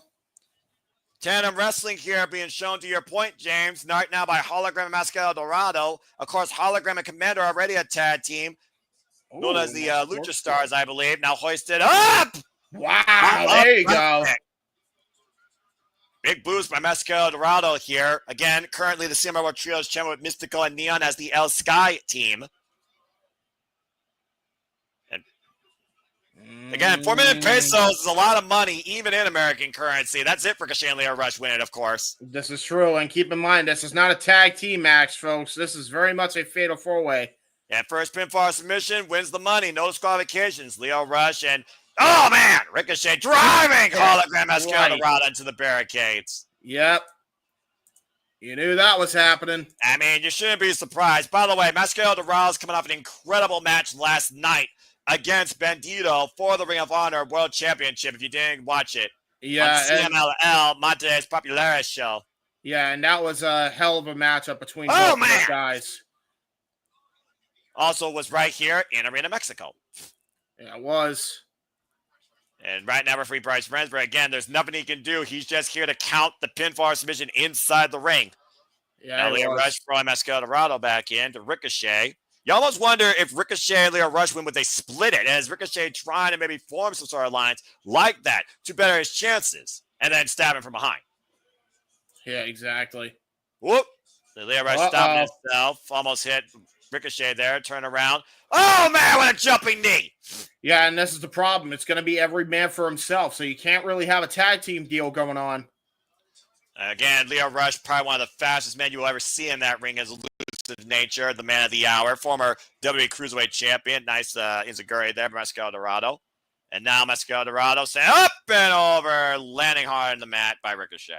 Tandem wrestling here being shown to your point, James. Right now by Hologram and Máscara Dorado. Of course, Hologram and Commander are already a tag team. Known as the Lucha Stars, I believe. Now hoisted up. Wow, there you go. Big boost by Máscara Dorado here. Again, currently the CMR World Trios champion with Mistico and Neon as the El Sky team. And again, 4 million pesos is a lot of money, even in American currency. That's it for Ricochet and Leo Rush winning, of course. This is true, and keep in mind, this is not a tag team match, folks. This is very much a fatal four-way. Yeah, first pinfall submission wins the money. No disqualifications. Leo Rush and oh, man! Ricochet driving Hologram Máscara Dorado into the barricades. Yep. You knew that was happening. I mean, you shouldn't be surprised. By the way, Máscara Dorado is coming off an incredible match last night against Bandido for the Ring of Honor World Championship, if you didn't watch it. Yeah. On CMLL, Monte's Populares show. Yeah, and that was a hell of a matchup between both those guys. Also was right here in Arena, Mexico. Yeah, it was. And right now, referee Bryce Rensburg, again, there's nothing he can do. He's just here to count the pinfall submission inside the ring. Yeah, now Leo Rush throwing Máscara Dorado back in to Ricochet. You almost wonder if Ricochet and Leo Rush win, would they split it? As Ricochet trying to maybe form some sort of alliance like that to better his chances and then stab him from behind. Yeah, exactly. Whoop. The Leo Rush stopped himself. Almost hit Ricochet there. Turn around. Oh, man, what a jumping knee. Yeah, and this is the problem. It's going to be every man for himself, so you can't really have a tag team deal going on. Again, Leo Rush, probably one of the fastest men you will ever see in that ring, his elusive nature, the man of the hour, former WWE Cruiserweight champion. Nice Inzaguri there by Máscara Dorado. And now Máscara Dorado saying up and over, landing hard on the mat by Ricochet.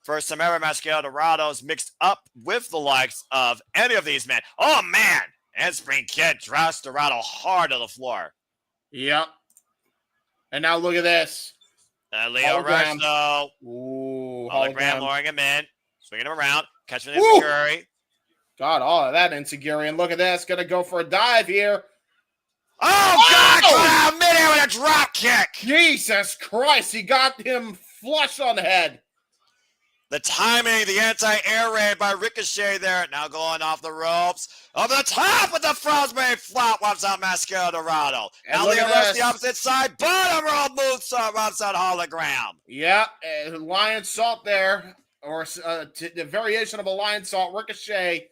First time ever, Máscara Dorado's mixed up with the likes of any of these men. Oh, man. Handspring kick drops Dorado hard to the floor. Yep. And now look at this. Leo Rush, though. Ooh, Hologram luring him in. Swinging him around. Catching the Inzaguri. God, all of that Inzaguri. And look at this. Going to go for a dive here. Oh, God! Midair with a drop kick. Jesus Christ. He got him flush on the head. The timing, the anti-air raid by Ricochet there. Now going off the ropes. Over the top with the Frostbane flop. Wipes out Máscara Dorado. Now Leo Rush the opposite side. Bottom rope moonsault. Wipes out Hologram. Yeah, Lion Salt there. Or the variation of a Lion Salt. Ricochet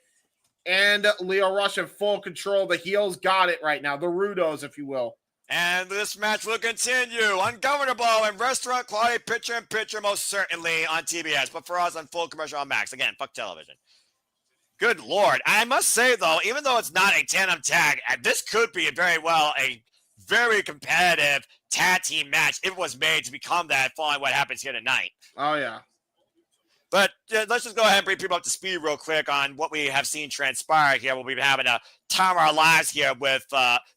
and Leo Rush in full control. The heels got it right now. The Rudos, if you will. And this match will continue. Ungovernable and restaurant quality picture-in-picture, most certainly on TBS. But for us, on full commercial on Max. Again, fuck television. Good Lord. I must say, though, even though it's not a tandem tag, this could be very well a very competitive tag team match if it was made to become that following what happens here tonight. Oh, yeah. But let's just go ahead and bring people up to speed real quick on what we have seen transpire here. We'll be having a time of our lives here with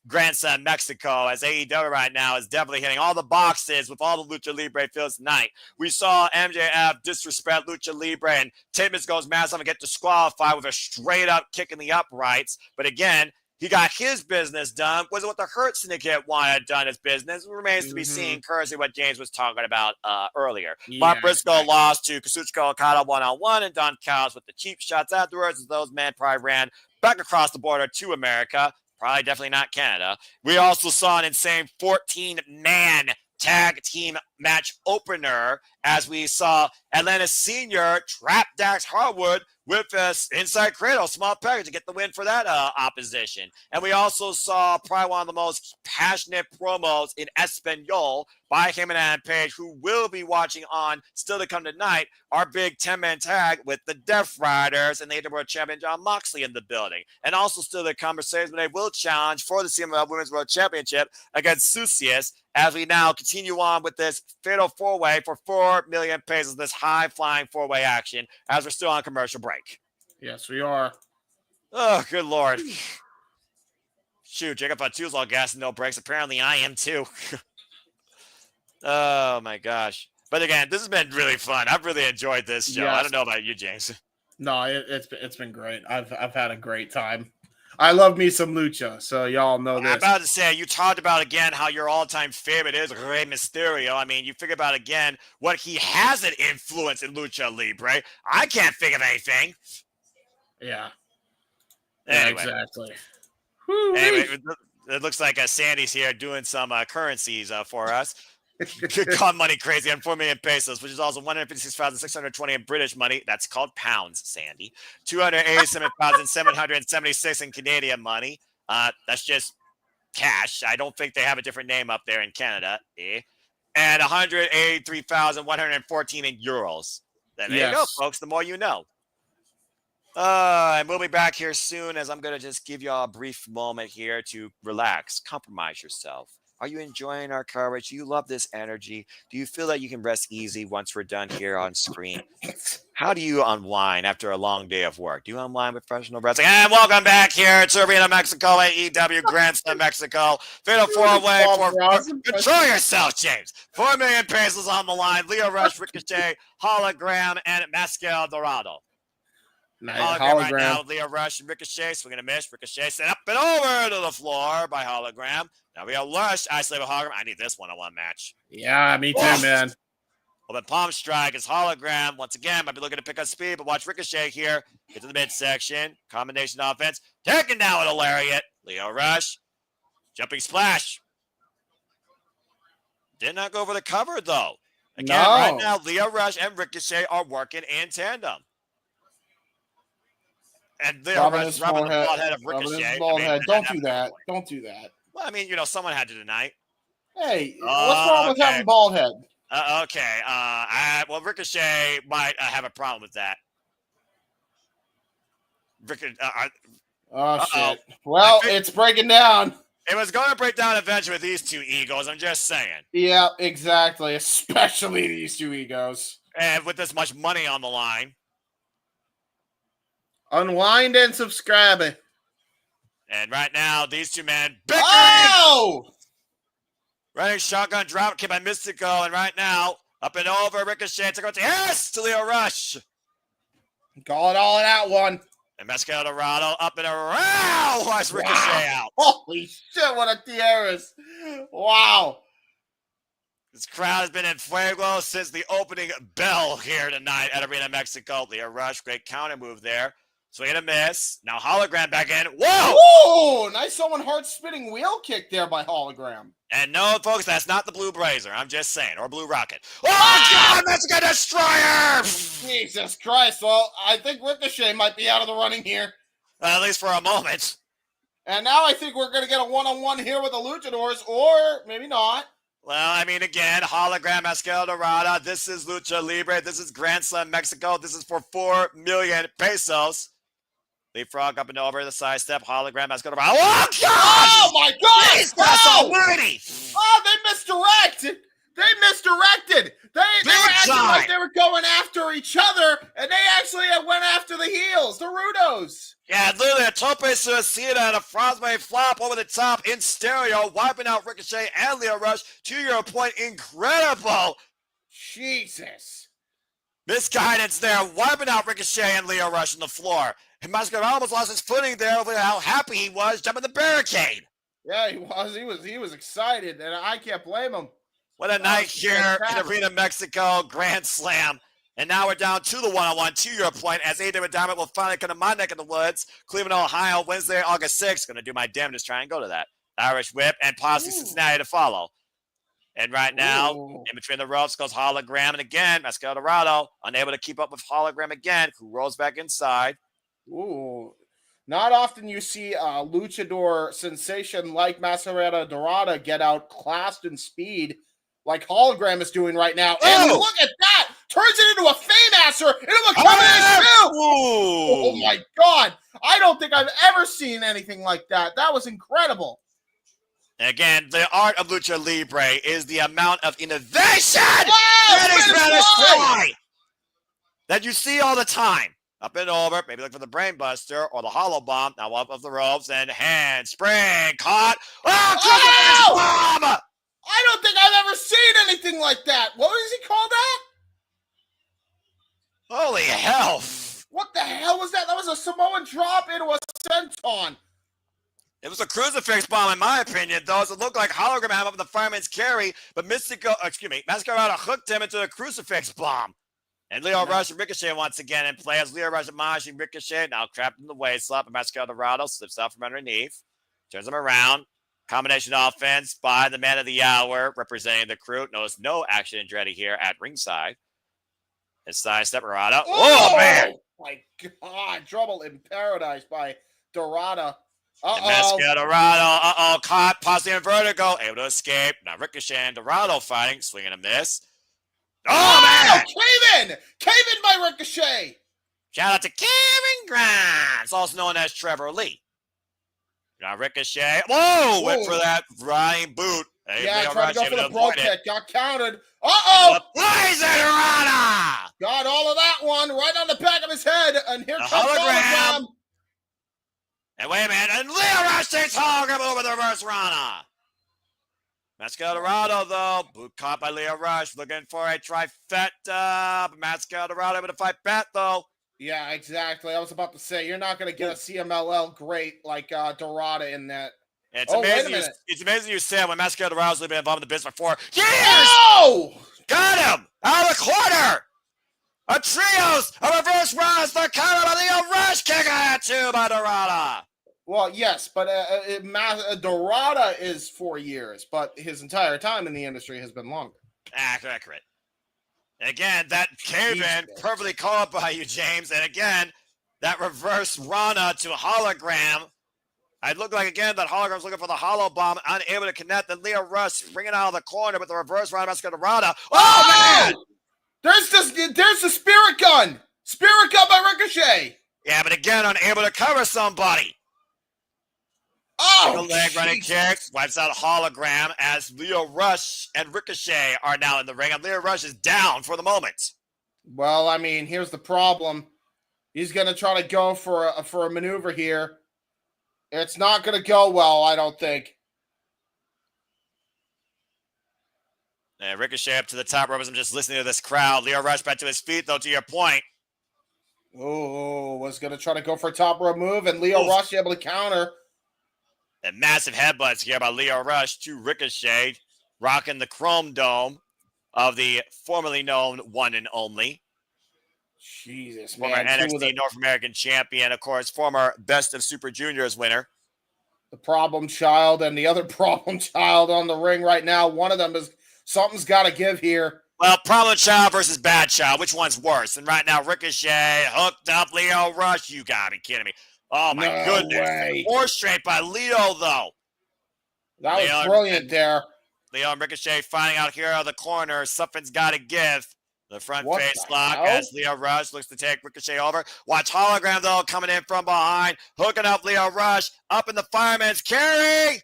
Grandson Mexico, as AEW right now is definitely hitting all the boxes with all the Lucha Libre feels tonight. We saw MJF disrespect Lucha Libre, and Timmons goes massive and get disqualified with a straight-up kick in the uprights. But again, he got his business done. Was it what the Hurt Syndicate wanted done his business? It remains to be seen, currently what James was talking about earlier. Yeah, Briscoe lost to Kazuchika Okada one-on-one, and Don Callis with the cheap shots afterwards, as those men probably ran back across the border to America. Probably definitely not Canada. We also saw an insane 14-man tag team match opener as we saw Atlantis Senior trap Dax Harwood with inside cradle, small package to get the win for that opposition. And we also saw probably one of the most passionate promos in Espanol by him and Adam Page, who will be watching on still to come tonight, our big 10-man tag with the Death Riders and the AEW World Champion John Moxley in the building. And also still the conversation, they will challenge for the CMLL Women's World Championship against Susius as we now continue on with this fatal four-way for 4 million pesos, this high-flying four-way action as we're still on commercial break. Yes, we are. Oh, good Lord. Shoot, Jacob Fatu's all gas and no brakes. Apparently I am too. Oh, my gosh. But again, this has been really fun. I've really enjoyed this show. Yes. I don't know about you, James. No, it's been great. I've had a great time. I love me some lucha, so y'all know this. I'm about to say, you talked about, again, how your all-time favorite is Rey Mysterio. I mean, you figure about, again, what he has an influence in Lucha Libre. I can't think of anything. Yeah. Anyway. Yeah, exactly. Anyway, it looks like Sandy's here doing some currencies for us. Gone money crazy on 4 million pesos, which is also 156,620 in British money. That's called pounds, Sandy. 287,776 in Canadian money. That's just cash. I don't think they have a different name up there in Canada. And 183,114 in euros. Then there you go, folks. The more you know. And we'll be back here soon as I'm going to just give you all a brief moment here to relax, compromise yourself. Are you enjoying our coverage? Do you love this energy? Do you feel that you can rest easy once we're done here on screen? How do you unwind after a long day of work? Do you unwind with professional wrestling? And welcome back here to Arena Mexico, AEW Grand Slam Mexico. Fatal four-way for control yourself, James. 4 million pesos on the line. Leo Rush, Ricochet, Hologram, and Máscara Dorada. Nice. Hologram right now, Leo Rush and Ricochet. Swing and a miss. Ricochet set up and over to the floor by Hologram. Now we have Rush, isolated Hologram. I need this one-on-one match. Yeah, me too, man. Well, the palm strike is Hologram. Once again, might be looking to pick up speed, but watch Ricochet here. Get to the midsection. Combination offense. Taken down with a lariat. Leo Rush. Jumping splash. Did not go over the cover, though. Again, right now, Leo Rush and Ricochet are working in tandem. And Leo Rush is rubbing the bald head of Ricochet. Don't do that. Don't do that. Well, I mean, someone had to tonight. Hey, what's wrong with having bald head? Okay. Well, Ricochet might have a problem with that. Shit. Well, it's breaking down. It was going to break down eventually with these two egos. I'm just saying. Yeah, exactly. Especially these two egos. And with this much money on the line. Unwind and subscribe. And right now, these two men bickering. Oh! Running shotgun drop kick by Mistico. And right now, up and over, Ricochet to go to yes to Leo Rush. Call it all in that one. And Máscara Dorada up and around. Watch Ricochet out. Holy shit, what a tiaras. Wow. This crowd has been in fuego since the opening bell here tonight at Arena Mexico. Leo Rush, great counter move there. Swing and a miss. Now Hologram back in. Whoa! Whoa! Nice Owen Hart spinning wheel kick there by Hologram. And no, folks, that's not the Blue Blazer. I'm just saying. Or Blue Rocket. Oh, God! That's a destroyer! Jesus Christ. Well, I think Ricochet might be out of the running here. At least for a moment. And now I think we're going to get a one-on-one here with the Luchadors, or maybe not. Well, I mean, again, Hologram, Máscara Dorada. This is Lucha Libre. This is Grand Slam Mexico. This is for 4 million pesos. Leapfrog up and over the side step. Hologram, Máscara Dorada. Oh, God! Oh, my God! Jesus almighty! Oh, they misdirected. They were acting like they were going after each other, and they actually went after the heels, the Rudos. Yeah, literally a tope suicida and a frostbite flop over the top in stereo, wiping out Ricochet and Leo Rush. To your point, incredible. Jesus. Misguidance there, wiping out Ricochet and Leo Rush on the floor. And Máscara almost lost his footing there over how happy he was jumping the barricade. Yeah, he was. He was excited, and I can't blame him. What a night here in Arena Mexico, Grand Slam. And now we're down to the one-on-one, to your point, as AEW Diamond will finally come to my neck of the woods. Cleveland, Ohio, Wednesday, August 6th. Going to do my damnedest, try and go to that. Irish Whip and possibly Cincinnati to follow. And right now, in between the ropes goes Hologram. And again, Máscara Dorada, unable to keep up with Hologram again, who rolls back inside. Ooh. Not often you see a luchador sensation like Máscara Dorada get outclassed in speed like Hologram is doing right now. And look at that! Turns it into a Fame-asser into a combination too! Oh my God! I don't think I've ever seen anything like that. That was incredible. And again, the art of Lucha Libre is the amount of innovation that you see all the time. Up and over, maybe look for the Brainbuster or the Hollow Bomb. Now up of the ropes and handspring caught. Oh, bomb! I don't think I've ever seen anything like that. What does he call that? Holy hell. What the hell was that? That was a Samoan drop into a senton. It was a crucifix bomb, in my opinion, though. It looked like Hologram had up in the fireman's carry, but Máscara hooked him into a crucifix bomb. And Lio Rush and Ricochet once again in play as Lio Rush and Ricochet now trapped in the waist slap, and Máscara Dorada slips out from underneath, turns him around. Combination offense by the man of the hour representing the crew. Notice no action Andretti here at ringside. And sidestep Dorada. Oh, man! My God, trouble in paradise by Dorada. Máscara Dorada. Caught, possibly in vertigo. Able to escape. Now Ricochet and Dorado fighting, swinging a miss. Oh, man! Cave-in by Ricochet! Shout out to Kevin Grimes, also known as Trevor Lee. Now Ricochet. Whoa! Went for that running boot. Tried to go for the pro kick. Got countered. Dorada! Got all of that one right on the back of his head. And here comes Hologram. And wait a minute. And Lio Rush takes Hologram over the reverse Rana. Máscara Dorada, though, boot caught by Lio Rush, looking for a trifecta. Máscara Dorada able to fight back, though. Yeah, exactly. I was about to say, you're not going to get a CMLL great like Dorada in that. It's amazing. It's amazing you said when Máscara Dorada's been involved in the business for 4 years. Oh! Got him out of the corner. A trios, a reverse Rana's the counter by Lio Rush, kick out too by Dorada. Well, yes, but Dorada is 4 years, but his entire time in the industry has been longer. Accurate. And again, that cave-in perfectly called by you, James. And again, that reverse Rana to Hologram. It looked like, again, that Hologram's looking for the hollow bomb, unable to connect. Then Lio Rush springing out of the corner with the reverse Rana Máscara Dorada. Oh, man! There's the spirit gun! Spirit gun by Ricochet! Yeah, but again, unable to cover somebody. The leg running kicks, wipes out a Hologram as Lio Rush and Ricochet are now in the ring, and Lio Rush is down for the moment. Well, I mean, here's the problem. He's going to try to go for a maneuver here. It's not going to go well, I don't think. And Ricochet up to the top rope as I'm just listening to this crowd. Lio Rush back to his feet, though, to your point. Oh, was going to try to go for a top rope move, and Lio Rush able to counter. And massive headbutts here by Lio Rush to Ricochet, rocking the Chrome Dome of the formerly known one and only. Jesus, former NXT North American champion, of course, former Best of Super Juniors winner. The problem child and the other problem child on the ring right now. One of them is something's got to give here. Well, problem child versus bad child. Which one's worse? And right now, Ricochet hooked up Lio Rush. You gotta be kidding me. Oh, my goodness. Way. 4 straight by Lio, though. That was brilliant there. Lio and Ricochet finding out here out of the corner. Something's got to give. The front face lock as Lio Rush looks to take Ricochet over. Watch Hologram, though, coming in from behind. Hooking up Lio Rush. Up in the fireman's carry.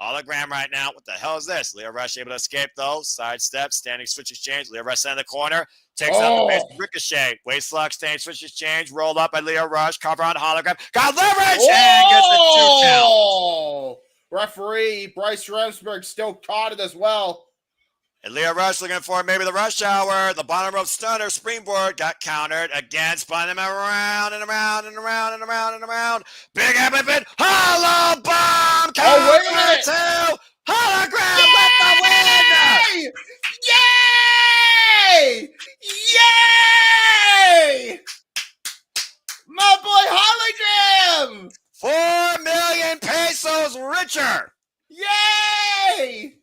Hologram right now. What the hell is this? Lio Rush able to escape, though. Sidestep, standing switch exchange. Lio Rush in the corner. Takes out the base Ricochet. Waist lock, standing switch exchange. Rolled up by Lio Rush. Cover on Hologram. Got leverage! And gets the 2 count. Referee Bryce Remsburg still caught it as well. And Lio Rush looking for maybe the rush hour. The bottom rope stunner springboard got countered. Again, spun him around and around and around and around and around. Big epic hollow bomb. Wait a minute. 2. Hologram with the win. Yay! Yay! My boy Hologram. 4 million pesos richer. Yay!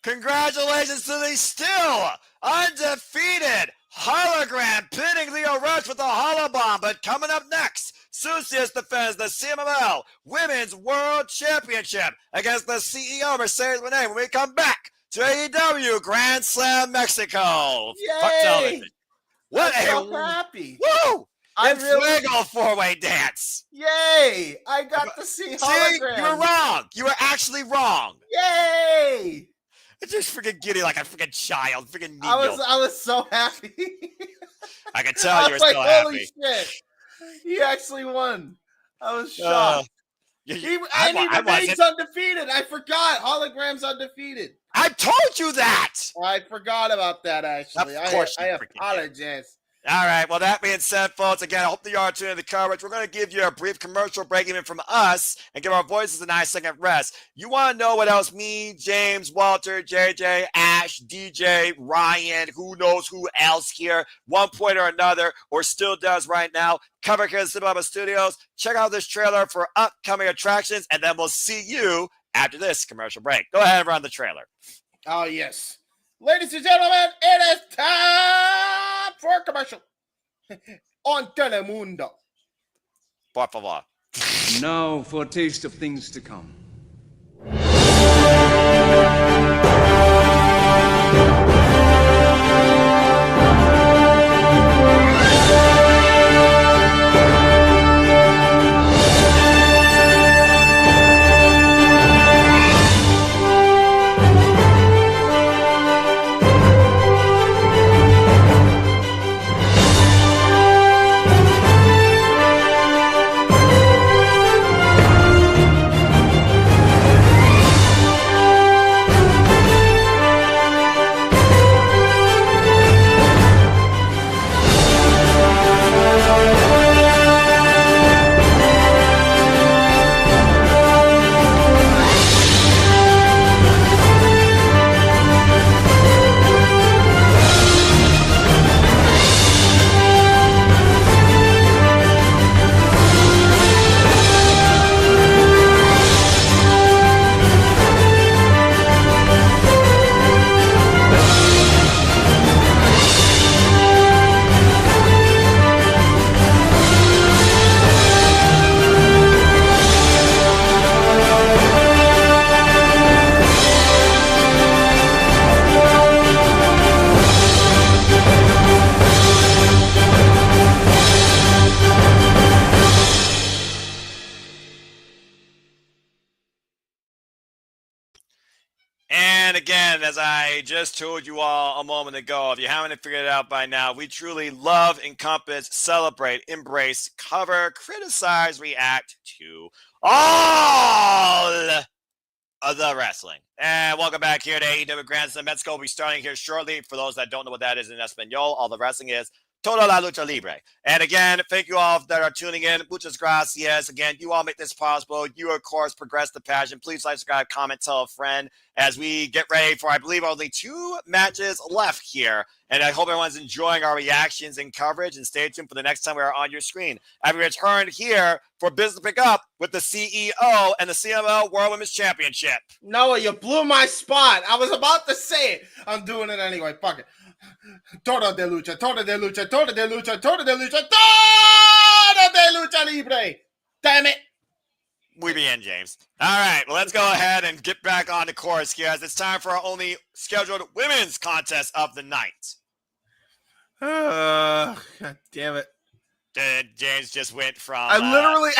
Congratulations to the still undefeated Hologram pinning Lio Rush with the hollow bomb. But coming up next, Susius defends the CMLL Women's World Championship against the CEO Mercedes Moné when we come back to AEW Grand Slam Mexico. Yay! Fuck television. What I'm a so happy. woo! I It's really- Fuego four-way dance. Yay! I got to see holograms. You were wrong. You were actually wrong. Yay! I just freaking giddy like a freaking child. Freaking I Nino. was so happy. I can tell you were like, so holy happy. shit. He actually won. I was shocked. He remains undefeated. I forgot. Hologram's undefeated. I told you that. I forgot about that, actually. Of course I you freaking apologize. All right. Well, that being said, folks, again, I hope you are tuning in the coverage. We're going to give you a brief commercial break even from us and give our voices a nice second rest. You want to know what else me, James, Walter, JJ, Ash, DJ, Ryan, who knows who else here, one point or another, or still does right now, cover here at Cinema Studios. Check out this trailer for upcoming attractions, and then we'll see you after this commercial break. Go ahead and run the trailer. Oh, yes. Ladies and gentlemen, it is time for a commercial on Telemundo. Por favor. Now for a taste of things to come. And again, as I just told you all a moment ago, if you haven't figured it out by now, we truly love, encompass, celebrate, embrace, cover, criticize, react to all of the wrestling. And welcome back here to AEW Grand Slam Mexico. We'll be starting here shortly. For those that don't know what that is in Espanol, all the wrestling is Toda la Lucha Libre. And again, thank you all that are tuning in. Muchas gracias. Again, you all make this possible. You, of course, progress the passion. Please like, subscribe, comment, tell a friend as we get ready for, I believe, only 2 matches left here. And I hope everyone's enjoying our reactions and coverage. And stay tuned for the next time we are on your screen. And we return here for business to pick up with the CEO and the CML World Women's Championship. Noah, you blew my spot. I was about to say it. I'm doing it anyway. Fuck it. Toda de lucha, toda de lucha, toda de lucha, toda de lucha, toda de lucha libre. Damn it. We be in, James. All right, well, let's go ahead and get back on the course here as it's time for our only scheduled women's contest of the night. God damn it. James just went from... I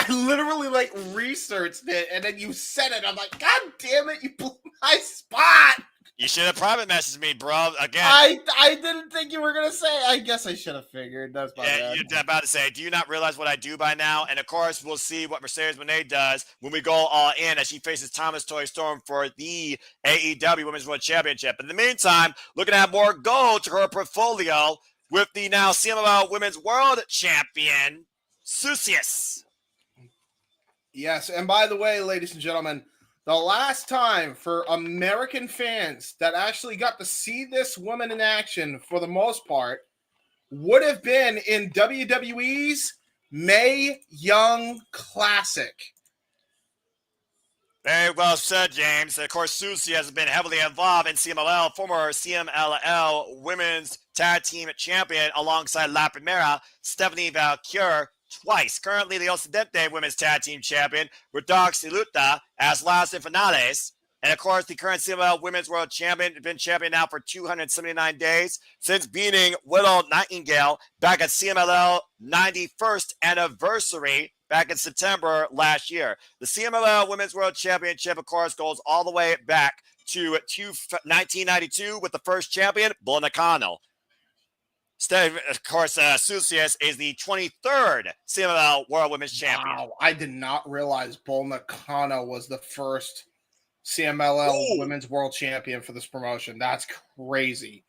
literally like researched it, and then you said it. I'm like, God damn it, you blew my spot. You should have private messaged me, bro. Again. I didn't think you were going to say. I guess I should have figured. That's my bad. You're about to say, do you not realize what I do by now? And, of course, we'll see what Mercedes Moné does when we go all in as she faces Thomas Toy Storm for the AEW Women's World Championship. In the meantime, looking at more gold to her portfolio with the now CMLL Women's World Champion, Susius. Yes, and by the way, ladies and gentlemen, the last time for American fans that actually got to see this woman in action for the most part would have been in WWE's Mae Young Classic. Very well said, James. Of course, Susie has been heavily involved in CMLL, former CMLL Women's Tag Team Champion alongside La Primera, Stephanie Valcure, twice. Currently, the Occidente Women's Tag Team Champion, Rodox Luta, as Las Infinales. And, of course, the current CMLL Women's World Champion has been champion now for 279 days since beating Willow Nightingale back at CMLL 91st anniversary back in September last year. The CMLL Women's World Championship, of course, goes all the way back to 1992 with the first champion, Bull Nakano. Of course, Susius is the 23rd CMLL World Women's Champion. Wow, I did not realize Bull Nakano was the first CMLL Women's World Champion for this promotion. That's crazy.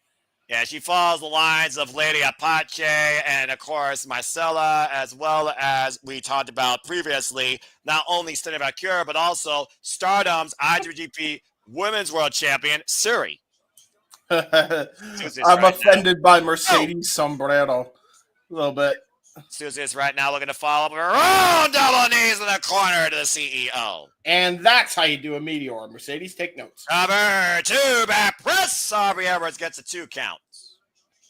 Yeah, she follows the lines of Lady Apache and, of course, Marcella, as well as we talked about previously, not only Steny Valkyrie, but also Stardom's IWGP Women's World Champion, Suri. I'm offended by Mercedes Sombrero a little bit. Susi's right now looking to follow up with her own double knees in the corner to the CEO. And that's how you do a meteor. Mercedes, take notes. Cover 2 back press. Aubrey Edwards gets a 2 count.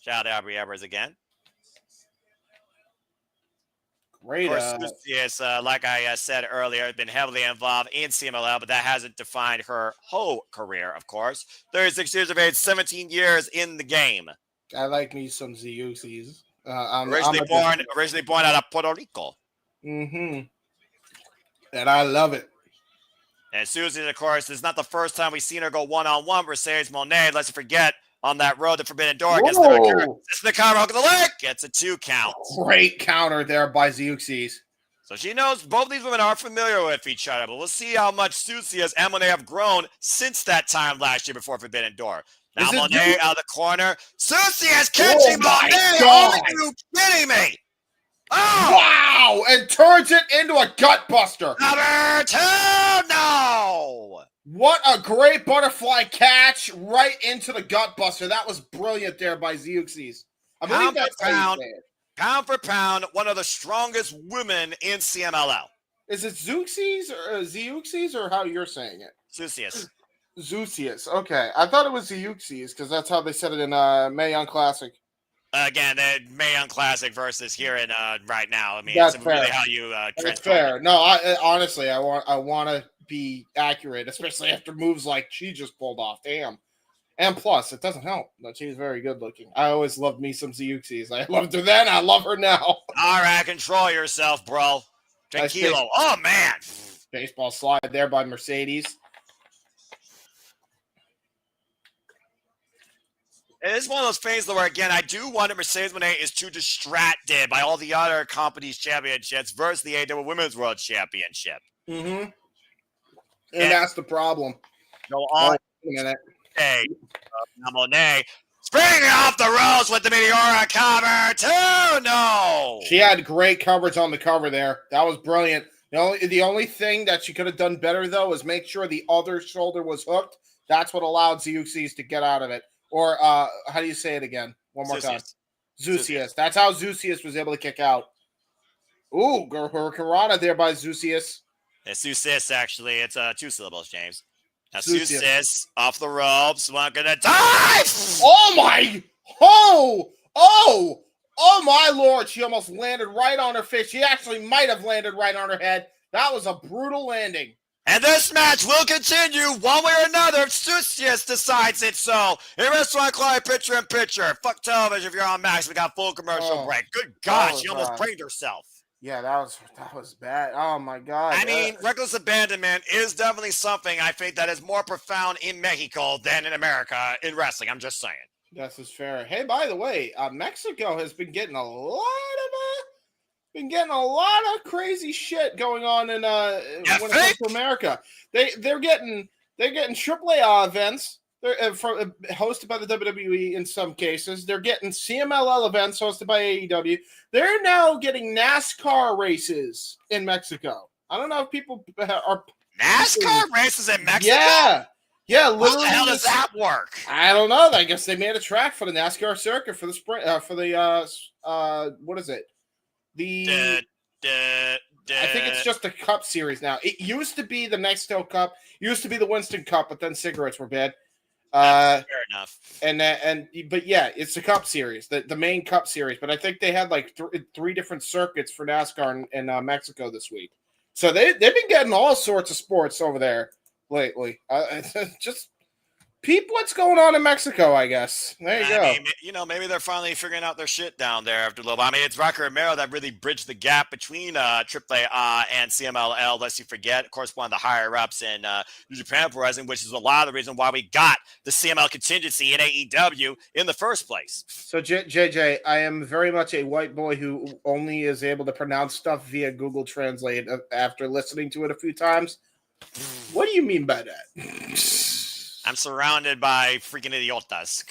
Shout out to Aubrey Edwards again. Great. Of course, Susi's, like I said earlier, been heavily involved in CMLL, but that hasn't defined her whole career, of course. 36 years of age, 17 years in the game. I like me some Zeuxis. Originally born out of Puerto Rico. Mm-hmm. And I love it. And Susie, of course, is not the first time we've seen her go one-on-one with Mercedes Monet. Let's forget on that road to Forbidden Door against the counter hook of the leg. Gets a 2 count. Great counter there by Zeuxis. So she knows both these women are familiar with each other, but we'll see how much Susie and Monet have grown since that time last year before Forbidden Door. Now Monet out of the corner. Susie is catching Monet. Are you kidding me? Oh! Wow! And turns it into a gut buster. Number 2, no! What a great butterfly catch right into the gut buster. That was brilliant there by Zeuxis. I believe that's how you say it. Pound for pound, one of the strongest women in CMLL. Is it Zeuxis or Zeuxis or how you're saying it? Zeuxius. Zeuxius. Okay. I thought it was Zeuxis because that's how they said it in Mae Young Classic. Again, the Mae Young Classic versus here in right now. I mean, that's it's fair. really how you That's fair. No, honestly, I want to be accurate, especially after moves like she just pulled off. Damn. And plus, it doesn't help that she's very good looking. I always loved me some Zeuxis. I loved her then. I love her now. All right, control yourself, bro. Tranquilo. Oh, man. Baseball slide there by Mercedes. It's one of those things where, again, I do wonder Mercedes Monet is too distracted by all the other companies' championships versus the AEW Women's World Championship. Mm-hmm. And that's the problem. Go on. Wait a minute. Hey, Monet springing off the ropes with the Meteora cover, too. No. She had great coverage on the cover there. That was brilliant. The only thing that she could have done better, though, is make sure the other shoulder was hooked. That's what allowed Zeuxis to get out of it. Or how do you say it again? One more time. Zeuxius. That's how Zeuxius was able to kick out. Ooh, Hurricanrana there by Zeuxius. It's Zeuxius, actually. It's 2 syllables, James. Now, Zeuxius off the ropes. Not gonna die. Oh my! Oh my Lord! She almost landed right on her face. She actually might have landed right on her head. That was a brutal landing. And this match will continue one way or another if Zeuxius decides it so. In Restaurant Client Picture in Picture. Fuck television if you're on Max. We got full commercial break. Good God, she almost brained herself. Yeah, that was bad. Oh my God. I mean, reckless abandonment is definitely something I think that is more profound in Mexico than in America in wrestling. I'm just saying. This is fair. Hey, by the way, Mexico has been getting a lot of crazy shit going on in when it comes to America. They're getting AAA events. They're hosted by the WWE in some cases. They're getting CMLL events hosted by AEW. They're now getting NASCAR races in Mexico. I don't know if people are NASCAR races in Mexico. Yeah. Literally, how the hell does that work? I don't know. I guess they made a track for the NASCAR circuit for the sprint what is it? I think it's just the Cup Series now. It used to be the Nextel Cup, used to be the Winston Cup, but then cigarettes were bad. Fair enough. But yeah, it's the Cup Series, the main Cup Series. But I think they had like three different circuits for NASCAR in Mexico this week. So they've been getting all sorts of sports over there lately. Just peep what's going on in Mexico, I guess. There you go. Mean, maybe they're finally figuring out their shit down there after a little while. I mean, it's Rocky Romero that really bridged the gap between AAA and CMLL, lest you forget, of course, one of the higher-ups in New Japan Pro Wrestling, which is a lot of the reason why we got the CML contingency in AEW in the first place. So, JJ, I am very much a white boy who only is able to pronounce stuff via Google Translate after listening to it a few times. What do you mean by that? I'm surrounded by freaking idiotas.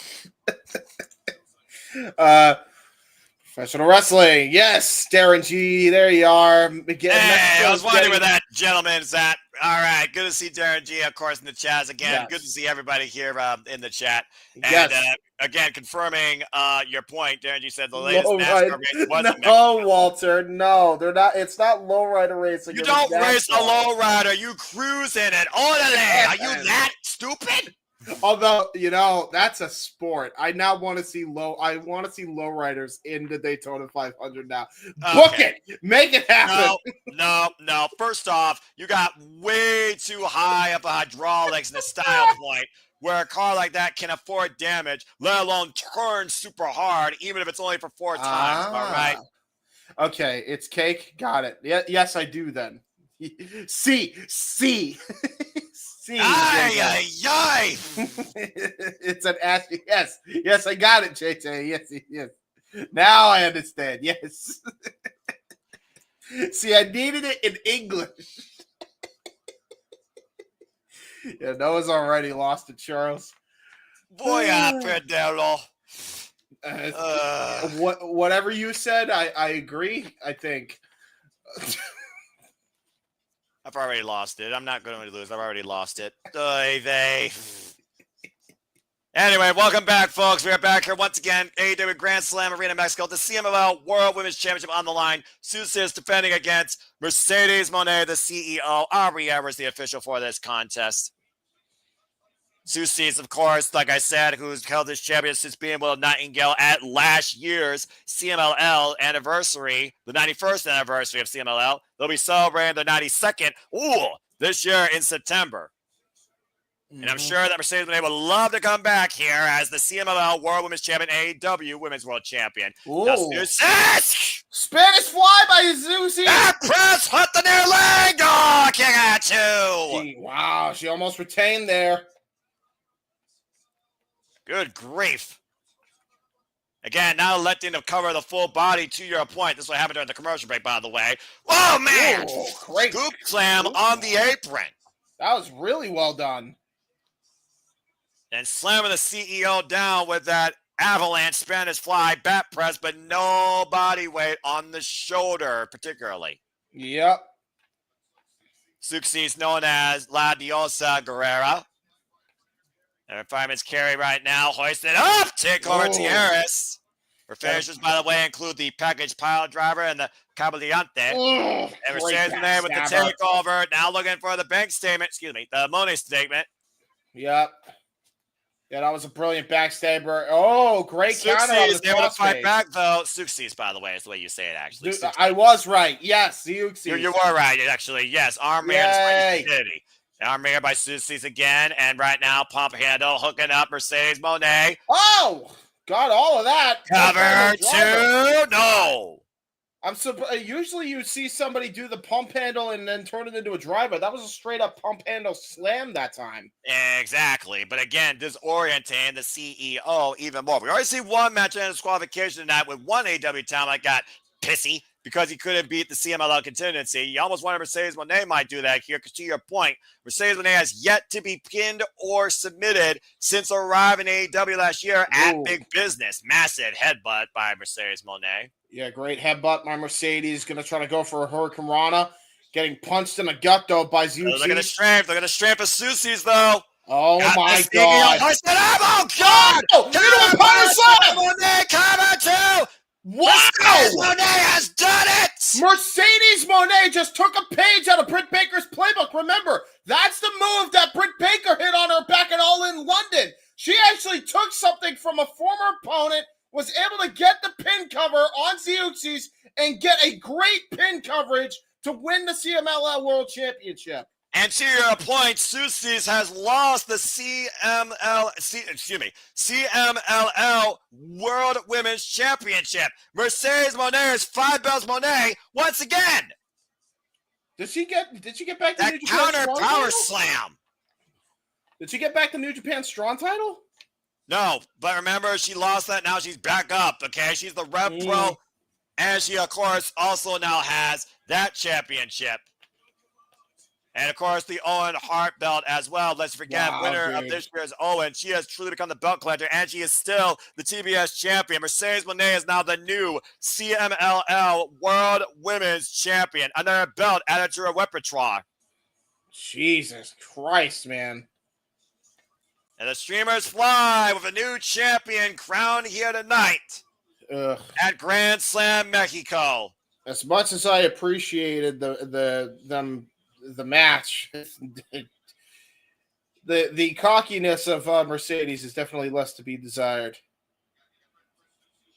Professional wrestling. Yes, Darren G. There you are. Hey, I was wondering where that gentleman's at. All right. Good to see Darren G, of course, in the chat again. Yes. Good to see everybody here in the chat. And yes. Again, confirming your point, Darren G said the latest NASCAR race wasn't No, Walter. No, they're not. It's not lowrider racing. You don't race a lowrider. You cruise in it. Orderly. Are you that stupid? Although, that's a sport. I now want to see lowriders in the Daytona 500 now. Book it. Make it happen. No. First off, you got way too high up a hydraulics and a style point where a car like that can afford damage, let alone turn super hard, even if it's only for 4 times. All right. Okay, it's cake. Got it. Yes, I do then. See. Ay. It's an ass. Yes, I got it, JJ. Yes. Now I understand. Yes. See, I needed it in English. Yeah, Noah's already lost it, Charles. Boy, Pedro. Whatever you said, I agree. I think. I've already lost it. I'm not going to lose. I've already lost it. Anyway, welcome back, folks. We are back here once again. AEW Grand Slam Arena, Mexico. The CMLL World Women's Championship on the line. Susis defending against Mercedes Moné, the CEO. Aubrey Evers, the official for this contest. Susis, of course, like I said, who's held this championship since being Will Nightingale at last year's CMLL anniversary, the 91st anniversary of CMLL. They'll be celebrating their 92nd, this year in September. And I'm sure that Mercedes Moné would love to come back here as the CMLL World Women's Champion, AEW Women's World Champion. Susis! Spanish fly by Susis! Back press, hut the near leg! Oh, kick at two! Wow, she almost retained there. Good grief. Again, now letting them cover the full body to your point. This is what happened during the commercial break, by the way. Oh, man! Great. Scoop slam on the apron. That was really well done. And slamming the CEO down with that avalanche Spanish fly back press, but no body weight on the shoulder, particularly. Yep. Suxi is known as La Diosa Guerrera. And fireman's carry right now, hoisted up. Take over Tierras. Her finishers, by the way, include the package pile driver and the Caballante. And Mercedes Moné with the takeover. Now looking for the bank statement. Excuse me, the money statement. Yep. Yeah, that was a brilliant backstabber. Oh, great counter on the able to fight back, though. Suxis, by the way, is the way you say it, actually. Dude, I was right. Yes, Suxis. You were right, actually. Yes, arm man. Arm man by Suxis again. And right now, pump handle hooking up Mercedes Moné. Oh, got all of that. Cover two. No. I'm surprised. Usually you see somebody do the pump handle and then turn it into a driver. That was a straight up pump handle slam that time. Exactly. But again, disorienting the CEO even more. We already see one match in disqualification tonight with one AW talent that got pissy because he couldn't beat the CMLL contingency. You almost wonder Mercedes Moné might do that here because, to your point, Mercedes Moné has yet to be pinned or submitted since arriving in AEW last year at Big Business. Massive headbutt by Mercedes Moné. Yeah, great headbutt by Mercedes. Going to try to go for a Hurricane Rana. Getting punched in the gut, though, by Suxis. Look at the strength. Look at the strength of Suxis, though. Oh, my God. Oh, God. Moné, cover two. Wow! Mercedes Moné has done it! Mercedes Moné just took a page out of Britt Baker's playbook. Remember, that's the move that Britt Baker hit on her back at All In London. She actually took something from a former opponent, was able to get the pin cover on Zeuxis and get a great pin coverage to win the CMLL World Championship. And to your point, Zeuxis has lost the CMLL World Women's Championship. Mercedes Moné is 5 belts Moné once again. Did she get back to that New Japan counter Strong power title? Slam? Did she get back the New Japan Strong title? No, but remember, she lost that. Now she's back up, okay? She's the Rev Pro, and she, of course, also now has that championship. And, of course, the Owen Hart belt as well. Let's forget, winner of this year's Owen. She has truly become the belt collector, and she is still the TBS champion. Mercedes Moné is now the new CMLL World Women's Champion. Another belt added to her repertoire. Jesus Christ, man. And the streamers fly with a new champion crowned here tonight at Grand Slam Mexico. As much as I appreciated the match, the cockiness of Mercedes is definitely less to be desired.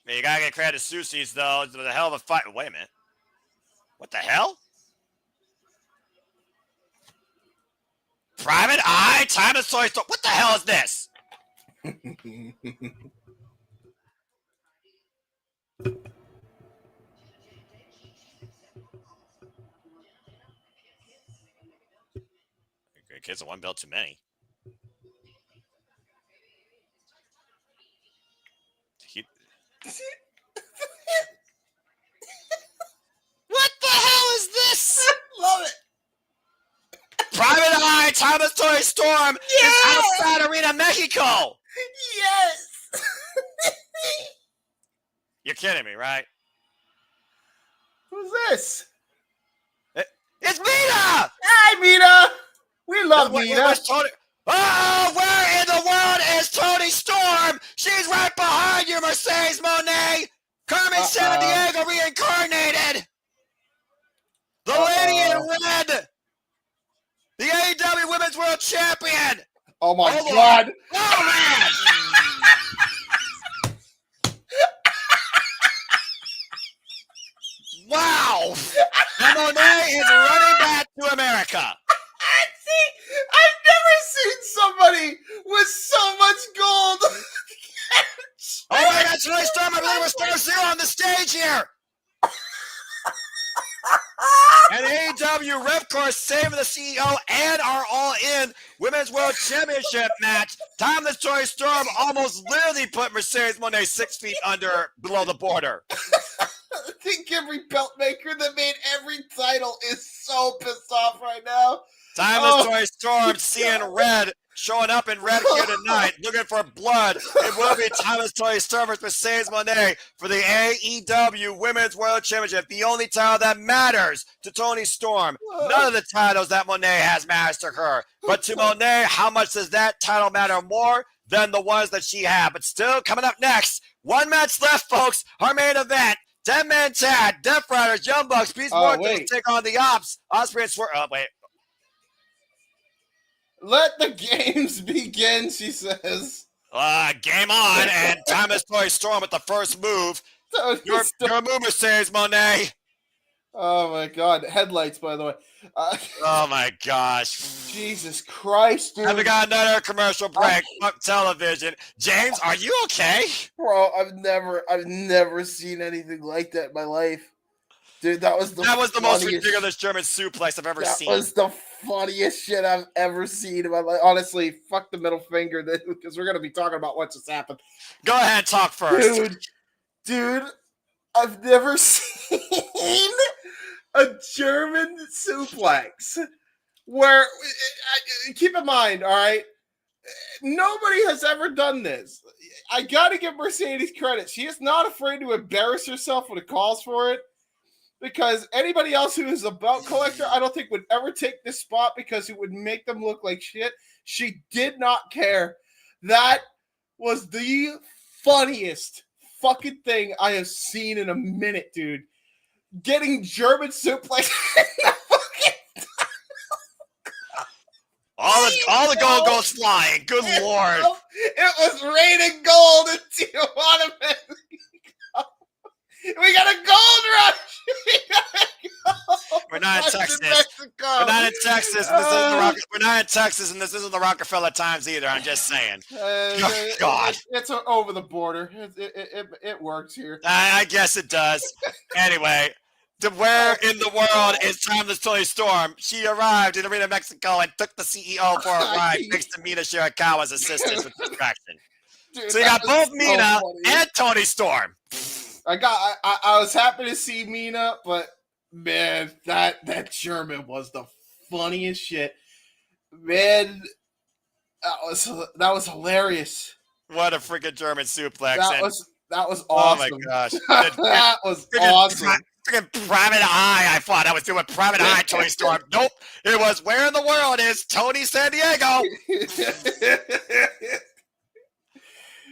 I mean, you gotta get credit to Zeuxis, though. It's a hell of a fight. Wait a minute. What the hell? Private Eye, Time of Toy Store. What the hell is this? Kids are one belt too many. What the hell is this? Love it. Private Eye, Thomas Toy Storm is outside Arena Mexico. Yes. You're kidding me, right? Who's this? It's Mina! Hi, Mina. We love Mina. Oh, where in the world is Toni Storm? She's right behind you, Mercedes Moné. Carmen Sandiego reincarnated. The lady in red. The AEW Women's World Champion. Oh, my God. Oh, man. Wow. And Moné is running back to America. See, I've never seen somebody with so much gold. Oh my God, Toni Storm, I believe we're Star Zero on the stage here. And AEW Revcore saving the CEO and our all-in Women's World Championship match. Timeless Toni Storm almost literally put Mercedes Moné 6 feet under below the border. I think every belt maker that made every title is so pissed off right now. Timeless Toni Storm seeing red, showing up in red here tonight, looking for blood. It will be Timeless Toni Storm versus Mercedes Moné for the AEW Women's World Championship, the only title that matters to Toni Storm. None of the titles that Moné has matters to her. But to Moné, how much does that title matter more than the ones that she had? But still, coming up next, one match left, folks. Our main event. 10-man tag, Death Riders, Young Bucks, Beast Mortals take on the Opps. Ospreay and Swerve. Oh, wait. Let the games begin, she says. Game on, and Timeless Toni Storm with the first move. Your move, Mercedes Moné. Oh, my God. Headlights, by the way. Oh, my gosh. Jesus Christ, dude. Have we got another commercial break? Fuck television. James, are you okay? Bro, I've never seen anything like that in my life. Dude, that was the most ridiculous German suplex I've ever seen. That was the funniest shit I've ever seen in my life. Honestly, fuck the middle finger, because we're going to be talking about what just happened. Go ahead, talk first. Dude, I've never seen a German suplex where, keep in mind, all right, nobody has ever done this. I got to give Mercedes credit. She is not afraid to embarrass herself when it calls for it, because anybody else who is a belt collector, I don't think would ever take this spot because it would make them look like shit. She did not care. That was the funniest fucking thing I have seen in a minute, dude. Getting German suplex. All all the gold goes flying. Good Lord. It was raining gold in Tijuana, Mexico. We got a gold rush. We're not in Texas. Mexico. We're not in Texas. And this isn't the we're not in Texas, and this isn't the Rockefeller Times either. I'm just saying. God, it's over the border. It works here. I guess it does. Anyway, where in the world is Timeless Tony Storm? She arrived in Arena, Mexico, and took the CEO for a ride thanks to Mina Shirakawa's assistance with distraction. Dude, so you got both Mina funny. and Tony Storm. I was happy to see Mina, but man, that German was the funniest shit. Man, that was hilarious. What a freaking German suplex! That was awesome. Oh my gosh, that was awesome. Freaking private eye. I thought I was doing private eye Tony Storm. Nope, it was where in the world is Tony San Diego?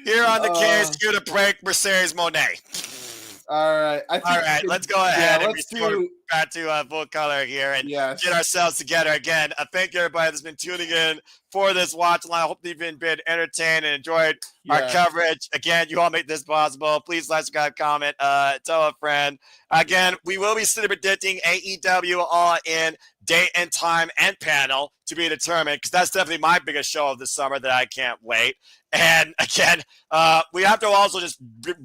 Here on the case, here to break Mercedes Monet. All right. All right. Let's go ahead and do back to full color here and yes. get ourselves together again. Thank you, everybody that's been tuning in for this watch line. I hope you've been entertained and enjoyed our coverage. Again, you all make this possible. Please like, subscribe, comment, tell a friend. Again, we will be predicting AEW All In date and time and panel to be determined, because that's definitely my biggest show of the summer that I can't wait. And again, we have to also just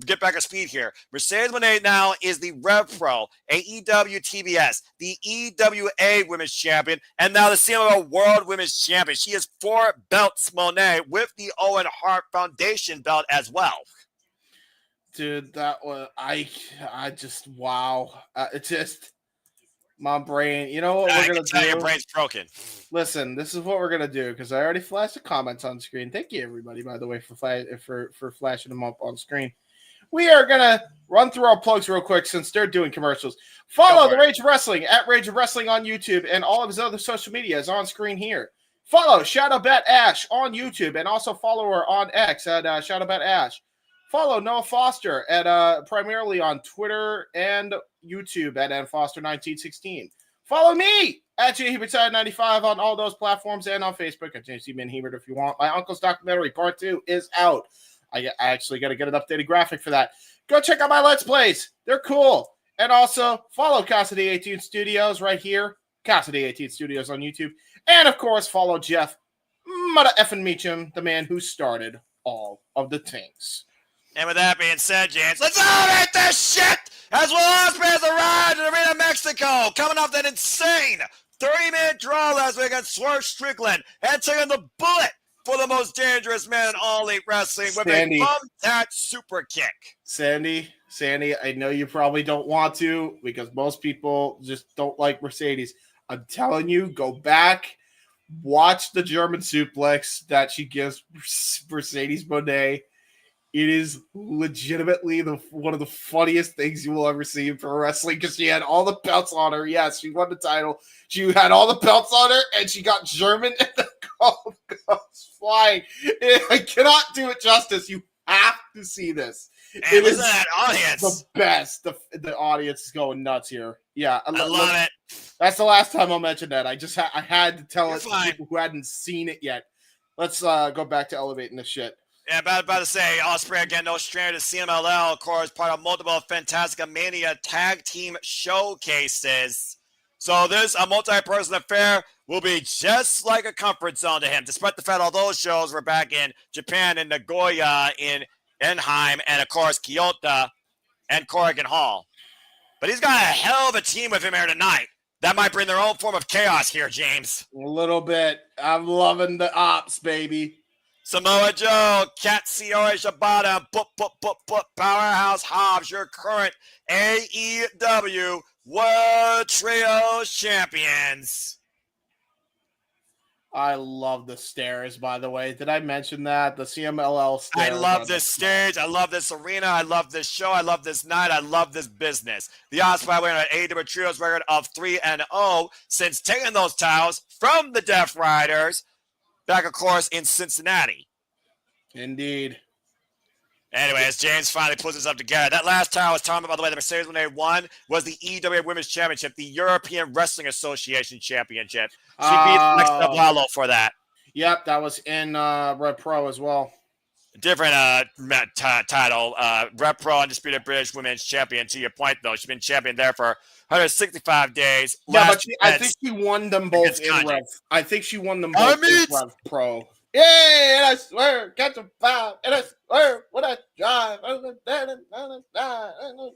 get back our speed here. Mercedes Monet now is the Rev Pro, AEW TBS, the EWA Women's Champion, and now the CMLL World Women's Champion. She is 4 belts, Monet, with the Owen Hart Foundation belt as well. Dude, that was I just wow. It just my brain. You know what we're gonna do? Your brain's broken. Listen, this is what we're gonna do, because I already flashed the comments on screen. Thank you, everybody, by the way, for flashing them up on screen. We are gonna run through our plugs real quick since they're doing commercials. Follow the Rage of Wrestling at Rage of Wrestling on YouTube, and all of his other social media is on screen here. Follow Shadowbat Ash on YouTube, and also follow her on X at Shadowbat Ash. Follow Noah Foster at primarily on Twitter and YouTube at nfoster1916. Follow me at Hebert95 on all those platforms, and on Facebook at JC Hebert if you want. My uncle's documentary part 2 is out. I actually got to get an updated graphic for that. Go check out my Let's Plays. They're cool. And also follow Casa de 18 Studios right here. Casa de 18 Studios on YouTube. And of course, follow Jeff Mudda effing Meacham, the man who started all of the things. And with that being said, James, let's elevate this shit as Will Ospreay has arrived in Arena, Mexico, coming off that insane 30-minute draw last week against Swerve Strickland and taking the bullet for the most dangerous man in All Elite Wrestling with a thumbtack super kick. Sandy, I know you probably don't want to, because most people just don't like Mercedes. I'm telling you, go back, watch the German suplex that she gives Mercedes Monet. It is legitimately one of the funniest things you will ever see in pro wrestling, because she had all the belts on her. Yes, she won the title. She had all the belts on her, and she got German, and the gold goes flying. I cannot do it justice. You have to see this. And listen to that audience. The best. The audience is going nuts here. Yeah, I love it. That's the last time I'll mention that. I just I had to tell it to people who hadn't seen it yet. Let's go back to elevating this shit. Yeah, about to say, Ospreay again, no stranger to CMLL, of course, part of multiple Fantastica Mania tag team showcases. So this, a multi-person affair, will be just like a comfort zone to him, despite the fact all those shows were back in Japan, in Nagoya, in Enheim, and of course, Kyoto and Corrigan Hall. But he's got a hell of a team with him here tonight. That might bring their own form of chaos here, James. A little bit. I'm loving the Opps, baby. Samoa Joe, Katsuyori, Shibata, Powerhouse, Hobbs, your current AEW World Trio Champions. I love the stairs, by the way. Did I mention that? The CMLL stairs. I love this stage. I love this arena. I love this show. I love this night. I love this business. The Ospreay winner at AEW Trios record of 3-0 since taking those titles from the Death Riders back, of course, in Cincinnati. Indeed. Anyway, as James finally puts this up together, that last title I was talking about, by the way, the Mercedes Monet won was the EWA Women's Championship, the European Wrestling Association Championship. She beat Alexa Blalo for that. Yep, that was in Red Pro as well. Different title. Rep Pro Undisputed British Women's Champion. To your point, though, she's been champion there for 165 days. Yeah, but I think she won them both in Kanji. Rev. I think she won them both in Rev Pro. Yay! And I swear, catch a five. And I swear, when I drive,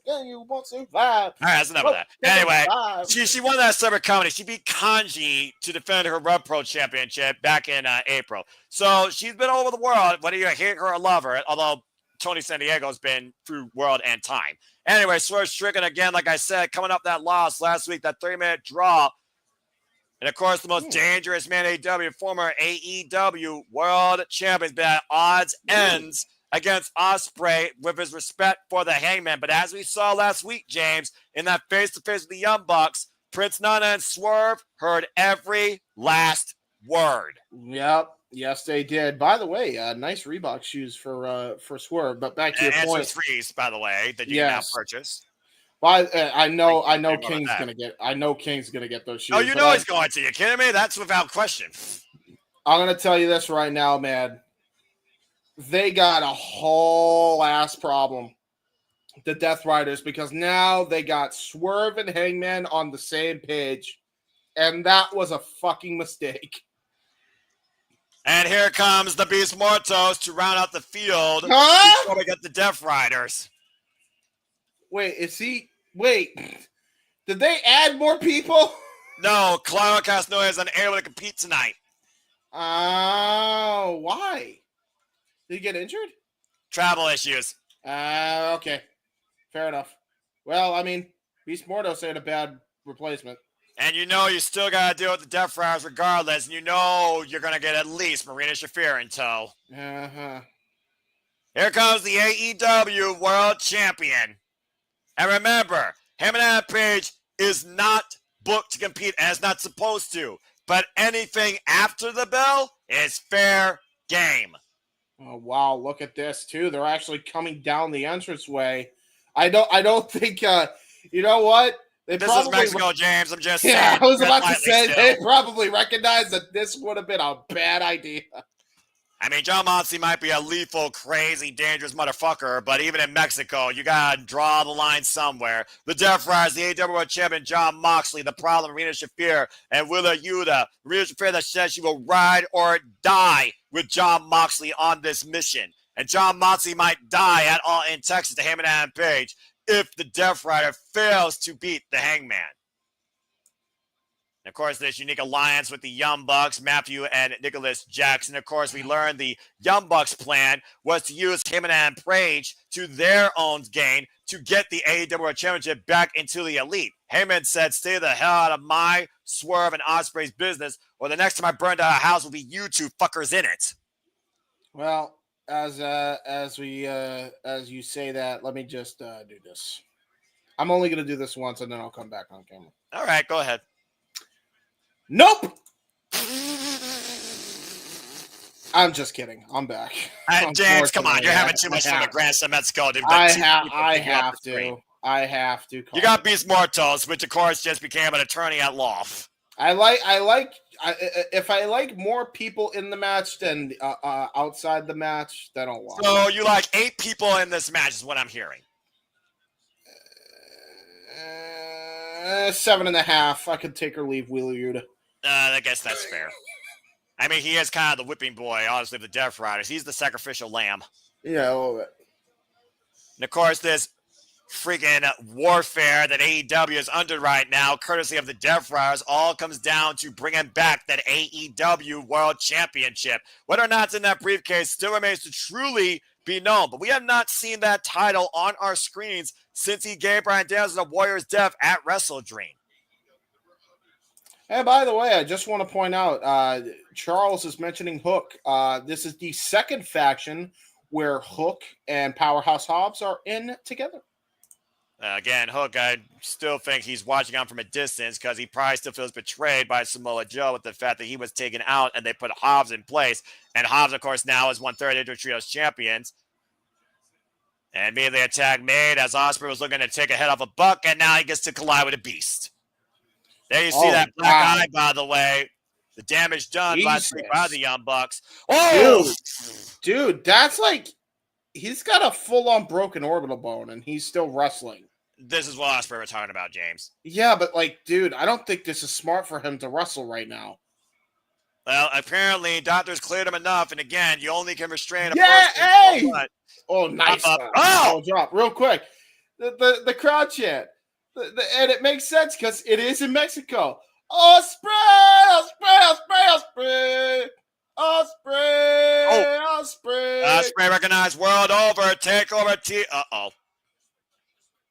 you won't survive. All right, that's enough of that. Anyway, she won that separate company. She beat Kanji to defend her Rev Pro Championship back in April. So she's been all over the world, whether you hate her or love her, although Tony San Diego's been through world and time. Anyway, Swerve Strickland, again, like I said, coming up that loss last week, that 3-minute draw. And, of course, the most dangerous man AEW, former AEW world champion, been at odds ends against Ospreray with his respect for the Hangman. But as we saw last week, James, in that face-to-face with the Young Bucks, Prince Nana and Swerve heard every last word. Yep. Yes, they did. By the way, nice Reebok shoes for Swerve. But back to your point, freeze, by the way, that you can now purchase. Well, I know King's gonna get. I know King's gonna get those shoes. Oh, you know he's going to. You kidding me? That's without question. I'm gonna tell you this right now, man. They got a whole ass problem, the Death Riders, because now they got Swerve and Hangman on the same page, and that was a fucking mistake. And here comes the Beast Mortos to round out the field before we get the Death Riders. Wait, did they add more people? No, Claudio Castagnoli is unable to compete tonight. Why? Did he get injured? Travel issues. Okay. Fair enough. Well, I mean, Beast Mortos ain't a bad replacement. And you know you still got to deal with the Death Riders regardless, and you know you're going to get at least Marina Shafir in tow. Uh-huh. Here comes the AEW World Champion. And remember, Heb Man Page is not booked to compete as not supposed to. But anything after the bell is fair game. Oh wow, look at this too. They're actually coming down the entranceway. I don't think you know what? This is Mexico, James. I'm just saying. I was about to say still. They probably recognized that this would have been a bad idea. I mean, John Moxley might be a lethal, crazy, dangerous motherfucker, but even in Mexico, you gotta draw the line somewhere. The Death Riders, the AEW World Champion, John Moxley, the Problem, Marina Shafir, and Willa Yuta. Marina Shafir that says she will ride or die with John Moxley on this mission. And John Moxley might die at all in Texas to Heb Man Page if the Death Rider fails to beat the Hangman. And of course, this unique alliance with the Young Bucks, Matthew and Nicholas Jackson. Of course, we learned the Young Bucks' plan was to use Heb Man Page to their own gain to get the AEW World Championship back into the Elite. Heyman said, stay the hell out of my, Swerve, and Ospreay's business, or the next time I burn down a house will be you two fuckers in it. Well, as you say that, let me just do this. I'm only going to do this once, and then I'll come back on camera. All right, go ahead. Nope. I'm just kidding. I'm back. James, come on. You're having too much fun at Grandson Mexico. I have to. You got Beast Mortos, which of course just became an attorney at law. If I like more people in the match than outside the match, then I'll watch. So you like 8 people in this match is what I'm hearing. 7.5. I could take or leave Wheeler Yuta. I guess that's fair. I mean, he is kind of the whipping boy, honestly, of the Death Riders. He's the sacrificial lamb. Yeah, a little bit. And of course, this freaking warfare that AEW is under right now, courtesy of the Death Riders, all comes down to bringing back that AEW World Championship. Whether or not it's in that briefcase still remains to truly be known, but we have not seen that title on our screens since he gave Bryan Danielson a Warrior's death at Wrestle Dream. Hey, by the way, I just want to point out, Charles is mentioning Hook. This is the second faction where Hook and Powerhouse Hobbs are in together. Again, Hook, I still think he's watching on from a distance because he probably still feels betrayed by Samoa Joe with the fact that he was taken out and they put Hobbs in place. And Hobbs, of course, now is 1/3 into Trios champions. And immediately attack made as Ospreay was looking to take a head off a Buck, and now he gets to collide with a Beast. There you see that black eye, by the way. The damage done last week by the Young Bucks. Dude, that's like he's got a full-on broken orbital bone, and he's still wrestling. This is what Ospreay we're talking about, James. Yeah, but like, dude, I don't think this is smart for him to wrestle right now. Well, apparently, doctors cleared him enough, and again, you only can restrain a person. Hey! Oh, nice. Drop real quick. The crowd chant, and it makes sense because it is in Mexico. Ospreay, Ospreay recognized world over, take over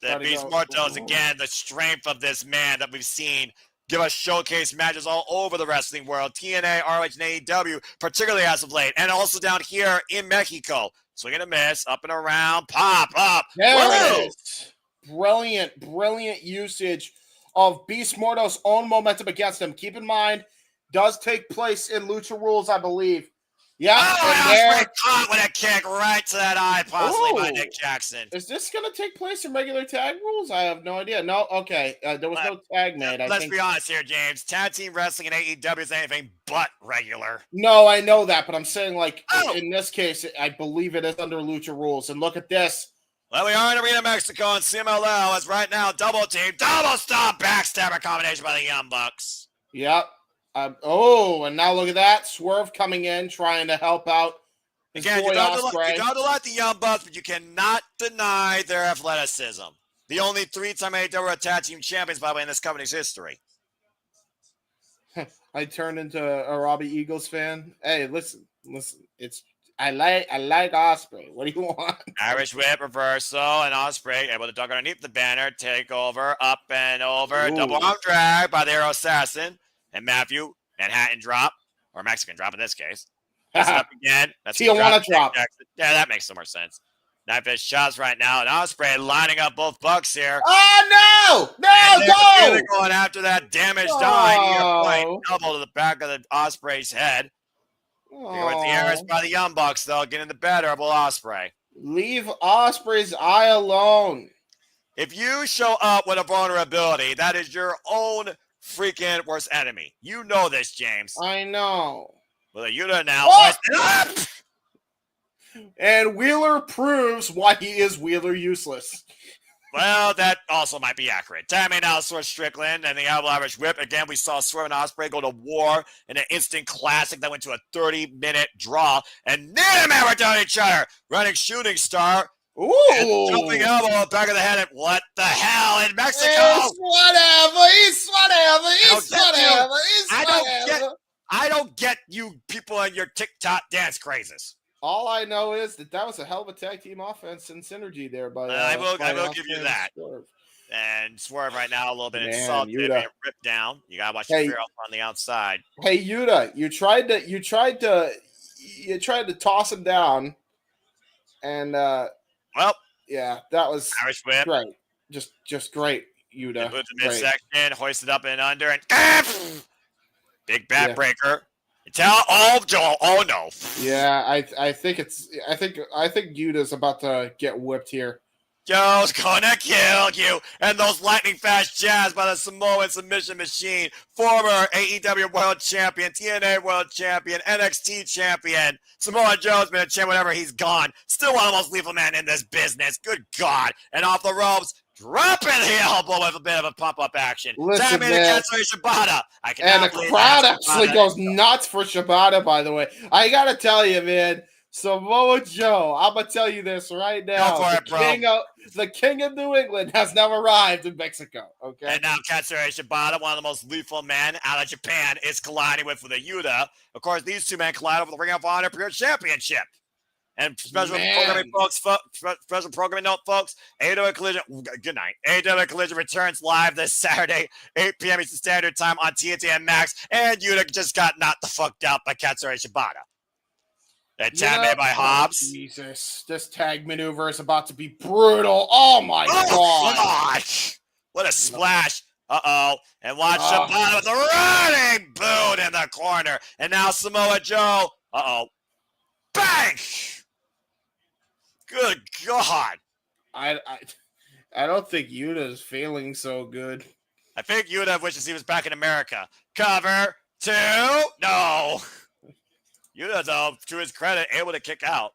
The Beast Mortals, again, the strength of this man that we've seen give us showcase matches all over the wrestling world. TNA, ROH, and AEW, particularly as of late, and also down here in Mexico. Swing and a miss, up and around, pop up. There it is. Brilliant usage of Beast Mortal's own momentum against him. Keep in mind, does take place in Lucha Rules, I believe. Yeah, caught with a kick right to that eye, possibly by Nick Jackson. Is this going to take place in regular tag rules? I have no idea. No, okay. There was no tag made. Let's be honest here, James. Tag team wrestling in AEW is anything but regular. No, I know that, but I'm saying, like, in this case, I believe it is under Lucha Rules. And look at this. Well, we are in Arena Mexico, and CMLL is right now double team, double stomp, backstabber combination by the Young Bucks. Yep. And now look at that. Swerve coming in, trying to help out. Again, you got to like the Young Bucks, but you cannot deny their athleticism. The only 3-time AEW tag team champions, by the way, in this company's history. I turned into a Robbie Eagles fan. Hey, listen. I like Ospreay. What do you want? Irish whip reversal, and Ospreay able to duck underneath the banner, take over, up and over, double arm drag by the Aero Assassin. And Matthew, Manhattan drop, or Mexican drop in this case. Up again. That's Tijuana drop. Yeah, that makes so much sense. Knife edge shots right now, and Ospreay lining up both Bucks here. Oh, no! Go! Really going after that damaged eye. Double to the back of the Osprey's head. Here with the errors by the Young Bucks, though, getting the better of Ospreay. Leave Osprey's eye alone. If you show up with a vulnerability, that is your own freaking worst enemy. You know this, James. I know. Well, Yuta now. And Wheeler proves why he is Wheeler useless. Well, that also might be accurate. Tammy now Swerve Strickland and the Irish whip. Again, we saw Swerve and Ospreay go to war in an instant classic that went to a 30-minute draw. And then they were down each other. Running shooting star. Ooh. Jumping elbow back of the head. And what the hell in Mexico? It's whatever. I don't get you people and your TikTok dance crazes. All I know is that was a hell of a tag team offense and synergy there. I will give you that. Swerve. And Swerve right now a little bit insulted, being ripped down. You gotta watch your fear on the outside. Hey Yuta, you tried to toss him down, and that was Irish whip. Great, just great, Yuta. Put the midsection, hoisted up and under, and big backbreaker. Oh no. Yeah, I think Yuta's about to get whipped here. Joe's gonna kill you. And those lightning fast jabs by the Samoan submission machine. Former AEW World Champion, TNA World Champion, NXT Champion. Samoa Joe's been a champion whenever he's gone. Still one of the most lethal men in this business. Good God. And off the ropes, dropping the elbow with a bit of a pop-up action. Listen, man. Shibata. And the crowd actually goes nuts for Shibata, by the way. I got to tell you, man, Samoa Joe, I'm going to tell you this right now. The king of New England has now arrived in Mexico, okay? And now Katsuyori Shibata, one of the most lethal men out of Japan, is colliding with the Yuta. Of course, these two men collide over the Ring of Honor Pure Championship. And special programming note, folks, AEW Collision, good night. AEW Collision returns live this Saturday, 8 p.m. Eastern Standard Time on TNT and Max, and Yuta just got knocked the fuck out by Katsuyori Shibata. That tag made by Hobbs. Jesus, this tag maneuver is about to be brutal. Oh, my God. Gosh. What a splash. Uh-oh. And watch Shibata with the running boot in the corner. And now Samoa Joe. Uh-oh. Bang! Good God. I don't think Yuta is feeling so good. I think Yuta wishes he was back in America. Cover. 2. No. Yuta, though, to his credit, able to kick out.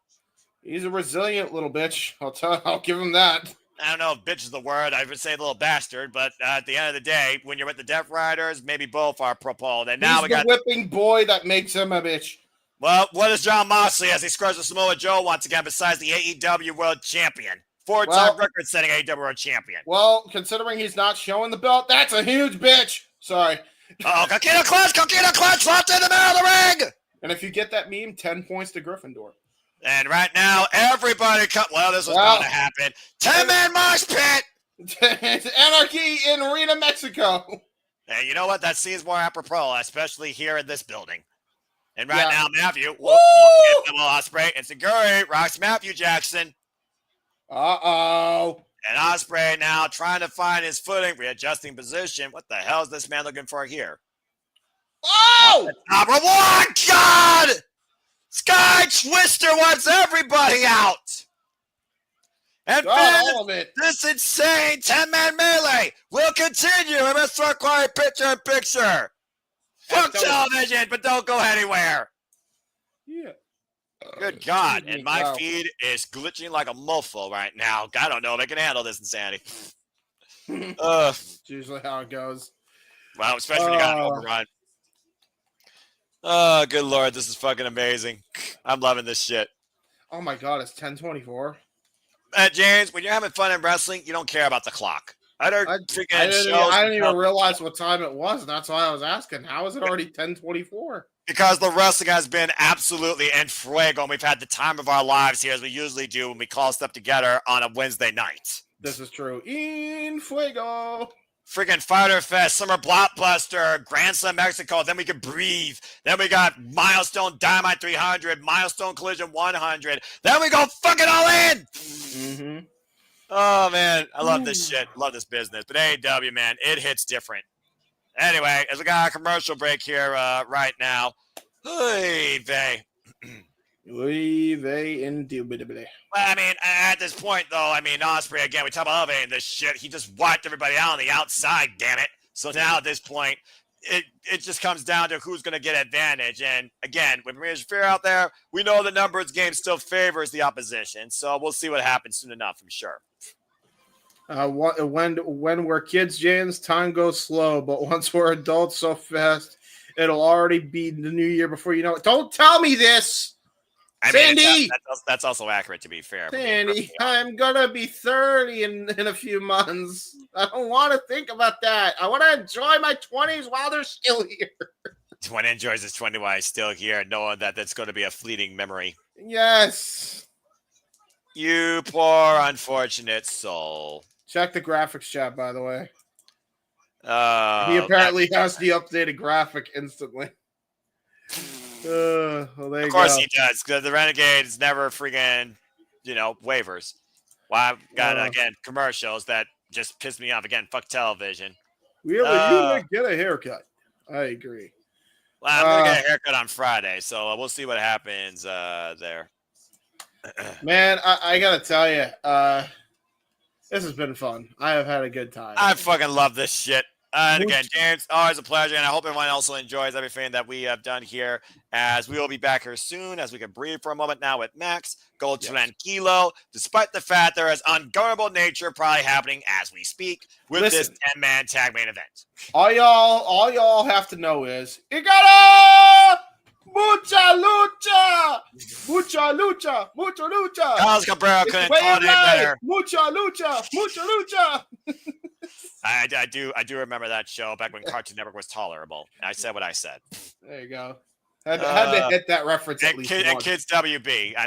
He's a resilient little bitch. I'll give him that. I don't know if bitch is the word. I would say little bastard, but at the end of the day, when you're with the Death Riders, maybe both are propelled. And now He's we the got whipping boy that makes him a bitch. Well, what is John Moxley as he scores with Samoa Joe once again besides the AEW World Champion? 4-time record-setting AEW World Champion. Well, considering he's not showing the belt, that's a huge bitch. Sorry. Oh, Coquina Clutch, locked in the middle of the ring! And if you get that meme, 10 points to Gryffindor. And right now, everybody this was going to happen. 10-man mosh pit! It's anarchy in Arena, Mexico. And you know what? That seems more apropos, especially here in this building. And right now, Matthew, Ospreay and Seguri rocks Matthew Jackson. Uh-oh. And Ospreay now trying to find his footing, readjusting position. What the hell is this man looking for here? Oh! Oh, God! Sky Twister wants everybody out. And all of it. This insane 10-man melee will continue in a circular picture-in-picture. Fuck television, but don't go anywhere. Yeah. Good God. And my feed is glitching like a mofo right now. I don't know if I can handle this insanity. It's usually how it goes. Well, especially when you got an overrun. Oh, good Lord. This is fucking amazing. I'm loving this shit. Oh, my God. It's 10:24. James, when you're having fun in wrestling, you don't care about the clock. I didn't even realize what time it was. That's why I was asking. How is it already 10:24? Because the wrestling has been absolutely en fuego, and we've had the time of our lives here, as we usually do when we call stuff together on a Wednesday night. This is true. En fuego. Freaking Fighter Fest, Summer Blockbuster, Grand Slam Mexico. Then we could breathe. Then we got Milestone Dynamite 300, Milestone Collision 100. Then we go fucking all in. Mm-hmm. Oh, man. I love this shit. Love this business. But AEW, man, it hits different. Anyway, as we got a commercial break here right now. Hey, vey. Indubitably. Well, I mean, at this point, though, Ospreay, again, we talk about elevating this shit. He just wiped everybody out on the outside, damn it. So now at this point, it just comes down to who's going to get advantage. And again, with Maria Shafir out there, we know the numbers game still favors the opposition. So we'll see what happens soon enough, I'm sure. When we're kids, James, time goes slow. But once we're adults so fast, it'll already be the new year before you know it. Don't tell me this. Sandy! That's also accurate, to be fair. Sandy, I'm going to be 30 in a few months. I don't want to think about that. I want to enjoy my 20s while they're still here. 20 enjoys his 20 while he's still here, knowing that that's going to be a fleeting memory. Yes. You poor, unfortunate soul. Check the graphics chat, by the way. He apparently has the updated graphic instantly. Well, of course he does, because the Renegades never freaking, waivers. Well, I've got, again, commercials that just piss me off. Again, fuck television. Really, you get a haircut. I agree. Well, I'm going to get a haircut on Friday, so we'll see what happens there. Man, I got to tell you, this has been fun. I have had a good time. I fucking love this shit. And again, James, always a pleasure, and I hope everyone also enjoys everything that we have done here, as we will be back here soon, as we can breathe for a moment now with Max, go tranquilo, despite the fact there is ungovernable nature probably happening as we speak with this 10-man tag main event. All y'all have to know is, Ikara! Mucha lucha! Mucha lucha! Mucha lucha! Carlos Cabrera couldn't call it any better. Mucha lucha! Mucha lucha! I do remember that show back when Cartoon Network was tolerable. I said what I said. There you go. Had to hit that reference at least once. And Kids WB. I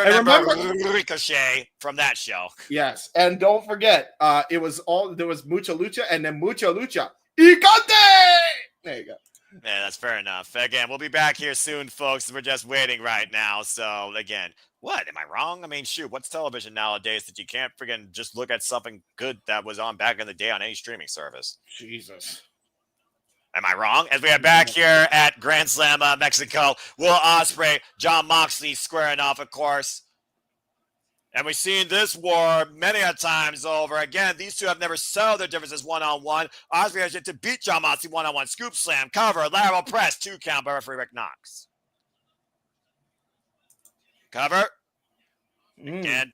remember Ricochet from that show. Yes, and don't forget, there was Mucha Lucha and then Mucha Lucha. Icante! There you go. Yeah, that's fair enough. Again, we'll be back here soon, folks. We're just waiting right now. So, again, what? Am I wrong? Shoot, what's television nowadays that you can't freaking just look at something good that was on back in the day on any streaming service? Jesus. Am I wrong? As we are back here at Grand Slam Mexico, Will Ospreay, John Moxley squaring off, of course. And we've seen this war many a times over. Again, these two have never settled their differences one-on-one. Ospreay has yet to beat Jon Moxley one-on-one. Scoop slam, cover, lateral press, 2 count by referee Rick Knox. Cover. Again.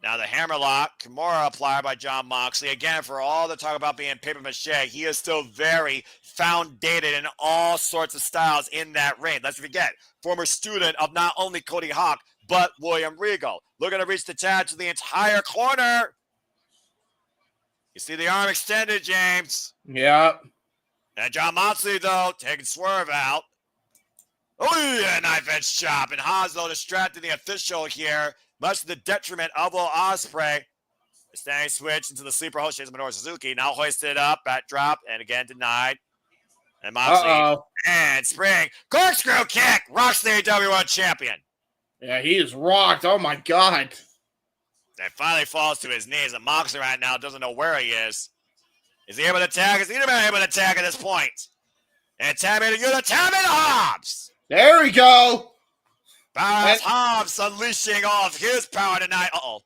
Now the hammerlock, Kimura applied by Jon Moxley. Again, for all the talk about being paper mache, he is still very foundated in all sorts of styles in that ring. Let's forget, former student of not only Cody Hawk, but William Regal. Looking to reach the tag to the entire corner. You see the arm extended, James. Yep. And Jon Moxley, though, taking Swerve out. Oh, yeah, knife edge chop. And Hobbs, though, distracting the official here, much to the detriment of Will Ospreay. The standing switch into the sleeper hold. Chase Minoru Suzuki. Now hoisted up. Back drop. And again denied. And Moxley. And spring. Corkscrew kick. Rocks the AEW World Champion. Yeah, he is rocked. Oh, my God. And finally falls to his knees. And Moxley right now doesn't know where he is. Is he able to tag? Is he even able to tag at this point? And tag me to Yuta. Tag me to Hobbs. There we go. Powerhouse Hobbs unleashing all of his power tonight. Uh-oh.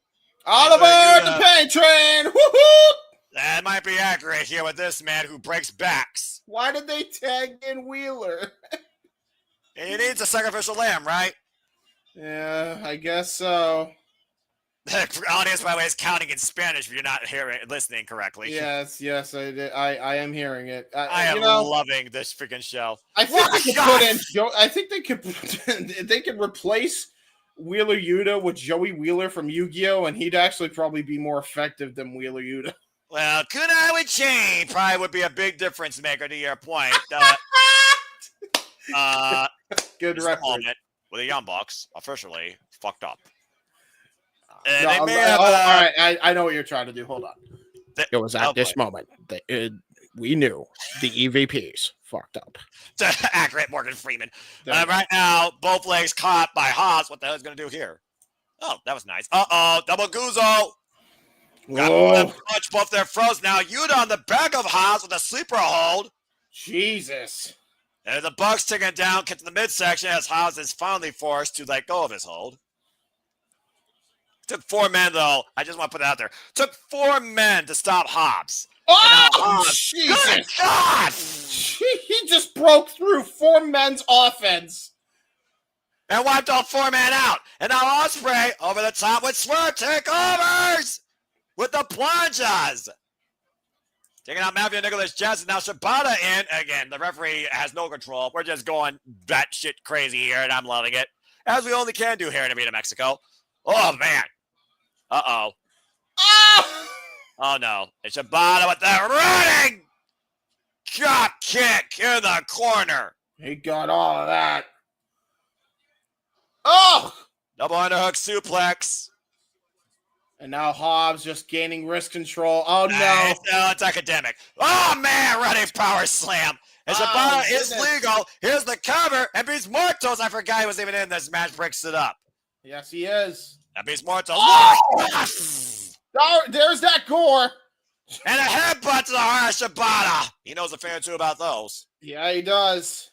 All aboard the pain train. Woohoo! That might be accurate here with this man who breaks backs. Why did they tag in Wheeler? He needs a sacrificial lamb, right? Yeah, I guess so. The audience, by the way, is counting in Spanish if you're not listening correctly. Yes, I am hearing it. I am loving this freaking show. I think they could put in. I think they could. They could replace Wheeler Yuta with Joey Wheeler from Yu-Gi-Oh, and he'd actually probably be more effective than Wheeler Yuta. Well, Kunai with Chain probably would be a big difference maker to your point. Good reference. With the Young Bucks officially fucked up. All right, I know what you're trying to do. Hold on. It was at this moment that we knew the EVPs fucked up. Accurate, Morgan Freeman. Right now, both legs caught by Hobbs. What the hell is going to do here? Oh, that was nice. Uh-oh, double Guzzo. Got punch both their froze. Now Yuta on the back of Hobbs with a sleeper hold. Jesus. And the Bucks taking it down, get to the midsection as Hobbs is finally forced to let go of his hold. Took 4 men, though. I just want to put it out there. Took 4 men to stop Hobbs. Oh, Hobbs, Jesus. Good God! He just broke through 4 men's offense. And wiped all 4 men out. And now Ospreay over the top with Swerve takeovers with the plunges. Taking out Matthew Nicholas Johnson. Now Shibata in. Again, the referee has no control. We're just going batshit crazy here, and I'm loving it. As we only can do here in Arena, Mexico. Oh, man. Uh-oh. Oh! Oh, no. It's Shibata with the running drop kick in the corner. He got all of that. Oh! Double underhook suplex. And now Hobbs just gaining wrist control. Oh, no. It's academic. Oh, man. Running power slam. And Shibata is legal. Here's the cover. And beats Mortos. I forgot he was even in this match. Breaks it up. Yes, he is. That beats Mortos. Oh, there's that gore. And a headbutt to the heart of Shibata. He knows a thing or two about those. Yeah, he does.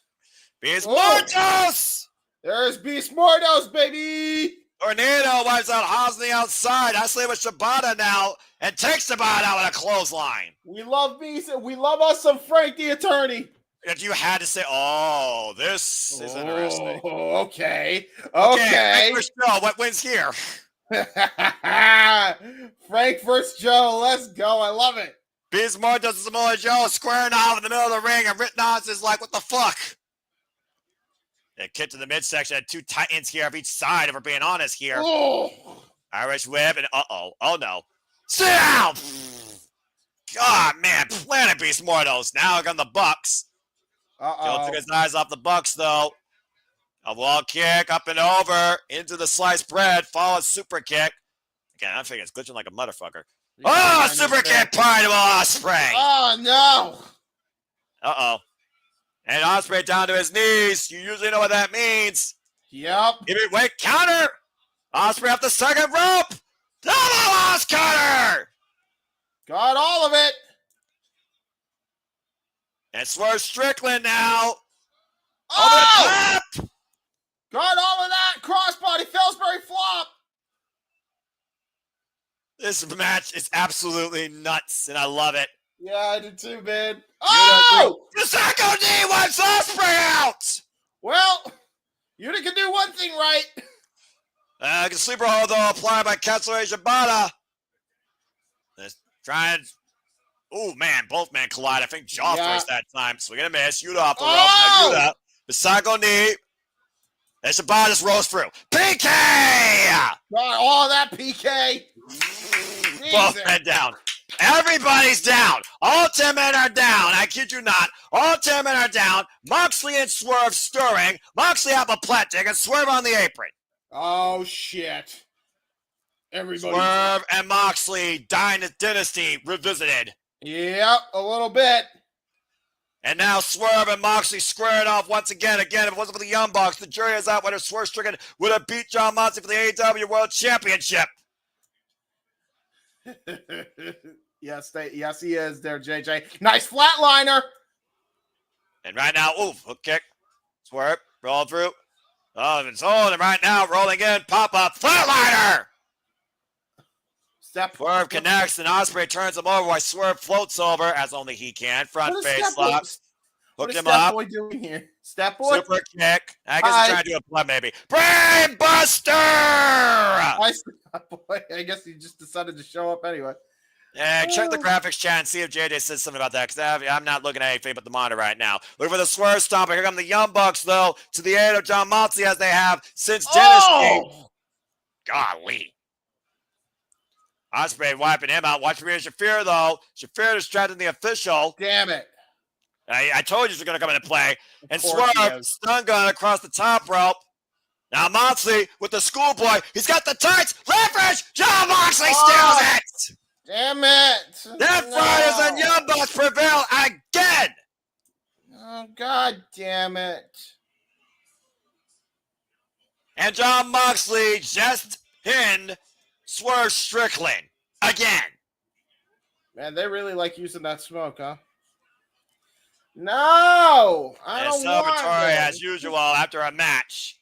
Beast Mortos. There's Beast Mortos, baby. Tornado wipes out Hobbs on the outside. I slay with Shibata now and takes Shibata out with a clothesline. We love Beast. We love us some Frank the Attorney. If you had to say, oh, this is interesting. Okay. Frank versus Joe. What wins here? Frank versus Joe. Let's go. I love it. Beast Mortos and Samoa Joe squaring off in the middle of the ring, and Rittenhouse is like, what the fuck? A kick to the midsection. Had 2 Titans here of each side, if we're being honest here. Oh. Irish whip, and oh no. Sit down! God, man, Planet Beast Mortos. Now on the Bucks. Joe took his eyes off the Bucks, though. A wall kick, up and over, into the sliced bread, follows super kick. Again, I'm thinking it's glitching like a motherfucker. Yeah, super kick, part of Ospreay. Oh, no. Uh-oh. And Ospreay down to his knees. You usually know what that means. Yep. Wait, counter. Ospreay off the second rope. Double Os cutter. Got all of it. And Swerve Strickland now. Oh! Got all of that. Crossbody, Fellsbury flop. This match is absolutely nuts, and I love it. Yeah, I did too, man. Oh! Mistico D wants Osperay out! Well, Yuta can do one thing right. Can sleeper hold, though, applied by Katsuyori Shibata. Let's try and... Oh, man, both men collide. I think jaw first that time. Swing and a miss. Yuta off the rope. Yuta. Mistico knee. And Shibata just rolls through. PK! Oh, that PK. Both men down. Everybody's down. All 10 men are down. I kid you not. All 10 men are down. Moxley and Swerve stirring. Moxley apoplectic and Swerve on the apron. Oh, shit. Everybody. Swerve and Moxley Dynasty revisited. Yep, a little bit. And now Swerve and Moxley squaring off once again. Again, if it wasn't for the Young Bucks, the jury is out whether Swerve Strickland would have beat John Moxley for the AEW World Championship. Yes, he is there, JJ. Nice flatliner. And right now, hook kick. Swerve, roll through. Oh, it's on. And right now, rolling in, pop-up, flatliner. Swerve connects, and Ospreay turns him over while Swerve floats over, as only he can. Front face slaps. Hook him up. What is Step Boy doing here? Step Boy? Super kick. I guess he's trying to do a plug, maybe. Brain Buster! I guess he just decided to show up anyway. Check the graphics chat and see if JJ says something about that, because I'm not looking at anything but the monitor right now. Looking for the Swerve Stomper. Here come the Young Bucks, though, to the aid of John Moxley, as they have since Dynasty. Golly. Ospreay wiping him out. Watch for Shafir, though. Shafir distracting the official. Damn it. I told you he was going to come into play. And Swerve, stun gun across the top rope. Now Moxley with the schoolboy. He's got the tights. Leverage. John Moxley steals it. Damn it. That Friars and Young Bucks prevail again. Oh, God damn it. And John Moxley just pinned Swerve Strickland again. Man, they really like using that smoke, huh? No, I don't want celebratory as usual after a match.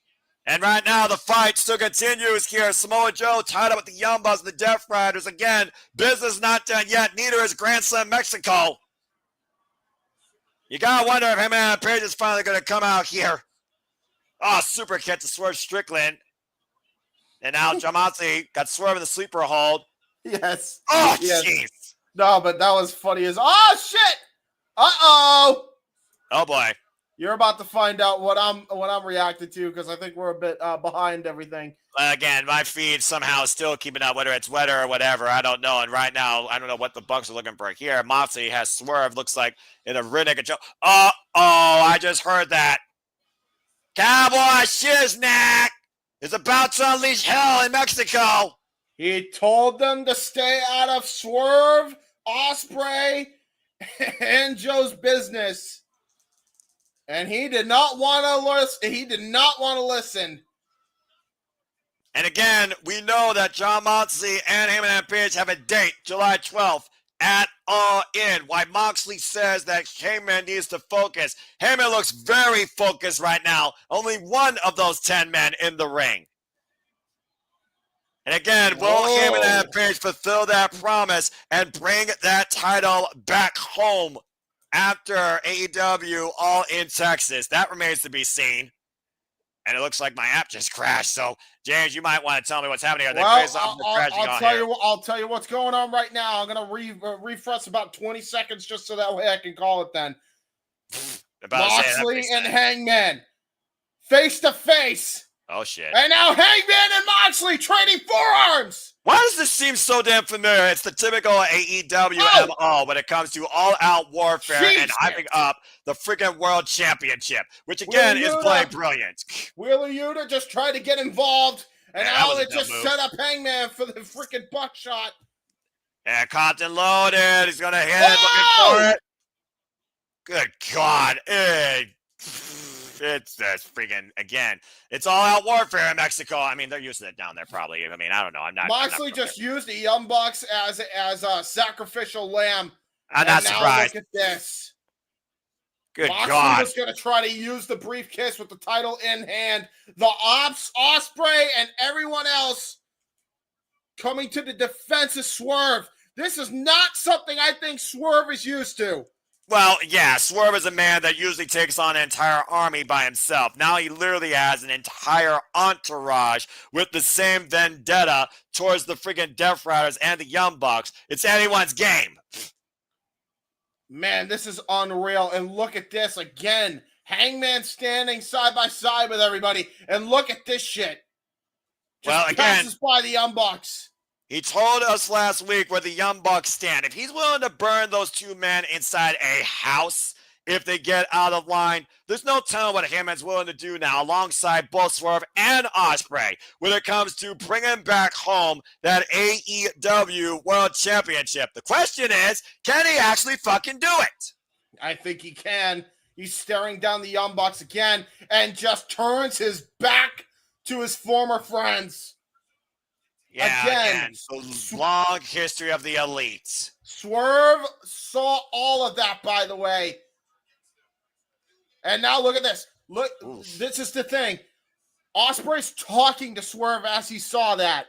And right now the fight still continues here. Samoa Joe tied up with the Young Bucks and the Death Riders. Again, business not done yet. Neither is Grand Slam Mexico. You gotta wonder if Heb Man Page is finally gonna come out here. Oh, super kick to Swerve Strickland. And now Jamasi got Swerve in the sleeper hold. Yes. Oh, jeez. No, but that was funny as, oh, shit. Uh-oh. Oh, boy. You're about to find out what I'm reacting to, because I think we're a bit behind everything. Again, my feed somehow is still keeping up, whether it's weather or whatever. I don't know. And right now, I don't know what the Bucks are looking for here. Moxley has Swerve, looks like, in a rear naked choke. Uh-oh, I just heard that. Cowboy Shiznak is about to unleash hell in Mexico. He told them to stay out of Swerve, Ospreay, and Joe's business. And he did not want to listen. He did not want to listen. And again, we know that John Moxley and Heyman Page have a date, July 12th, at All In. Why Moxley says that Heyman needs to focus. Heyman looks very focused right now. Only one of those 10 men in the ring. And again, will Heyman and Page fulfill that promise and bring that title back home after AEW All In Texas? That remains to be seen. And it looks like my app just crashed. So, James, you might want to tell me what's happening. I'll tell you what's going on right now. I'm gonna refresh about 20 seconds just so that way I can call it then. Moxley and Hangman face to face. Oh shit! And now Hangman and Moxley trading forearms. Why does this seem so damn familiar? It's the typical AEW MO when it comes to all-out warfare and hyping up the freaking World Championship, which again is playing brilliant. Wheeler Yuta just tried to get involved, and now it just set up Hangman for the freaking buckshot. And Compton loaded. He's gonna hit it, looking for it. Good God! It's just freaking, again, it's all-out warfare in Mexico. I mean, they're used to it down there probably. I mean, I don't know. Moxley just used the Young Bucks as a sacrificial lamb. I'm not surprised. Look at this. Good Moxley God. was going to try to use the briefcase with the title in hand. The Opps, Ospreay, and everyone else coming to the defense of Swerve. This is not something I think Swerve is used to. Well, yeah, Swerve is a man that usually takes on an entire army by himself. Now he literally has an entire entourage with the same vendetta towards the freaking Death Riders and the Young Bucks. It's anyone's game. Man, this is unreal. And look at this again. Hangman standing side by side with everybody. And look at this shit. Just passes by the Young Bucks. He told us last week where the Young Bucks stand. If he's willing to burn those two men inside a house if they get out of line, there's no telling what Heyman's willing to do now alongside both Swerve and Ospreay when it comes to bringing back home that AEW World Championship. The question is, can he actually fucking do it? I think he can. He's staring down the Young Bucks again and just turns his back to his former friends. Yeah, again, the long history of the elites. Swerve saw all of that, by the way. And now look at this. Look, this is the thing. Ospreay's talking to Swerve as he saw that.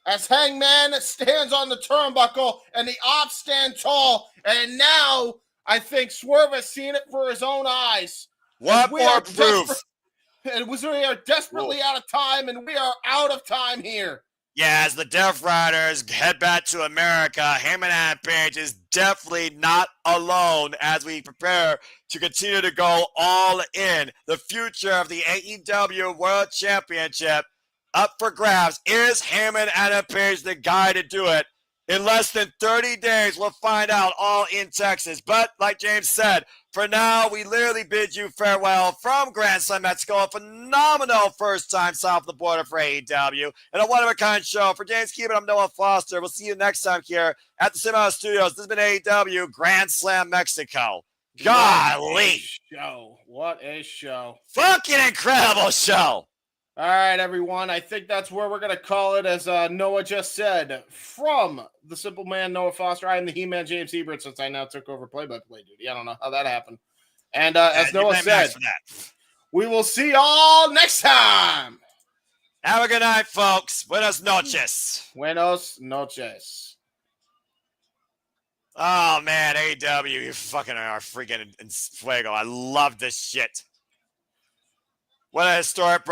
As Hangman stands on the turnbuckle and the Opps stand tall. And now I think Swerve has seen it for his own eyes. What more proof? And we are desperately out of time, and we are out of time here. Yeah, as the Death Riders head back to America, Heyman and Page is definitely not alone as we prepare to continue to go all in. The future of the AEW World Championship up for grabs. Is Heyman and Page the guy to do it? In less than 30 days, we'll find out all in Texas. But like James said, for now, we literally bid you farewell from Grand Slam, Mexico. A phenomenal first time south of the border for AEW. And a one-of-a-kind show. For James Keeban, I'm Noah Foster. We'll see you next time here at the Cinema Studios. This has been AEW Grand Slam, Mexico. Golly. What a show. Fucking incredible show. All right, everyone. I think that's where we're going to call it, as Noah just said. From the simple man, Noah Foster, I am the He-Man, James Hebert, since I now took over play-by-play duty. I don't know how that happened. And as Noah said, we will see y'all next time. Have a good night, folks. Buenas noches. Buenos noches. Oh, man, AEW, you fucking are freaking in fuego. I love this shit. What a historic